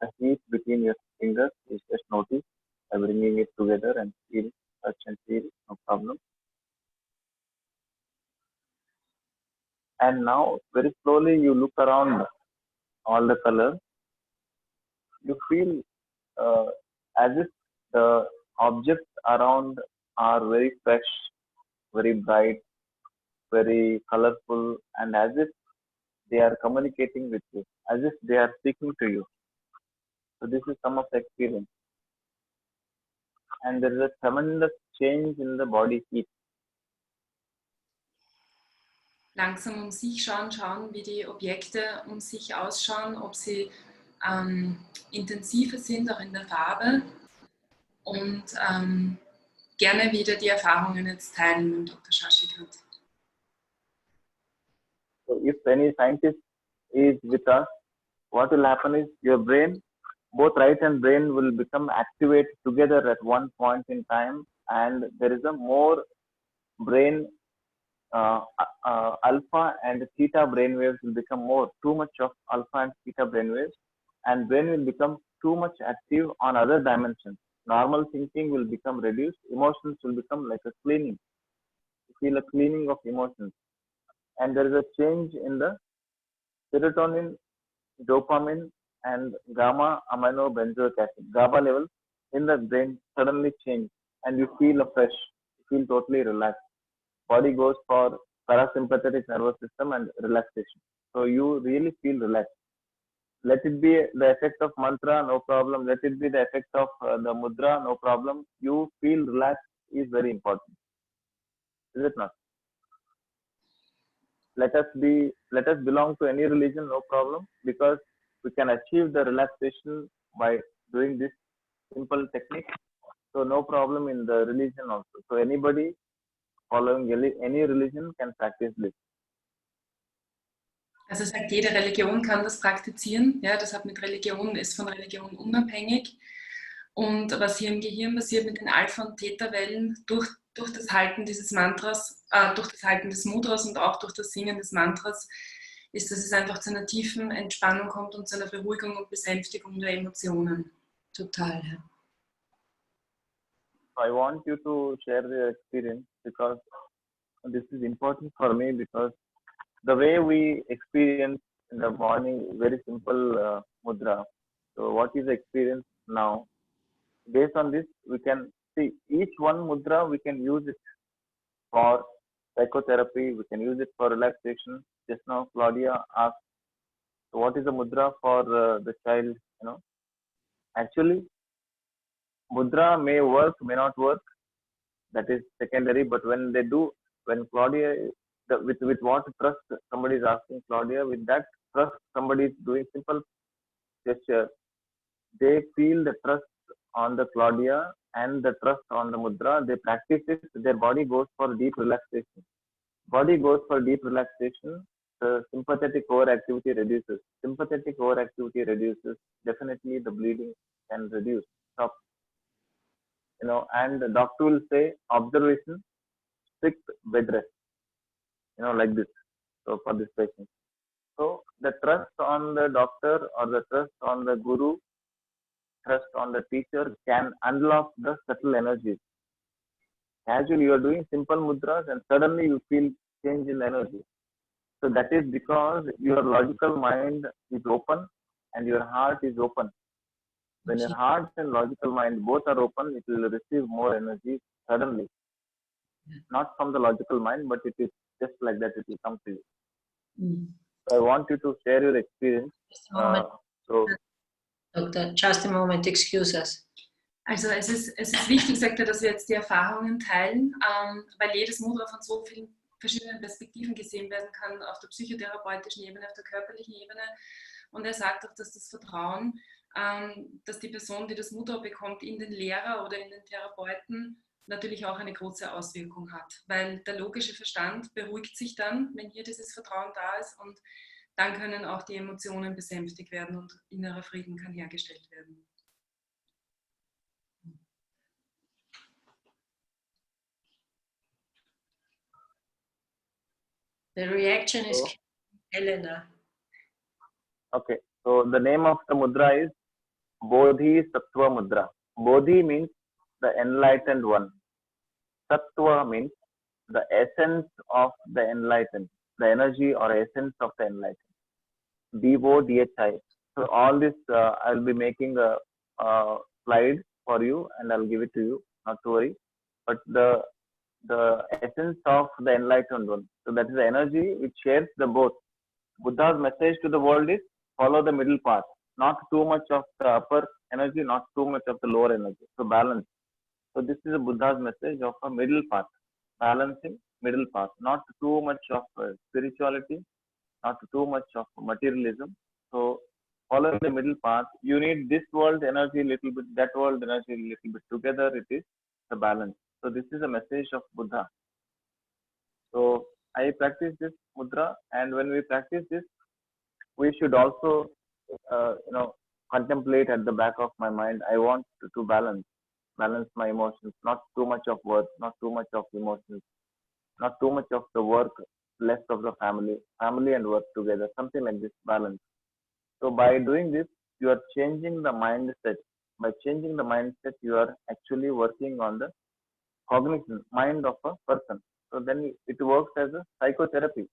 A: the heat between your fingers. You just notice by bringing it together and feel, touch and feel, no problem. And now, very slowly, you look around all the colors. You feel as if the objects around are very fresh, very bright, very colorful, and as if they are communicating with you, as if they are speaking to you. So this is some of the experience. And there is a tremendous change in the body heat.
G: Langsam um sich schauen, wie die Objekte um sich ausschauen, ob sie intensiver sind, auch in der Farbe. Und gerne wieder die Erfahrungen jetzt teilen mit Dr. Shashikant.
A: So if any scientist is with us, what will happen is your brain, both right and brain will become activated together at one point in time, and there is a more brain alpha and theta brain waves will become more, too much of alpha and theta brain waves, and brain will become too much active on other dimensions. Normal thinking will become reduced, emotions will become like a cleaning. You feel a cleaning of emotions, and there is a change in the serotonin, dopamine, and gamma amino benzoic acid. GABA levels in the brain suddenly change, and you feel afresh. You feel totally relaxed. Body goes for parasympathetic nervous system and relaxation. So you really feel relaxed. Let it be the effect of mantra, no problem. Let it be the effect of the mudra, no problem. You feel relaxed is very important. Is it not? Let us belong to any religion, no problem, because we can achieve the relaxation by doing this simple technique. So no problem in the religion also. So anybody following any religion can practice this.
G: Also sagt, jede Religion kann das praktizieren. Ja, das hat mit Religion, ist von Religion unabhängig. Und was hier im Gehirn passiert mit den Alpha- und Theta-Wellen durch das Halten dieses Mantras, durch das Halten des Mudras und auch durch das Singen des Mantras, ist, dass es einfach zu einer tiefen Entspannung kommt und zu einer Beruhigung und Besänftigung der Emotionen. Total. Ja.
A: I want you to share your experience because this is important for me, because the way we experience in the morning, very simple mudra. So what is the experience now? Based on this, we can see each one mudra, we can use it for psychotherapy, we can use it for relaxation. Just now, Claudia asked, so what is the mudra for the child? Actually, mudra may work, may not work. That is secondary. But when they do, when Claudia, with what trust somebody is asking Claudia, with that trust somebody is doing simple gesture, they feel the trust on the Claudia and the trust on the mudra. They practice it. Their body goes for deep relaxation. Body goes for deep relaxation. The sympathetic overactivity reduces. Sympathetic overactivity reduces. Definitely, the bleeding can reduce. Stop. And the doctor will say observation, strict bed rest. Like this. So for this patient. So the trust on the doctor or the trust on the guru thrust on the teacher can unlock the subtle energies. Casually, you are doing simple mudras and suddenly you feel change in energy. So that is because your logical mind is open and your heart is open. When your heart and logical mind both are open, it will receive more energy suddenly. Not from the logical mind, but it is just like that, it will come to you. So I want you to share your experience.
C: Dr. Just a moment, excuse us.
G: Also es ist wichtig, sagt er, dass wir jetzt die Erfahrungen teilen, weil jedes Mudra von so vielen verschiedenen Perspektiven gesehen werden kann, auf der psychotherapeutischen Ebene, auf der körperlichen Ebene. Und er sagt auch, dass das Vertrauen, dass die Person, die das Mudra bekommt, in den Lehrer oder in den Therapeuten natürlich auch eine große Auswirkung hat. Weil der logische Verstand beruhigt sich dann, wenn hier dieses Vertrauen da ist, und dann können auch die Emotionen besänftigt werden und innerer Frieden kann hergestellt werden.
C: The reaction is Elena.
A: Okay, so the name of the mudra is Bodhisattva Mudra. Bodhi means the enlightened one. Sattva means the essence of the enlightened, the energy or essence of the enlightened. B-O-D-H-I. So all this, I'll be making a slide for you and I'll give it to you, not to worry. But the essence of the enlightened one. So that is the energy which shares the both. Buddha's message to the world is follow the middle path. Not too much of the upper energy, not too much of the lower energy. So balance. So this is a Buddha's message of a middle path. Balancing middle path. Not too much of spirituality, not too much of materialism. So follow the middle path. You need this world energy a little bit, that world energy a little bit. Together it is the balance. So this is a message of Buddha. So I practice this mudra, and when we practice this, we should also, contemplate at the back of my mind. I want to balance my emotions. Not too much of work, not too much of emotions, not too much of the work, less of the family and work together. Something like this balance. So by doing this, you are changing the mindset. By changing the mindset, you are actually working on the cognition, mind of a person. So then it works as a psychotherapy,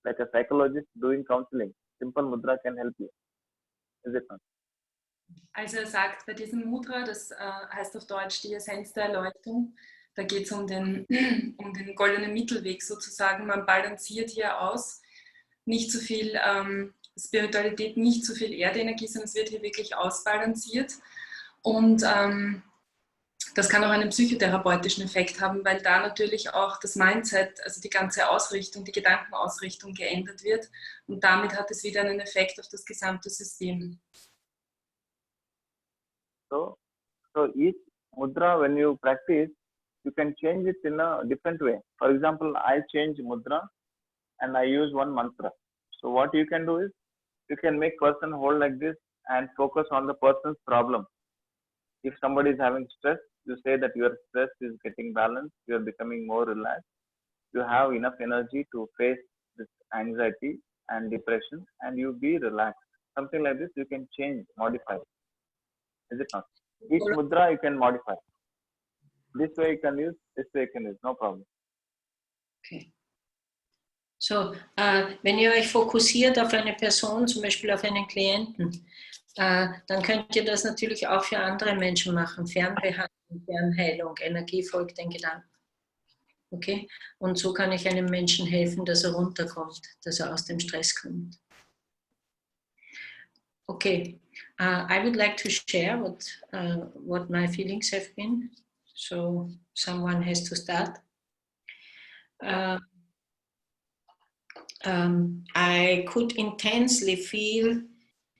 A: like a psychologist doing counseling. Simple mudra can help you. Is it not?
G: Also er sagt, bei diesem Mudra, das heißt auf Deutsch die Essenz der Erleuchtung, da geht es um den goldenen Mittelweg sozusagen. Man balanciert hier aus, nicht zu viel Spiritualität, nicht zu viel Erdenergie, sondern es wird hier wirklich ausbalanciert. Und das kann auch einen psychotherapeutischen Effekt haben, weil da natürlich auch das Mindset, also die ganze Ausrichtung, die Gedankenausrichtung geändert wird. Und damit hat es wieder einen Effekt auf das gesamte System.
A: So each mudra, when you practice, you can change it in a different way. For example, I change mudra and I use one mantra. So what you can do is, you can make person hold like this and focus on the person's problem. If somebody is having stress, you say that your stress is getting balanced, you are becoming more relaxed, you have enough energy to face this anxiety and depression, and you be relaxed. Something like this you can change, modify. Is it not? Each mudra you can modify. This way you can use, this way you can use, no problem.
C: Okay. So, wenn ihr euch fokussiert auf eine Person, zum Beispiel auf einen Klienten, dann könnt ihr das natürlich auch für andere Menschen machen. Fernbehandlung, Fernheilung, Energie folgt den Gedanken. Okay? Und so kann ich einem Menschen helfen, dass er runterkommt, dass er aus dem Stress kommt. Okay, I would like to share what my feelings have been. So someone has to start. I could intensely feel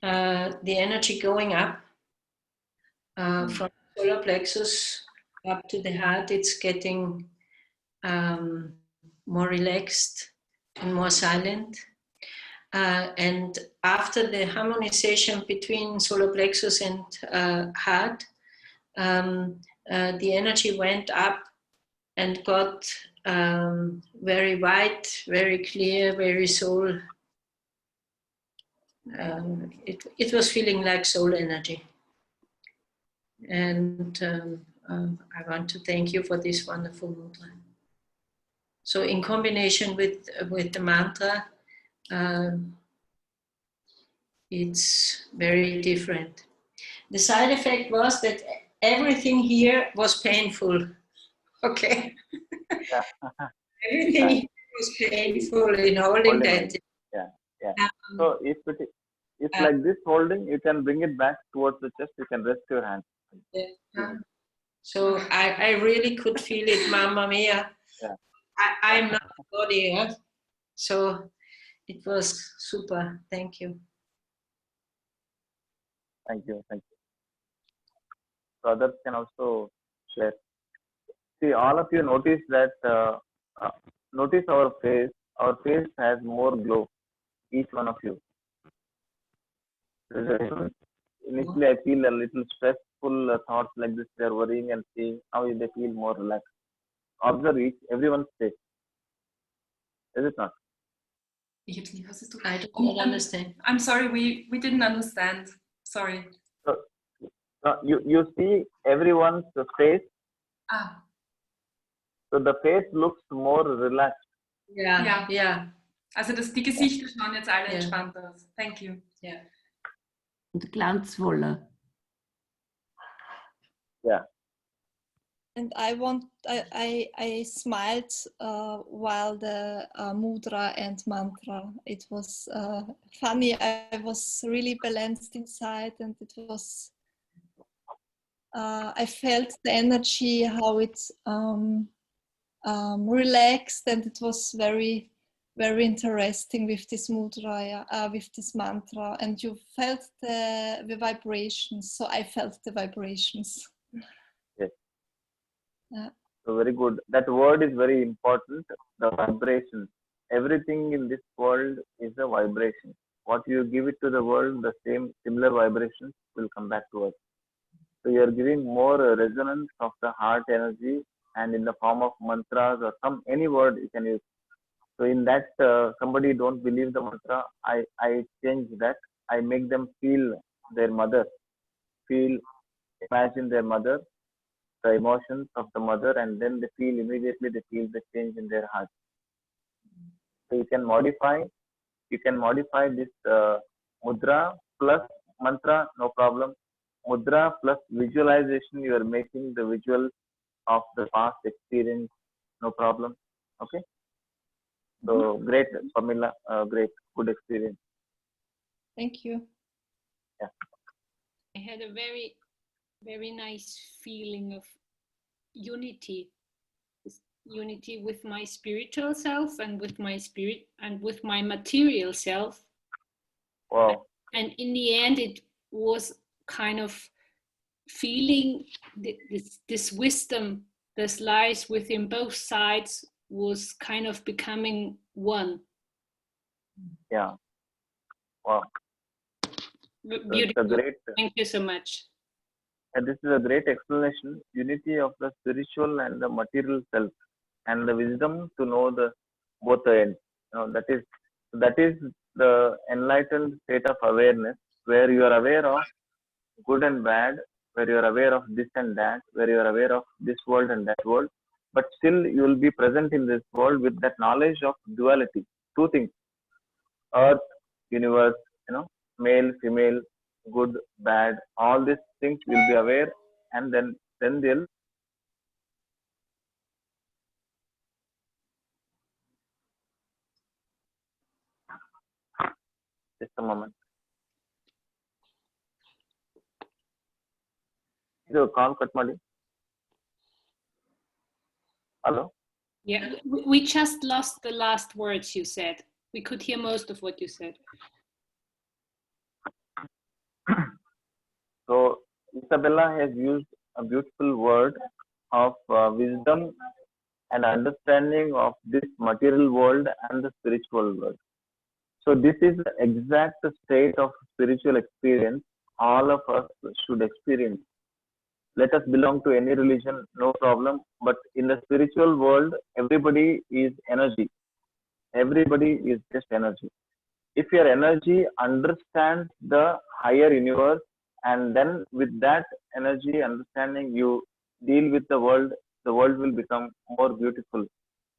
C: the energy going up from solar plexus up to the heart. It's getting more relaxed and more silent. And after the harmonization between solar plexus and heart, the energy went up and got very white, very clear, very soul. It was feeling like soul energy. And I want to thank you for this wonderful mudra. So in combination with the mantra, it's very different. The side effect was that everything here was painful. Okay. Everything here was painful in holding that.
A: Yeah, yeah. So if like this holding, you can bring it back towards the chest. You can rest your hand.
C: Yeah. So I really could feel it, Mamma Mia.
A: Yeah.
C: I'm not the body, yeah? So it was super. Thank you.
A: Thank you. Thank you. So others can also share. See, all of you notice that, notice our face. Our face has more glow, each one of you. Initially, I feel a little stressful thoughts like this. They are worrying and seeing how they feel more relaxed. Observe everyone's face. Is it not?
C: I don't understand.
G: I'm sorry, we didn't understand. Sorry.
A: So, you see everyone's face.
G: Ah.
A: So the face looks more relaxed.
G: Ja. Ja. Also die Gesichter schauen jetzt alle entspannt aus. Thank you.
C: Yeah.
K: Und glanzvoller.
A: Yeah.
P: And I smiled while the mudra and mantra. It was funny. I was really balanced inside, and it was. I felt the energy, how it relaxed, and it was very, very interesting with this mudra, with this mantra. And you felt the vibrations, so I felt the vibrations.
A: Yes.
P: Yeah.
A: So very good. That word is very important. The vibration. Everything in this world is a vibration. What you give it to the world, the similar vibrations will come back to us. So you are giving more resonance of the heart energy, and in the form of mantras or any word you can use. So in that, somebody don't believe the mantra, I change that. I make them feel their mother, imagine their mother, the emotions of the mother, and then they immediately feel the change in their heart. So you can modify this mudra plus mantra, no problem. Mudra plus visualization, you are making the visuals of the past experience, no problem. Okay. So great, Pamela, great, good experience.
P: Thank you.
A: Yeah.
Q: I had a very, very nice feeling of unity with my spiritual self and with my spirit and with my material self.
A: Wow.
Q: And in the end, it was kind of feeling this wisdom that lies within both sides was kind of becoming one.
A: Yeah. Wow.
Q: Beautiful. Thank you so much.
A: And this is a great explanation. Unity of the spiritual and the material self, and the wisdom to know the both the ends. That is the enlightened state of awareness, where you are aware of good and bad, where you are aware of this and that, where you are aware of this world and that world, but still you will be present in this world with that knowledge of duality, two things: earth, universe, male, female, good, bad, all these things will be aware, and then they'll just a moment. ಇದು call cut ಮಾಡಿ. Hello?
Q: Yeah, we just lost the last words you said. We could hear most of what you said.
A: So Isabella has used a beautiful word of wisdom and understanding of this material world and the spiritual world. So this is the exact state of spiritual experience all of us should experience. Let us belong to any religion, no problem. But in the spiritual world, everybody is energy. Everybody is just energy. If your energy understands the higher universe and then with that energy understanding you deal with the world will become more beautiful,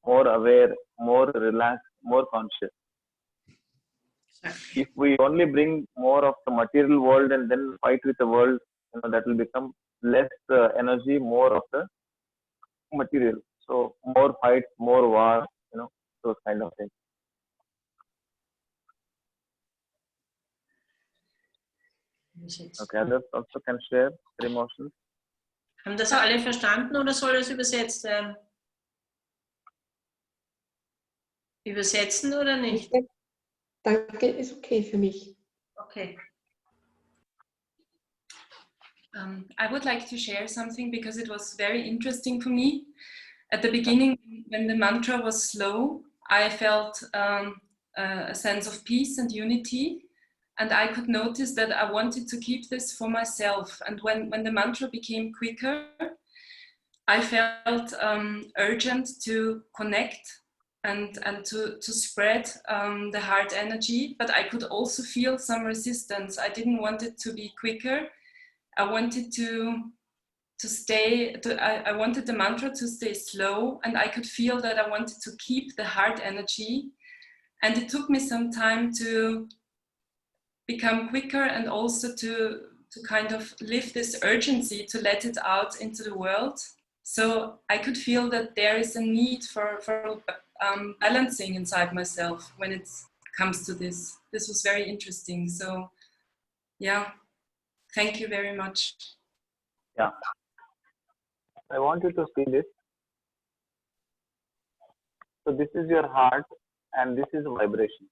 A: more aware, more relaxed, more conscious. If we only bring more of the material world and then fight with the world, that will become less energy, more of the material. So more fights, more war, those kind of things. Okay, others also can share their emotions.
C: Haben das alle verstanden oder soll das übersetzt werden? Übersetzen oder nicht?
I: Danke, ist okay für mich.
C: Okay.
G: I would like to share something because it was very interesting for me. At the beginning, when the mantra was slow, I felt a sense of peace and unity. And I could notice that I wanted to keep this for myself. And when the mantra became quicker, I felt urgent to connect and to spread the heart energy. But I could also feel some resistance. I didn't want it to be quicker. I wanted to stay, I wanted the mantra to stay slow, and I could feel that I wanted to keep the heart energy. And it took me some time to become quicker and also to kind of live this urgency to let it out into the world. So I could feel that there is a need for balancing inside myself when it comes to this. This was very interesting. So yeah, thank you very much.
A: Yeah. I want you to see this. So this is your heart and this is vibration.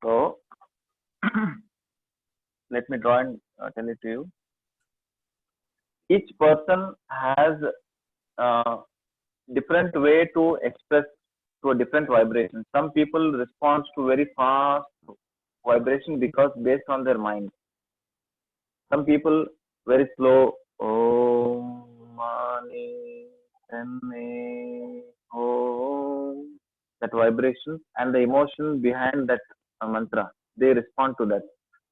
A: So let me draw and tell it to you. Each person has a different way to express to a different vibration. Some people respond to very fast vibration because based on their mind. Some people very slow. Om Mani Padme Hum. That vibration and the emotion behind that mantra, they respond to that.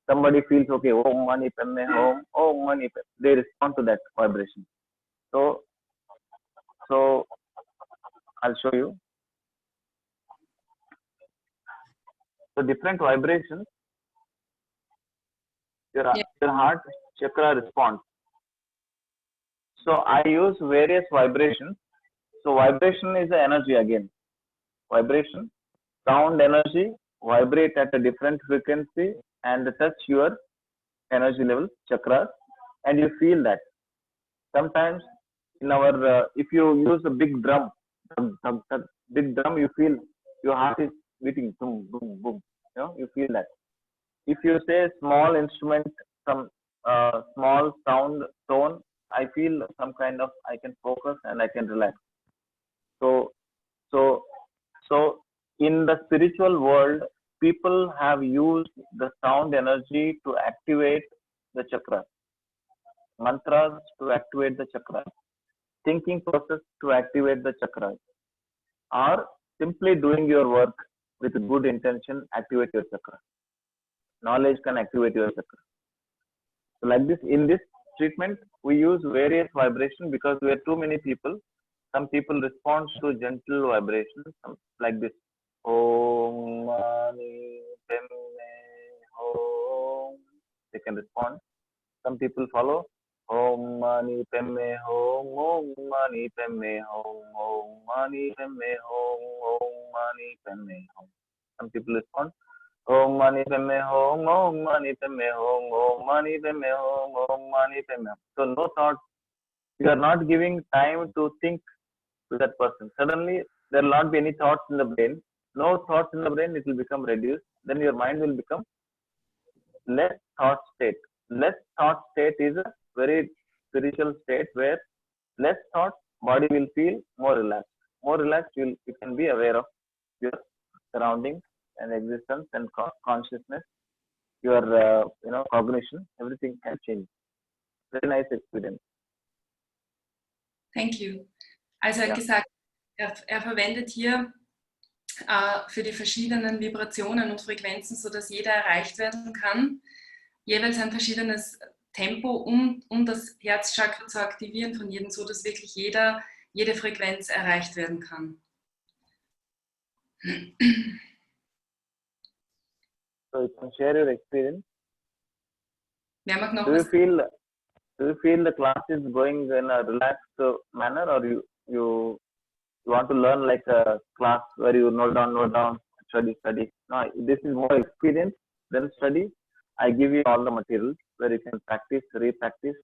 A: Somebody feels okay, Om Mani Padme Hum, Om Mani Padme. They respond to that vibration. So I'll show you. So different vibrations, your heart chakra responds. So I use various vibrations. So vibration is the energy again. Vibration, sound energy, vibrate at a different frequency and touch your energy level, chakras, and you feel that. Sometimes in our, if you use a big drum, big drum, you feel your heart is beating, boom, boom, boom. You feel that. If you say small instrument, some small sound tone, I feel some kind of, I can focus and I can relax. So in the spiritual world, people have used the sound energy to activate the chakras, mantras to activate the chakras, thinking process to activate the chakras, or simply doing your work with good intention, activate your chakra. Knowledge can activate your chakra. So like this, in this treatment, we use various vibrations because we are too many people. Some people respond to gentle vibrations like this. Om Mani Padme Hum. They can respond. Some people follow. Om Mani Padme Hum, Om Mani Padme Hum, Om Mani Padme Hum, Om Mani Padme Hum. Some people respond. Om Mani Padme Hum, Om Mani Padme Hum, Om Mani Padme Hum, Om Mani Padme Hum. So no thoughts. You are not giving time to think to that person. Suddenly there will not be any thoughts in the brain. No thoughts in the brain, it will become reduced. Then your mind will become less thought state. Less thought state is a very spiritual state where less thought, body will feel more relaxed. More relaxed, you can be aware of your surroundings and existence and consciousness. Your cognition, everything can change. Very nice experience.
G: Thank you. Also er hat gesagt, er verwendet hier für die verschiedenen Vibrationen und Frequenzen, sodass jeder erreicht werden kann. Jeweils ein verschiedenes Tempo, um das Herzchakra zu aktivieren von jedem, sodass wirklich jede Frequenz erreicht werden kann.
A: So you can share your experience.
G: Wer mag noch
A: Do
G: was?
A: you feel the class is going in a relaxed manner, or you want to learn like a class where you note down, study? No, this is more experience than study. I give you all the materials where you can practice, re-practice.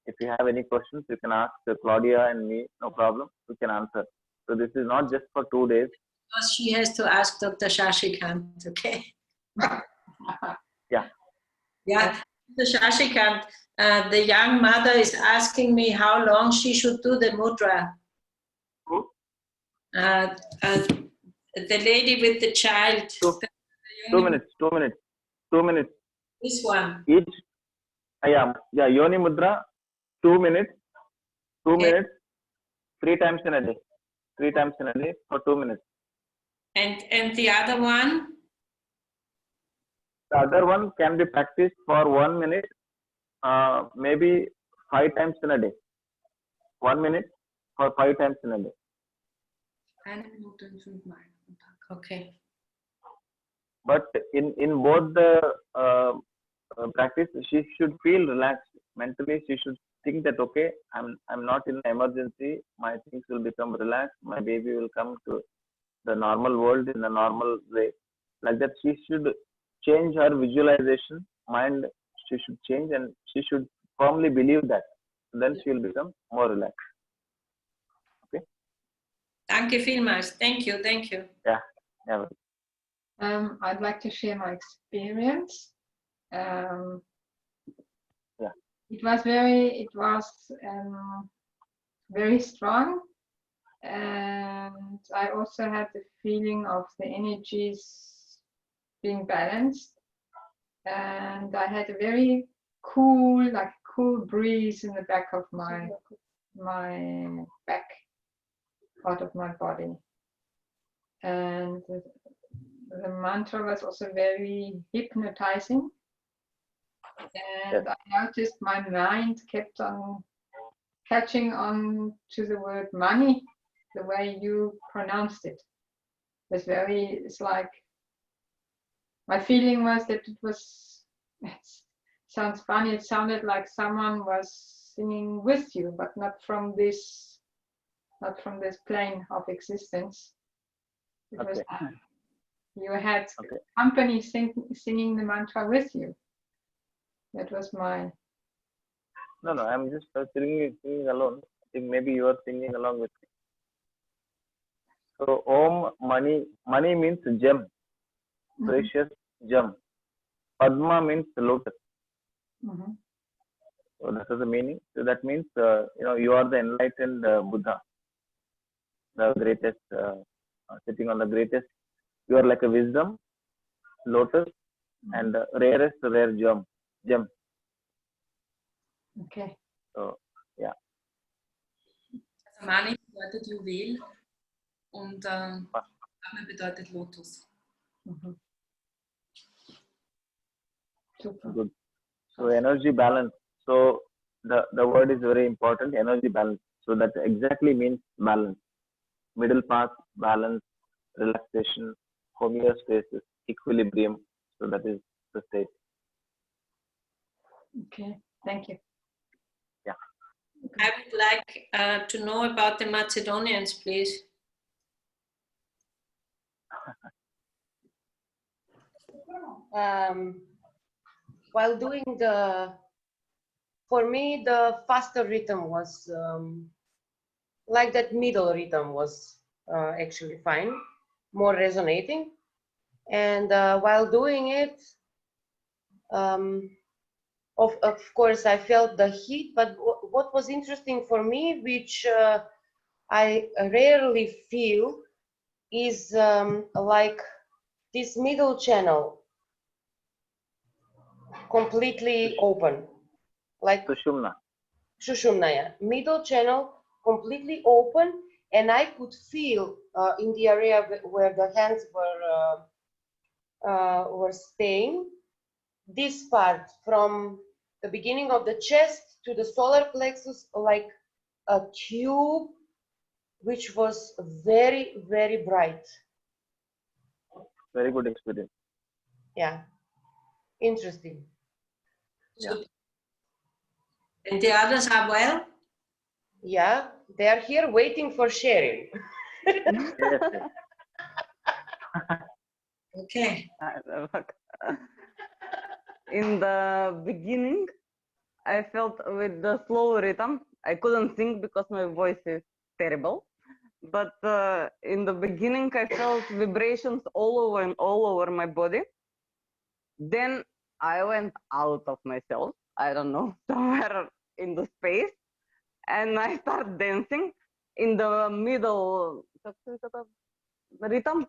A: If you have any questions, you can ask Claudia and me, no problem, we can answer. So this is not just for 2 days.
C: Because she has to ask Dr. Shashikant, okay?
A: Yeah.
C: Yeah, Dr. Shashikant, the young mother is asking me how long she should do the mudra.
A: Who?
C: The lady with the child.
A: 2 minutes. 2 minutes.
C: This one.
A: Each, yeah, Yoni Mudra, 2 minutes. 2 minutes, 3 times in a day. 3 times in a day for 2 minutes.
C: And the other one?
A: The other one can be practiced for 1 minute, maybe 5 times in a day. 1 minute for 5 times in a day.
C: 1 Minute und 5 Mal am Tag. Okay.
A: But in both the practice, she should feel relaxed mentally. She should think that okay, I'm not in an emergency. My things will become relaxed. My baby will come to the normal world in a normal way. Like that, she should change her visualization. Mind, she should change, and she should firmly believe that. Then she will become more relaxed. Okay.
C: Danke vielmals. Thank you.
A: Yeah. Yeah.
N: I'd like to share my experience. It was very strong, and I also had the feeling of the energies being balanced, and I had a very cool breeze in the back of my back, part of my body, and the mantra was also very hypnotizing, and I noticed my mind kept on catching on to the word money, the way you pronounced it. It's like, my feeling was that it sounds funny, it sounded like someone was singing with you, but not from this plane of existence. It was you had company singing the mantra with you. That was my...
A: No, I'm just singing alone. I think maybe you are singing along with me. So Om, money means gem, precious gem. Padma means lotus. So that is the meaning. So that means you are the enlightened Buddha, the greatest, sitting on the greatest. You are like a wisdom, lotus, and rarest rare gem.
N: Okay.
A: So yeah.
G: Also Mani bedeutet Juwel und Padma bedeutet Lotus.
N: Super.
A: Good. So energy balance. So the word is very important. Energy balance. So that exactly means balance. Middle path, balance, relaxation, homeostasis, equilibrium. So that is the state.
N: Okay, thank you.
A: Yeah.
C: I would like to know about the Macedonians, please.
B: While doing for me, the faster rhythm was like that middle rhythm was actually fine, more resonating. And while doing it, of course, I felt the heat, but what was interesting for me, which I rarely feel, is like this middle channel completely open, like
A: Sushumna.
B: Sushumna, yeah. Middle channel completely open, and I could feel in the area where the hands were staying, this part from the beginning of the chest to the solar plexus, like a cube, which was very, very bright.
A: Very good experience.
B: Yeah, interesting.
C: Yeah. And the others are well?
B: Yeah, they are here waiting for sharing.
A: Yes, yes.
C: Okay.
F: In the beginning, I felt with the slow rhythm, I couldn't sing because my voice is terrible. But in the beginning, I felt vibrations all over and all over my body. Then I went out of myself, I don't know, somewhere in the space, and I started dancing in the middle rhythm,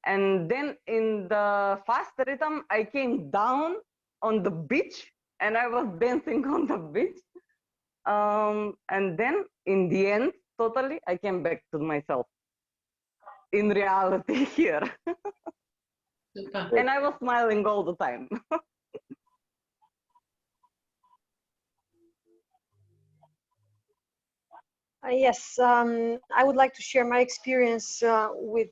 F: and then in the fast rhythm, I came down on the beach and I was dancing on the beach. And then in the end, totally, I came back to myself in reality here. And I was smiling all the time.
R: Yes, I would like to share my experience with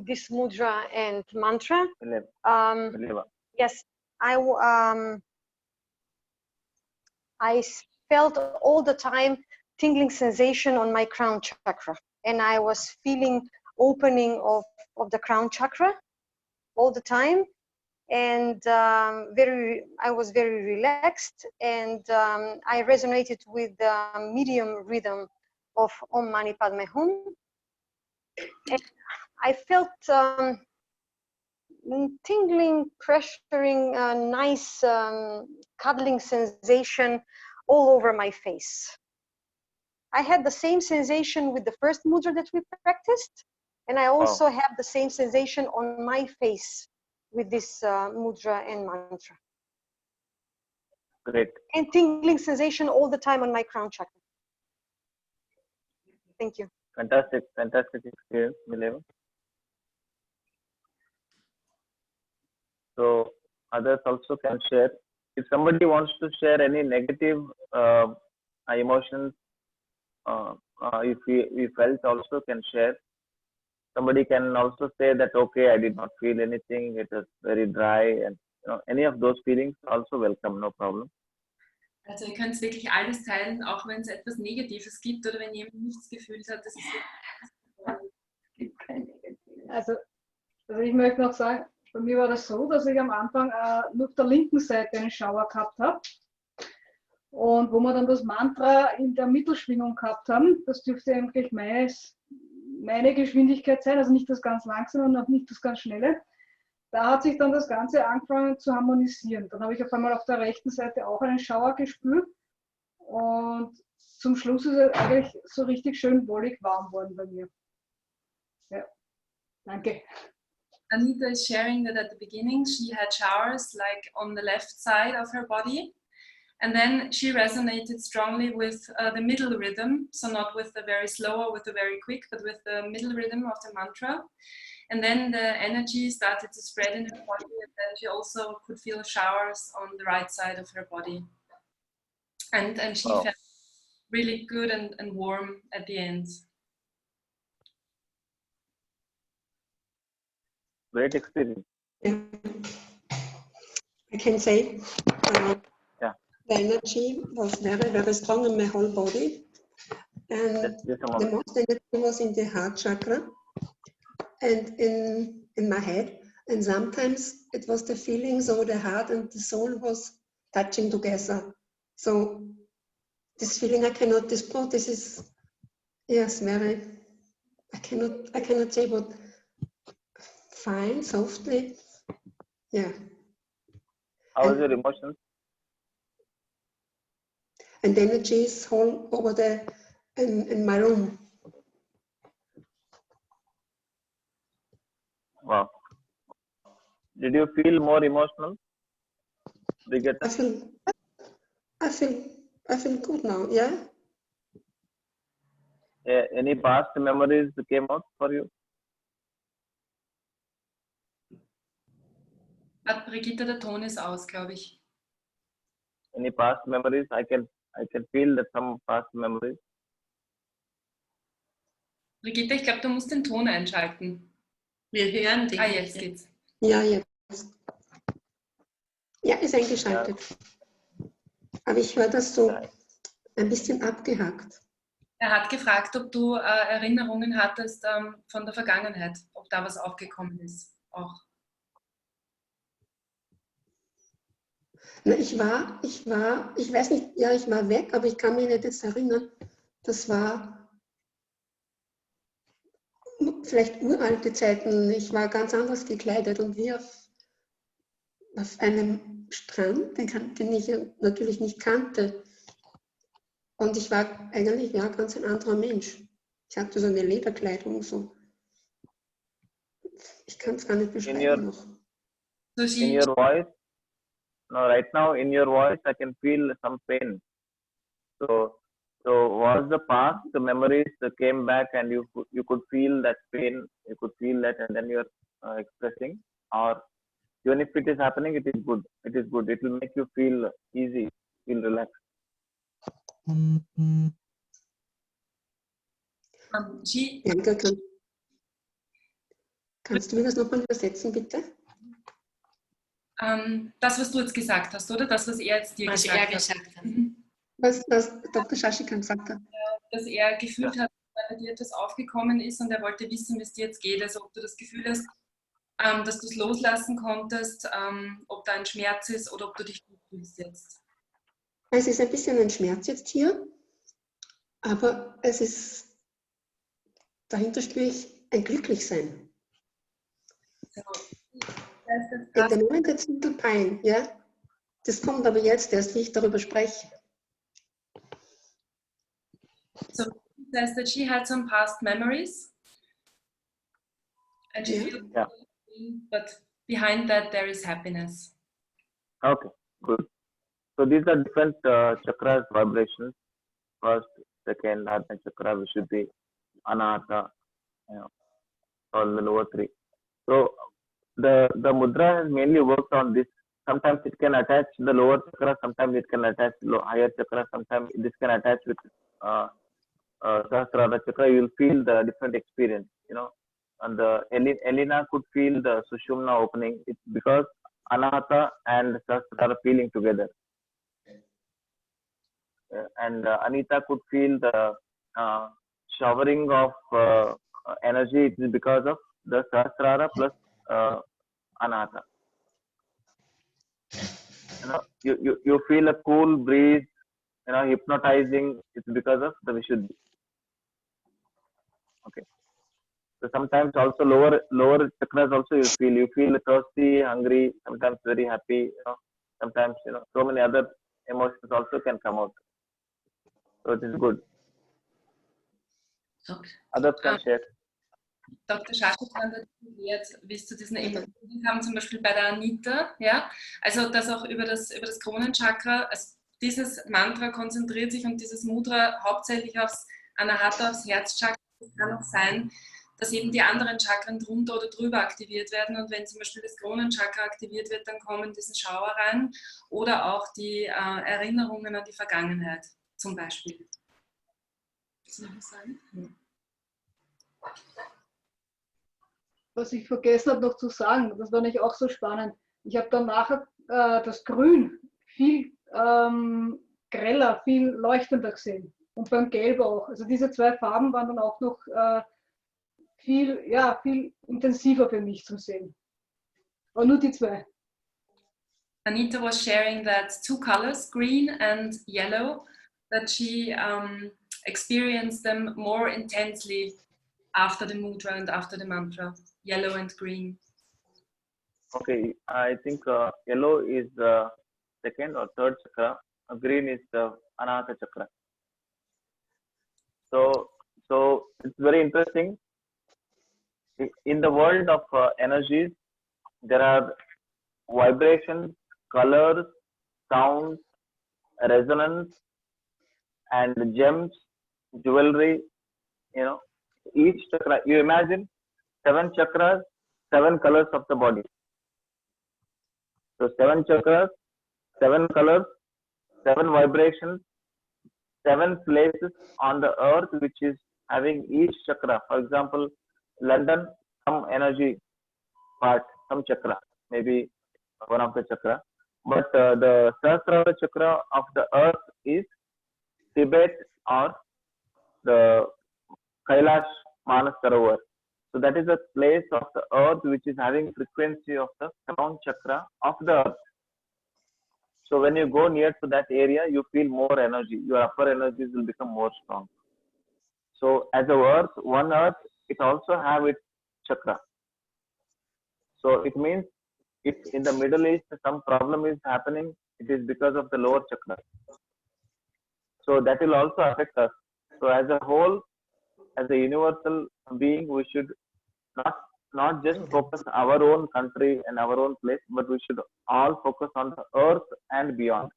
R: this mudra and mantra. Yes, I felt all the time tingling sensation on my crown chakra, and I was feeling opening of the crown chakra all the time, and I was very relaxed, and I resonated with the medium rhythm of Om Mani Padme Hum. And I felt tingling, pressuring, nice cuddling sensation all over my face. I had the same sensation with the first mudra that we practiced, and I also have the same sensation on my face with this mudra and mantra.
A: Great.
R: And tingling sensation all the time on my crown chakra. Thank you.
A: Fantastic, fantastic experience, Mileva. So others also can share. If somebody wants to share any negative emotions, if we felt, also can share. Somebody can also say that, okay, I did not feel anything, it was very dry, and any of those feelings also welcome, no problem.
G: Also ihr könnt wirklich alles teilen, auch wenn es etwas Negatives gibt oder wenn jemand nichts gefühlt hat. Das ist
L: also ich möchte noch sagen, bei mir war das so, dass ich am Anfang nur auf der linken Seite einen Schauer gehabt habe. Und wo wir dann das Mantra in der Mittelschwingung gehabt haben, das dürfte eigentlich meine Geschwindigkeit sein, also nicht das ganz langsame und auch nicht das ganz schnelle. Da hat sich dann das Ganze angefangen zu harmonisieren. Dann habe ich auf einmal auf der rechten Seite auch einen Schauer gespürt. Und zum Schluss ist es eigentlich so richtig schön wollig warm worden bei mir. Ja, danke.
G: Anita is sharing that at the beginning she had showers like on the left side of her body, and then she resonated strongly with the middle rhythm, so not with the very slow or with the very quick, but with the middle rhythm of the mantra. And then the energy started to spread in her body, and then she also could feel showers on the right side of her body. And she felt really good and warm at the end.
A: Great experience.
I: Yeah. I can say the energy was very, very strong in my whole body. And the most energy was in the heart chakra and in my head. And sometimes it was the feeling, so the heart and the soul was touching together. So this feeling I cannot describe. This is, yes, very, I cannot say what, fine, softly, yeah.
A: How is your emotions?
I: And the energy is all over in my room.
A: Wow. Did you feel more emotional?
I: I feel good now, yeah.
A: Any past memories came out for you?
G: Brigitte, der Ton ist aus, glaube ich.
A: Any past memories? I can feel that some past memories.
G: Brigitte, ich glaube, du musst den Ton einschalten.
C: Wir hören dich.
G: Ah, jetzt geht's.
I: Ja, jetzt. Ja, ist eingeschaltet. Ja. Aber ich höre das so ein bisschen abgehackt.
G: Er hat gefragt, ob du Erinnerungen hattest von der Vergangenheit, ob da was aufgekommen ist. Auch.
I: Na, ich weiß nicht, ja, ich war weg, aber ich kann mich nicht jetzt erinnern. Das war vielleicht uralte Zeiten. Ich war ganz anders gekleidet und wie auf einem Strand, den ich natürlich nicht kannte. Und ich war eigentlich ja ganz ein anderer Mensch. Ich hatte so eine Lederkleidung, so. Ich kann es gar nicht beschreiben noch.
A: In your voice, no, right now in your voice I can feel some pain. So was the past, the memories that came back and you could feel that pain, you could feel that and then you're expressing, or even if it is happening, it is good. It is good. It will make you feel easy, feel relaxed.
I: Bianca, kannst du mir das nochmal übersetzen, bitte?
G: Das, was du jetzt gesagt hast, oder? Das, was er jetzt dir gesagt hat.
I: Was Dr. Shashikant sagt hat.
G: Dass er gefühlt hat, weil bei dir etwas aufgekommen ist und er wollte wissen, wie es dir jetzt geht. Also ob du das Gefühl hast, dass du es loslassen konntest, ob da ein Schmerz ist oder ob du dich gut fühlst jetzt.
I: Es ist ein bisschen ein Schmerz jetzt hier, aber es ist, dahinter spüre ich ein Glücklichsein.
G: So.
I: In dem Moment jetzt ein bisschen Pein, ja. Das kommt aber jetzt erst, wie ich darüber spreche.
G: So she says that she had some past memories and she feels pain, but behind that there is happiness.
A: Okay, good. So these are different chakras, vibrations. First, second, Adna chakra, Vishuddhi, Anahata, all the lower three. So the mudra has mainly worked on this. Sometimes it can attach the lower chakra, sometimes it can attach higher chakra, sometimes this can attach with Sahasrara chakra. You will feel the different experience, And the Elena could feel the Sushumna opening. It's because Anahata and Sahasrara feeling together. And Anita could feel the showering of energy. It is because of the Sahasrara plus Anahata. You feel a cool breeze, hypnotizing. It's because of the Vishuddhi. Okay. So sometimes also lower chakras also you feel thirsty, hungry, sometimes very happy. Sometimes so many other emotions also can come out. So it is good.
G: Okay.
A: Others can share.
G: Dr. Shashikant hat erklärt, wie es zu diesen Emotionen kam, zum Beispiel bei der Anita, ja, also dass auch über das Kronenchakra, also dieses Mantra konzentriert sich und dieses Mudra hauptsächlich aufs Anahata, aufs Herzchakra. Es kann auch sein, dass eben die anderen Chakren drunter oder drüber aktiviert werden und wenn zum Beispiel das Kronenchakra aktiviert wird, dann kommen diesen Schauer rein oder auch die Erinnerungen an die Vergangenheit zum Beispiel. Soll ich was sagen? Ja.
L: Was ich vergessen habe noch zu sagen, das war nicht auch so spannend. Ich habe dann nachher das Grün viel greller, viel leuchtender gesehen. Und beim Gelb auch. Also diese zwei Farben waren dann auch noch viel intensiver für mich zum Sehen. Aber nur die zwei.
G: Anita was sharing that two colors, green and yellow, that she experienced them more intensely after the mudra and after the mantra, yellow and green.
A: Okay, I think yellow is the second or third chakra, green is the Anahata chakra. So it's very interesting. In the world of energies, there are vibrations, colors, sounds, resonance, and gems, jewelry, you know, each chakra, you imagine 7 chakras, 7 colors of the body. So 7 chakras, 7 colors, 7 vibrations, 7 places on the earth which is having each chakra. For example, London, some energy part, some chakra, maybe one of the chakra. But the Sahasrara chakra of the earth is Tibet or the Kailash Manasarovar. So that is a place of the earth which is having frequency of the crown chakra of the earth. So when you go near to that area, you feel more energy. Your upper energies will become more strong. So as a earth, one earth, it also have its chakra. So it means if in the Middle East some problem is happening, it is because of the lower chakra. So that will also affect us. So as a whole, as a universal being, we should not just focus our own country and our own place, but we should all focus on the earth and beyond.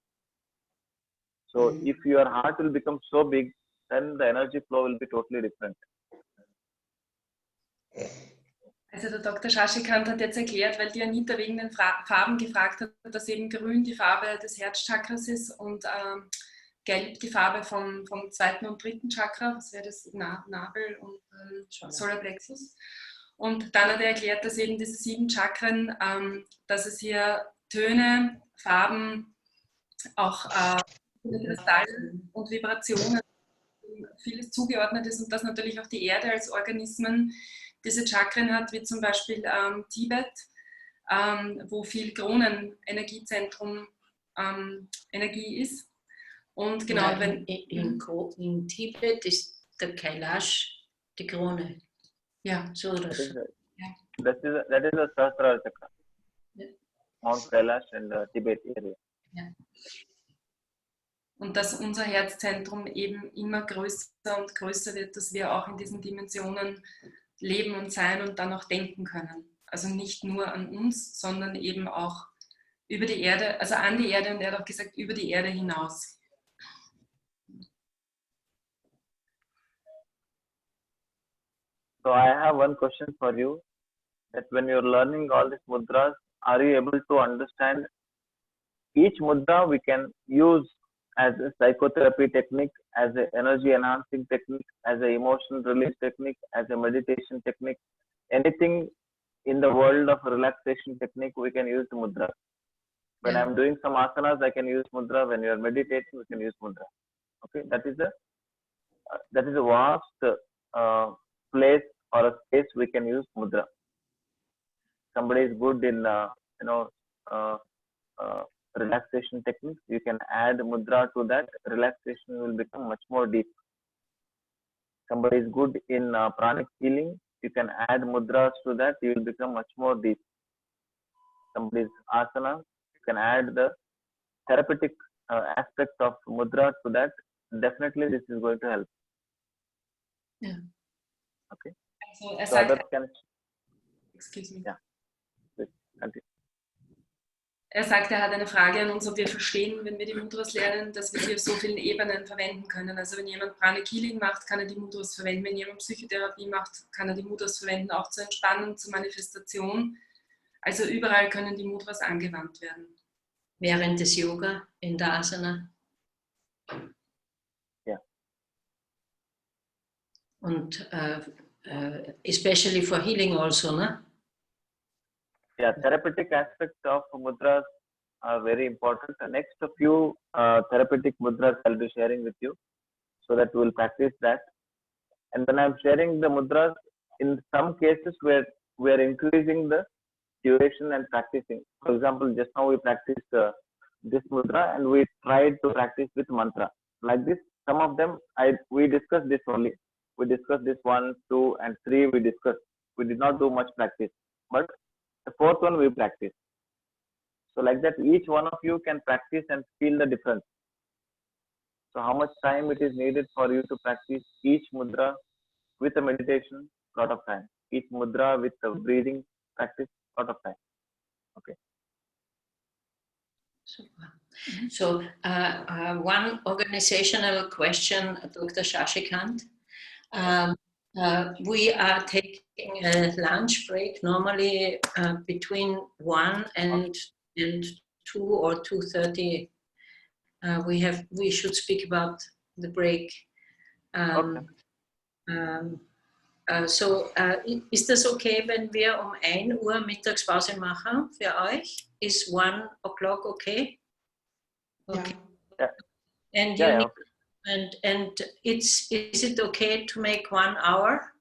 A: So if your heart will become so big, then the energy flow will be totally different.
G: Also der Dr. Shashikant hat jetzt erklärt, weil die Anita wegen den Farben gefragt hat, dass eben grün die Farbe des Herzchakras ist und gelb die Farbe vom zweiten und dritten Chakra, was wäre das, Nabel und Solarplexus. Und dann hat er erklärt, dass eben diese 7 Chakren, dass es hier Töne, Farben, auch Kristalle und Vibrationen, vieles zugeordnet ist und dass natürlich auch die Erde als Organismen diese Chakren hat, wie zum Beispiel Tibet, wo viel Kronenenergiezentrum Energie ist. Und genau,
S: ja, in Tibet ist der Kailash die Krone.
G: Ja,
S: so das.
A: That is a Sahasrara chakra. Yeah. Mount Kailash and the Tibet area.
G: Ja. Und dass unser Herzzentrum eben immer größer und größer wird, dass wir auch in diesen Dimensionen leben und sein und dann auch denken können. Also nicht nur an uns, sondern eben auch über die Erde, also an die Erde, und er hat auch gesagt, über die Erde hinaus.
A: So I have one question for you, that when you're learning all these mudras, are you able to understand each mudra we can use as a psychotherapy technique, as an energy enhancing technique, as an emotion release technique, as a meditation technique, anything in the world of relaxation technique, we can use the mudra. When I'm doing some asanas, I can use mudra. When you're meditating, we can use mudra. Okay, that is a vast place or a space we can use mudra. Somebody is good in relaxation techniques, you can add mudra to that. Relaxation will become much more deep. Somebody is good in pranic healing, you can add mudras to that, you will become much more deep. Somebody is asana, you can add the therapeutic aspect of mudra to that. Definitely this is going to help.
G: Yeah.
A: Okay.
G: So
A: others can...
G: Excuse me.
A: Yeah. Please continue.
G: Er sagt, er hat eine Frage an uns, ob wir verstehen, wenn wir die Mudras lernen, dass wir sie auf so vielen Ebenen verwenden können. Also wenn jemand Pranic Healing macht, kann er die Mudras verwenden. Wenn jemand Psychotherapie macht, kann er die Mudras verwenden, auch zur Entspannung, zur Manifestation. Also überall können die Mudras angewandt werden.
S: Während des Yoga, in der Asana.
A: Ja.
S: Und especially for healing also, ne?
A: Yeah, therapeutic aspects of mudras are very important. Next, a few therapeutic mudras I'll be sharing with you, so that we'll practice that. And when I'm sharing the mudras, in some cases where we are increasing the duration and practicing. For example, just now we practiced this mudra and we tried to practice with mantra. Like this, some of them we discussed this only. We discussed this 1, 2, and 3. We discussed. We did not do much practice, but the 4th one we practice. So like that, each one of you can practice and feel the difference. So how much time it is needed for you to practice each mudra with a meditation? Lot of time. Each mudra with the breathing practice? Lot of time. Okay.
S: Super. So one organizational question, Dr. Shashikant.
C: We are taking a lunch break normally between 1 and 2 or 2:30. We should speak about the break. Ist das okay, wenn wir um 1 Uhr Mittagspause machen für euch? Is 1 o'clock okay? Okay.
A: Yeah.
C: And
A: Yeah,
C: you
A: yeah,
C: need, and is it okay to make 1 hour?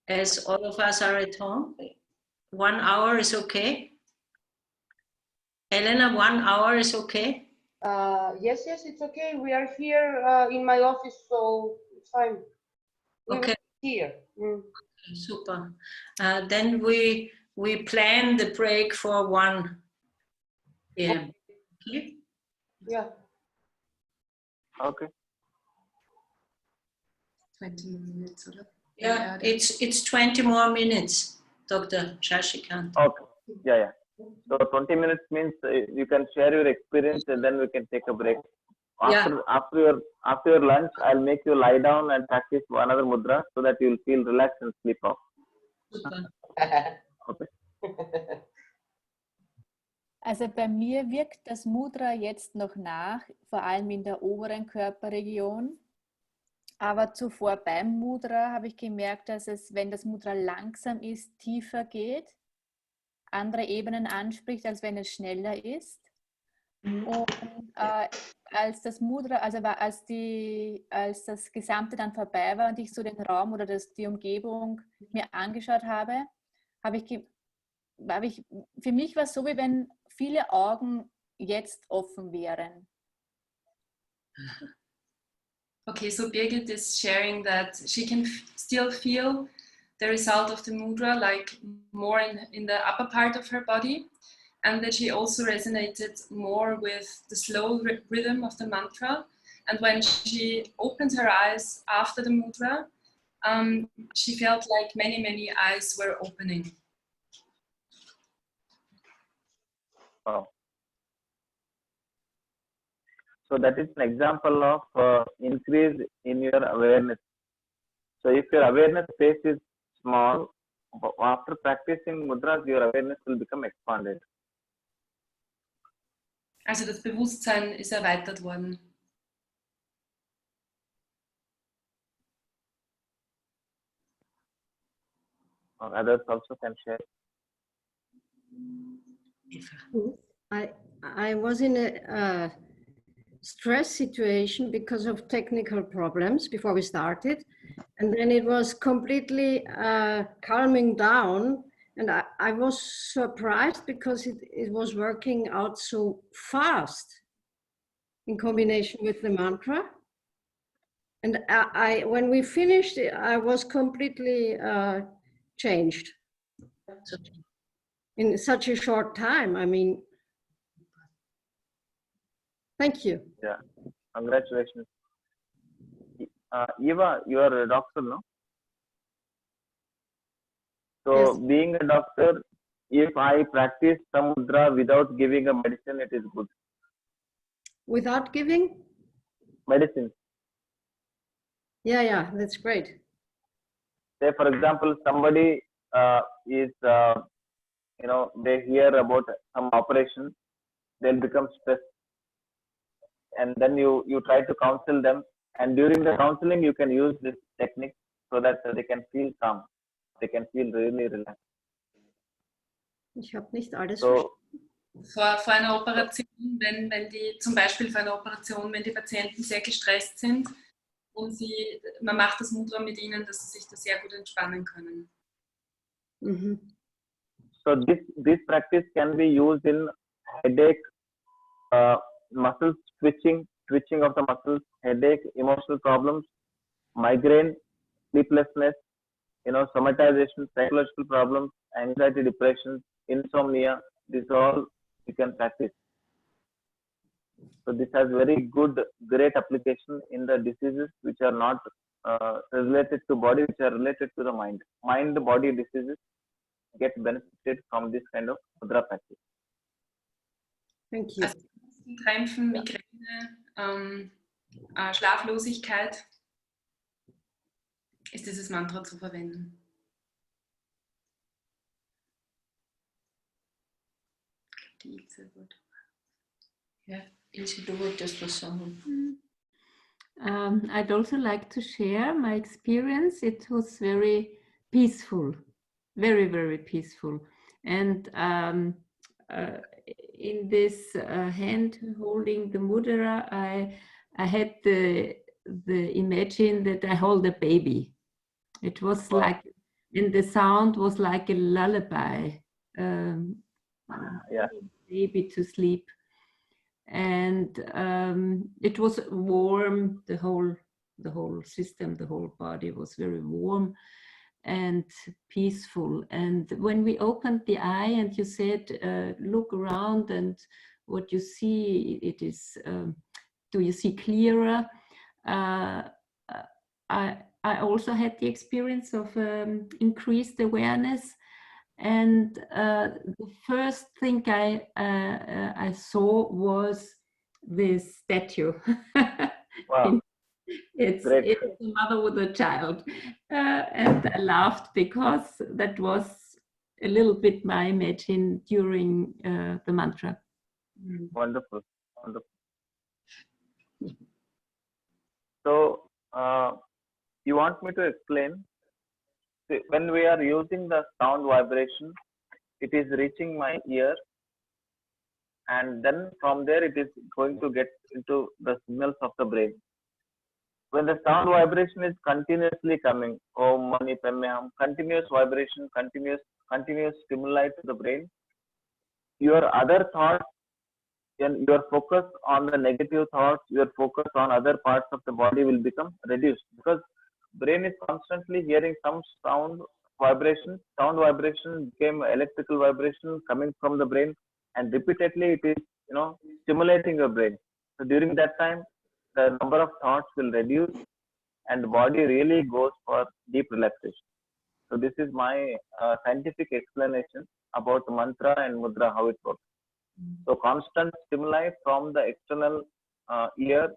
C: As all of us are at home, 1 hour is okay. Elena, 1 hour is okay.
B: Yes, it's okay. We are here in my office, so it's fine.
C: Okay.
B: Here.
C: Super. Then we plan the break for 1 p.m. Okay?
B: Yeah.
A: Okay.
G: 20 minutes, oder?
C: Yeah, it's 20 more minutes, Dr. Shashikant.
A: Okay. Yeah. So 20 minutes means you can share your experience and then we can take a break. After your lunch, I'll make you lie down and practice another mudra so that you'll feel relaxed and sleep off. Okay.
H: Also bei mir wirkt das Mudra jetzt noch nach, vor allem in der oberen Körperregion. Aber zuvor beim Mudra habe ich gemerkt, dass es, wenn das Mudra langsam ist, tiefer geht, andere Ebenen anspricht, als wenn es schneller ist. Und als das Mudra, also als das Gesamte dann vorbei war und ich so den Raum oder die Umgebung mir angeschaut habe, für mich war es so, wie wenn viele Augen jetzt offen wären.
G: Okay, so Birgit is sharing that she can still feel the result of the mudra, like more in the upper part of her body, and that she also resonated more with the slow rhythm of the mantra. And when she opened her eyes after the mudra, she felt like many eyes were opening.
A: Oh. So that is an example of increase in your awareness. So if your awareness space is small, after practicing mudras, your awareness will become expanded.
G: Also das Bewusstsein ist erweitert worden.
A: Or others also can share.
M: I was in a stress situation because of technical problems before we started, and then it was completely calming down, and I was surprised because it was working out so fast in combination with the mantra. And when we finished, I was completely changed in such a short time. I mean, thank you.
A: Yeah, congratulations. Eva, you are a doctor, no? So
M: Yes.
A: Being a doctor, if I practice some mudra without giving a medicine, it is good.
M: Without giving?
A: Medicine.
M: Yeah, that's great.
A: Say, for example, somebody is, they hear about some operation, they'll become stressed. And then you try to counsel them. And during the counseling, you can use this technique so that they can feel calm. They can feel really relaxed.
M: Ich habe nicht alles
A: So,
G: Vor einer Operation, wenn die zum Beispiel vor einer Operation, wenn die Patienten sehr gestresst sind und man macht das Mudra mit ihnen, dass sie sich da sehr gut entspannen können.
A: So this practice can be used in headache, muscles twitching of the muscles, headache, emotional problems, migraine, sleeplessness, somatization, psychological problems, anxiety, depression, insomnia. This all you can practice. So this has very great application in the diseases which are not related to body, which are related to the mind. Mind-body diseases get benefited from this kind of mudra practice.
M: Thank you.
G: Also Krämpfen, Migräne, Schlaflosigkeit. ist dieses Mantra zu verwenden. Die Ilse wollte.
C: Ja, Ilse, du wolltest was sagen.
K: I'd also like to share my experience. It was very peaceful, very, very peaceful. And in this hand holding the mudra, I had the imagine that I hold a baby. It was like, and the sound was like a lullaby.
A: Yeah.
K: Baby to sleep. And it was warm. The whole system, the whole body was very warm and peaceful. And when we opened the eye, and you said, "Look around, and what you see, it is. Do you see clearer?" I also had the experience of increased awareness. And the first thing I saw was this statue.
A: Wow.
K: It's a mother with a child. And I laughed because that was a little bit my imagine during the mantra.
A: Wonderful, wonderful. So, you want me to explain? See, when we are using the sound vibration, it is reaching my ear, and then from there it is going to get into the signals of the brain. When the sound vibration is continuously coming, Om Mani Padme Hum, continuous vibration, continuous stimuli to the brain, your other thoughts and your focus on the negative thoughts, your focus on other parts of the body will become reduced, because brain is constantly hearing some sound vibration. Sound vibration became electrical vibration coming from the brain, and repeatedly it is stimulating your brain. So during that time, the number of thoughts will reduce, and the body really goes for deep relaxation. So this is my scientific explanation about mantra and mudra, how it works. So constant stimuli from the external ear,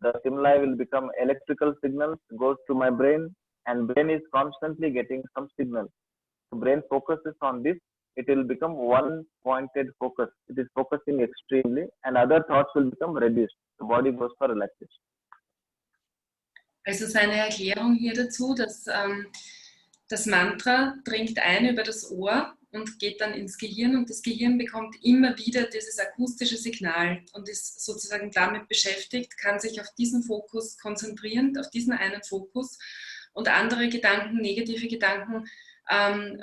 A: the stimuli will become electrical signals, goes to my brain, and brain is constantly getting some signal. The brain focuses on this, it will become one pointed focus. It is focusing extremely, and other thoughts will become reduced. The body goes for relaxation.
G: Also seine Erklärung hier dazu, dass das Mantra dringt ein über das Ohr und geht dann ins Gehirn, und das Gehirn bekommt immer wieder dieses akustische Signal und ist sozusagen damit beschäftigt, kann sich auf diesen Fokus konzentrieren, auf diesen einen Fokus, und andere Gedanken, negative Gedanken,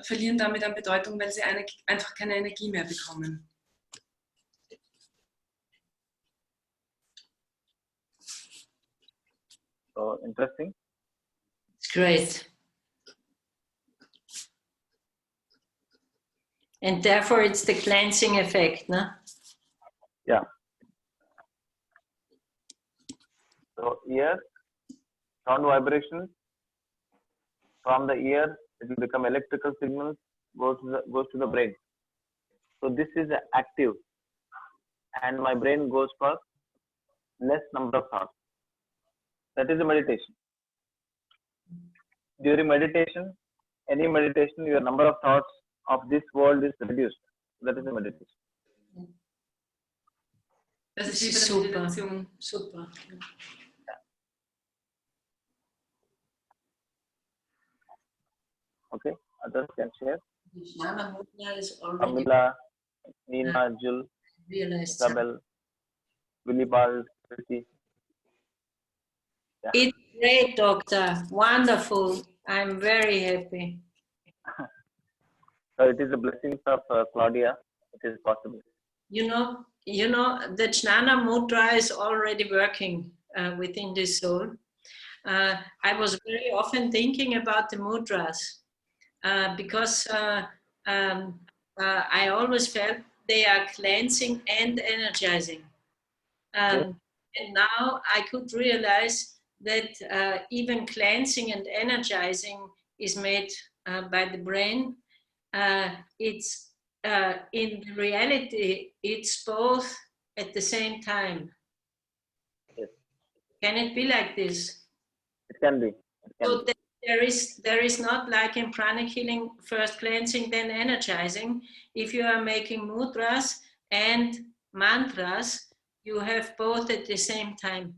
G: verlieren damit an Bedeutung, weil sie einfach keine Energie mehr bekommen.
A: So interesting.
C: It's great. And therefore it's the cleansing effect, no?
A: Yeah. So ear, sound vibrations from the ear, it will become electrical signals, goes to the brain. So this is active, and my brain goes for less number of thoughts. That is a meditation. During meditation, any meditation, your number of thoughts of this world is reduced. That is a meditation.
G: Das ist wie bei der Meditation.
C: Super.
A: Okay, others can share.
C: Nana Mudra is already
A: Camilla, Nina, Jill,
C: realized.
A: Isabel, Willibald, Ricky. Yeah.
C: It's great, doctor. Wonderful. I'm very happy.
A: So it is the blessings of Claudia. It is possible.
C: You know, the Jnana Mudra is already working within the soul. I was very often thinking about the mudras because I always felt they are cleansing and energizing. And now I could realize that even cleansing and energizing is made by the brain. It's in reality, it's both at the same time.
A: Yes.
C: Can it be like this?
A: It can be.
C: So there is not like in pranic healing, first cleansing, then energizing. If you are making mudras and mantras, you have both at the same time.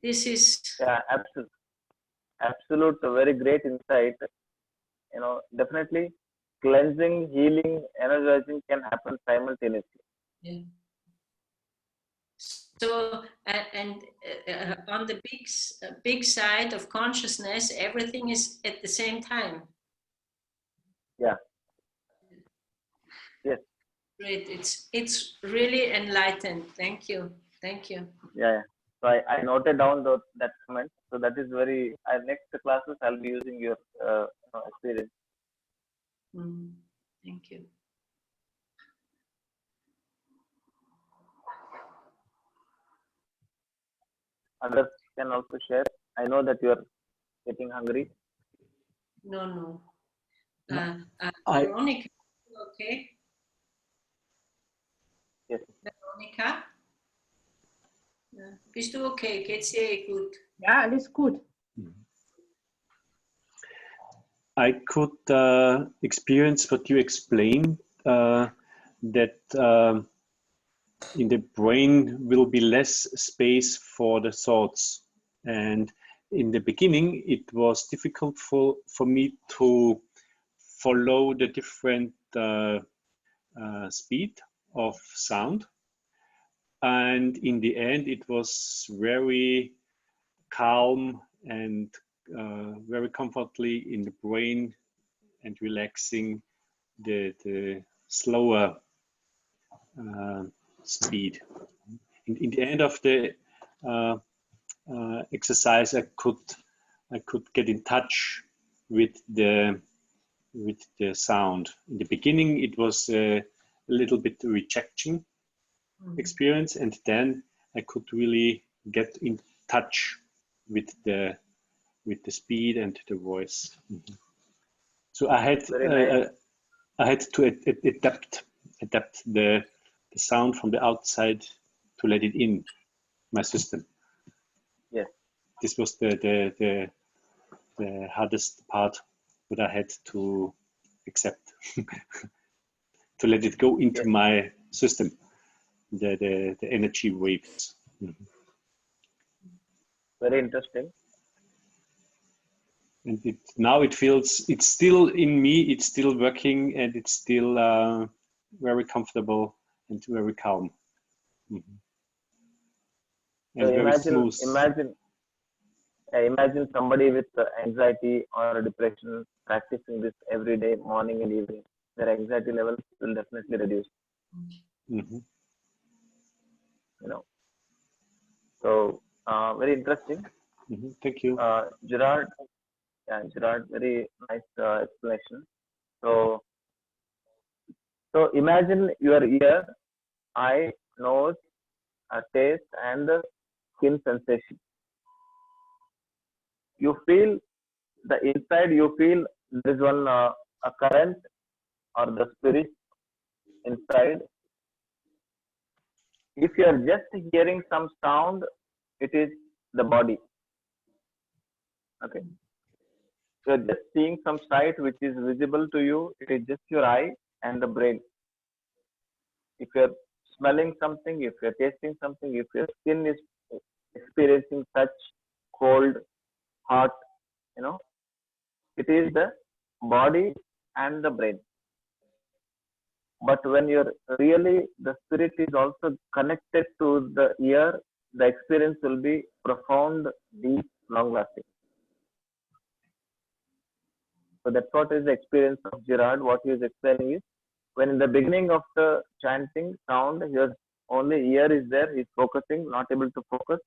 C: This is
A: absolute very great insight. Definitely cleansing, healing, energizing can happen simultaneously.
C: Yeah. So, on the big side of consciousness, everything is at the same time.
A: Yeah. Yes.
C: Great. It's really enlightened. Thank you. Thank you.
A: Yeah. So I noted down that comment. So that is very. Next classes I'll be using your experience.
C: Thank you.
A: Others can also share. I know that you are getting hungry.
C: No. Veronica, okay?
A: Yes.
C: Veronica? Bist du okay? Geht's dir gut?
D: Ja, alles gut.
O: I could experience what you explained, that in the brain will be less space for the thoughts. And in the beginning, it was difficult for me to follow the different speed of sound. And in the end, it was very calm and very comfortably in the brain and relaxing the slower speed. In the end of the exercise, I could get in touch with the sound. In the beginning, it was a little bit rejection experience, and then I could really get in touch with the speed and the voice. So I had to adapt the sound from the outside to let it in my system.
A: Yes.
O: This was the hardest part that I had to accept, to let it go into my system, the energy waves.
A: Very interesting.
O: And now it feels, it's still in me, it's still working, and it's still very comfortable and very calm. And
A: so
O: very smooth.
A: Imagine somebody with anxiety or depression practicing this every day, morning and evening. Their anxiety levels will definitely reduce. So very interesting.
O: Thank you.
A: Gerard, very nice explanation. So imagine your ear, eye, nose, taste, and the skin sensation. You feel the inside. You feel there is one a current or the spirit inside. If you are just hearing some sound, it is the body. Okay. You are just seeing some sight which is visible to you. It is just your eye and the brain. If you are smelling something, if you are tasting something, if your skin is experiencing touch, cold, hot, it is the body and the brain. But when you're really, the spirit is also connected to the ear, the experience will be profound, deep, long lasting. So that's what is the experience of Gerard. What he is explaining is, when in the beginning of the chanting sound, his only ear is there, he's focusing, not able to focus.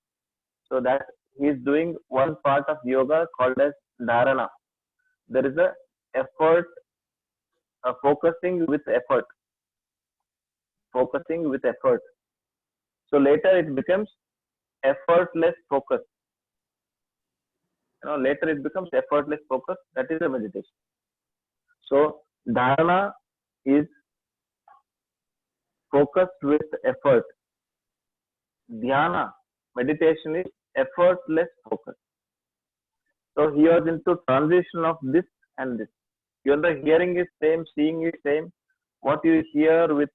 A: So that he is doing one part of yoga called as dharana. There is a effort, focusing with effort. Focusing with effort. So later it becomes effortless focus. Later it becomes effortless focus. That is a meditation. So dharana is focused with effort. Dhyana, meditation, is effortless focus. So he was into transition of this and this. Even the hearing is same, seeing is same. What you hear with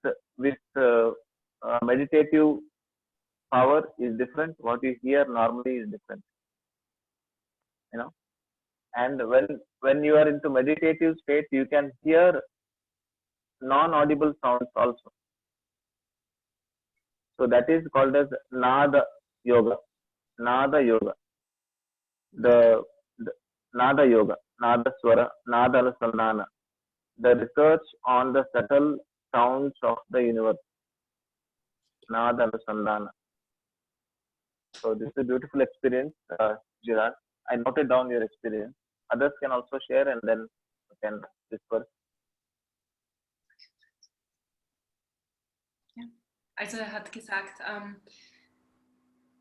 A: meditative power is different. What you hear normally is different. You know, and when you are into meditative state, you can hear non-audible sounds also. So that is called as Nada Yoga. Nada Yoga. The Nada Yoga, Nada Swara, Nada Anusandhana. The research on the subtle sounds of the universe. Nada Anusandhana. So this is a beautiful experience, Girard. I noted down your experience. Others can also share and then we can disperse.
G: Ja. Also er hat gesagt,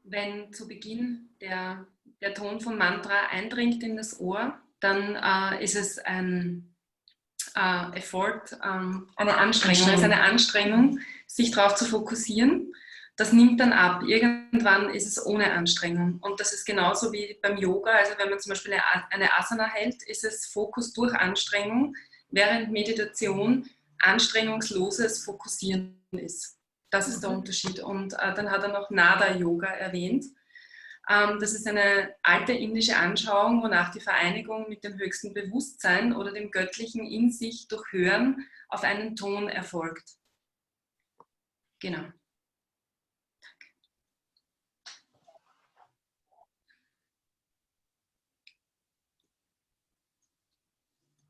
G: wenn zu Beginn der Ton vom Mantra eindringt in das Ohr, dann ist es ein Effort, eine Anstrengung. Es ist eine Anstrengung, sich darauf zu fokussieren. Das nimmt dann ab. Irgendwann ist es ohne Anstrengung. Und das ist genauso wie beim Yoga. Also wenn man zum Beispiel eine Asana hält, ist es Fokus durch Anstrengung, während Meditation anstrengungsloses Fokussieren ist. Das ist der Unterschied. Und dann hat er noch Nada-Yoga erwähnt. Das ist eine alte indische Anschauung, wonach die Vereinigung mit dem höchsten Bewusstsein oder dem Göttlichen in sich durch Hören auf einen Ton erfolgt. Genau.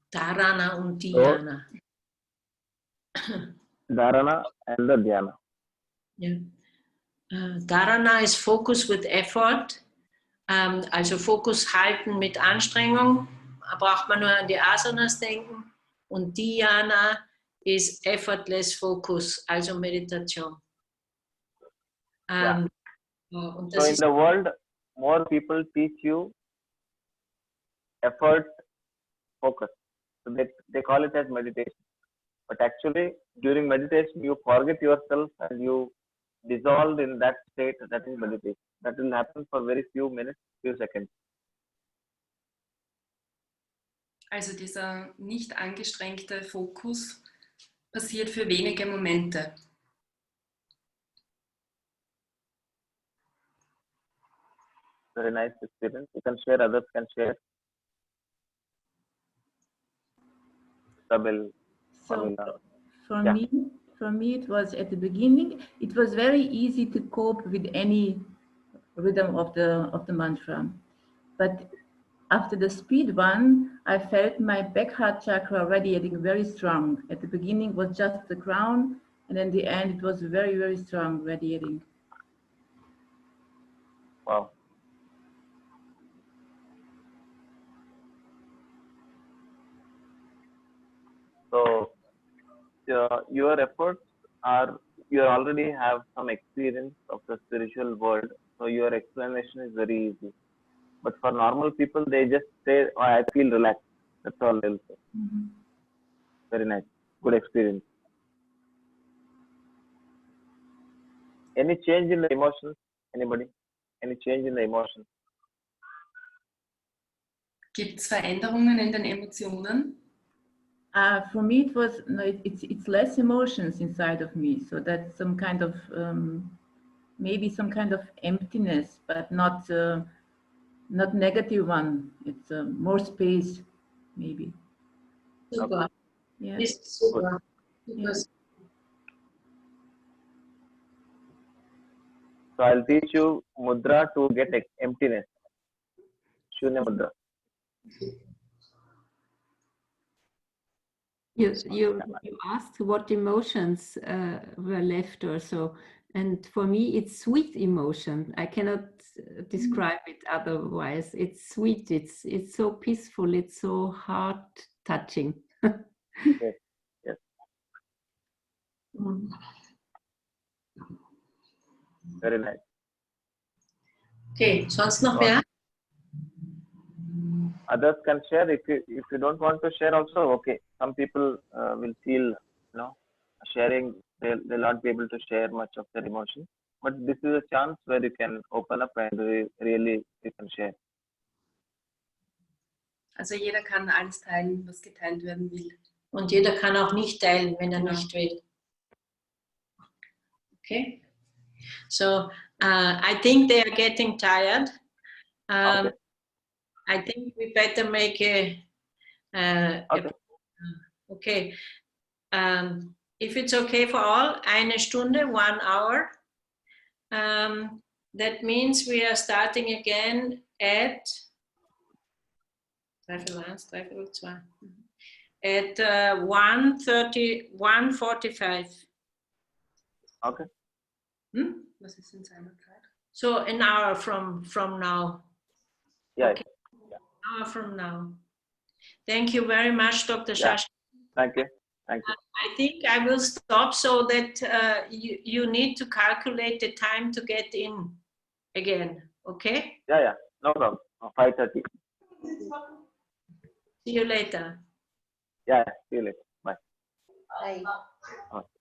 C: Dharana und Dhyana.
A: Dharana and the Dhyana.
C: Yeah. Dharana is focus with effort. Also Fokus halten mit Anstrengung. Da braucht man nur an die Asanas denken. Und Dhyana is effortless focus, also Meditation.
A: Yeah.
C: Und
A: So
C: das
A: in the world, more people teach you effort focus. So they call it as meditation. But actually, during meditation, you forget yourself and you dissolve in that state. That is meditation. That will happen for very few minutes, few seconds.
G: Also dieser nicht angestrengte Fokus passiert für wenige Momente.
A: Very nice experience. You can share, others can share. Sabil,
D: so for me, it was at the beginning, it was very easy to cope with any rhythm of the mantra. But after the speed one, I felt my back heart chakra radiating very strong. At the beginning was just the crown, and in the end it was very, very strong radiating.
A: Wow. So your efforts are, you already have some experience of the spiritual world, so your explanation is very easy. But for normal people, they just say, oh, I feel relaxed. That's all they'll say. Very nice. Good experience. Any change in the emotions? Anybody? Any change in the emotions?
G: Gibt es Veränderungen in den Emotionen?
D: For me, it was it's less emotions inside of me. So that's some kind of maybe some kind of emptiness, but not negative one. It's more space, maybe.
C: Super.
D: Yeah.
C: Ist super.
D: Yeah.
A: So I'll teach you mudra to get emptiness. Shunya mudra.
K: You asked what emotions were left or so, and for me it's sweet emotion. I cannot describe it otherwise. It's sweet. It's so peaceful. It's so heart touching.
A: Yes. Yes. Very nice.
C: Okay, sonst noch wer?
A: Others can share. If you don't want to share also, okay. Some people will feel, sharing, they'll not be able to share much of their emotion. But this is a chance where you can open up and really you can share.
G: Also jeder kann alles teilen, was geteilt werden will.
C: Und jeder kann auch nicht teilen, wenn er
G: Ja.
C: nicht will. Okay? So, I think they are getting tired.
A: Okay.
C: I think we better make okay. If it's okay for all, 1 Stunde, 1 hour. That means we are starting again at 1:45. At 1:45.
A: Okay.
G: Was ist in seiner Zeit?
C: So an hour from now.
A: Yeah.
C: Okay. An hour from now. Thank you very much, Dr. Shashikant.
A: Thank you. Thank you.
C: I think I will stop so that you need to calculate the time to get in again. Okay?
A: Yeah. No problem. 5:30.
C: See you later.
A: Yeah. See you later. Bye.
R: Bye.
A: Okay.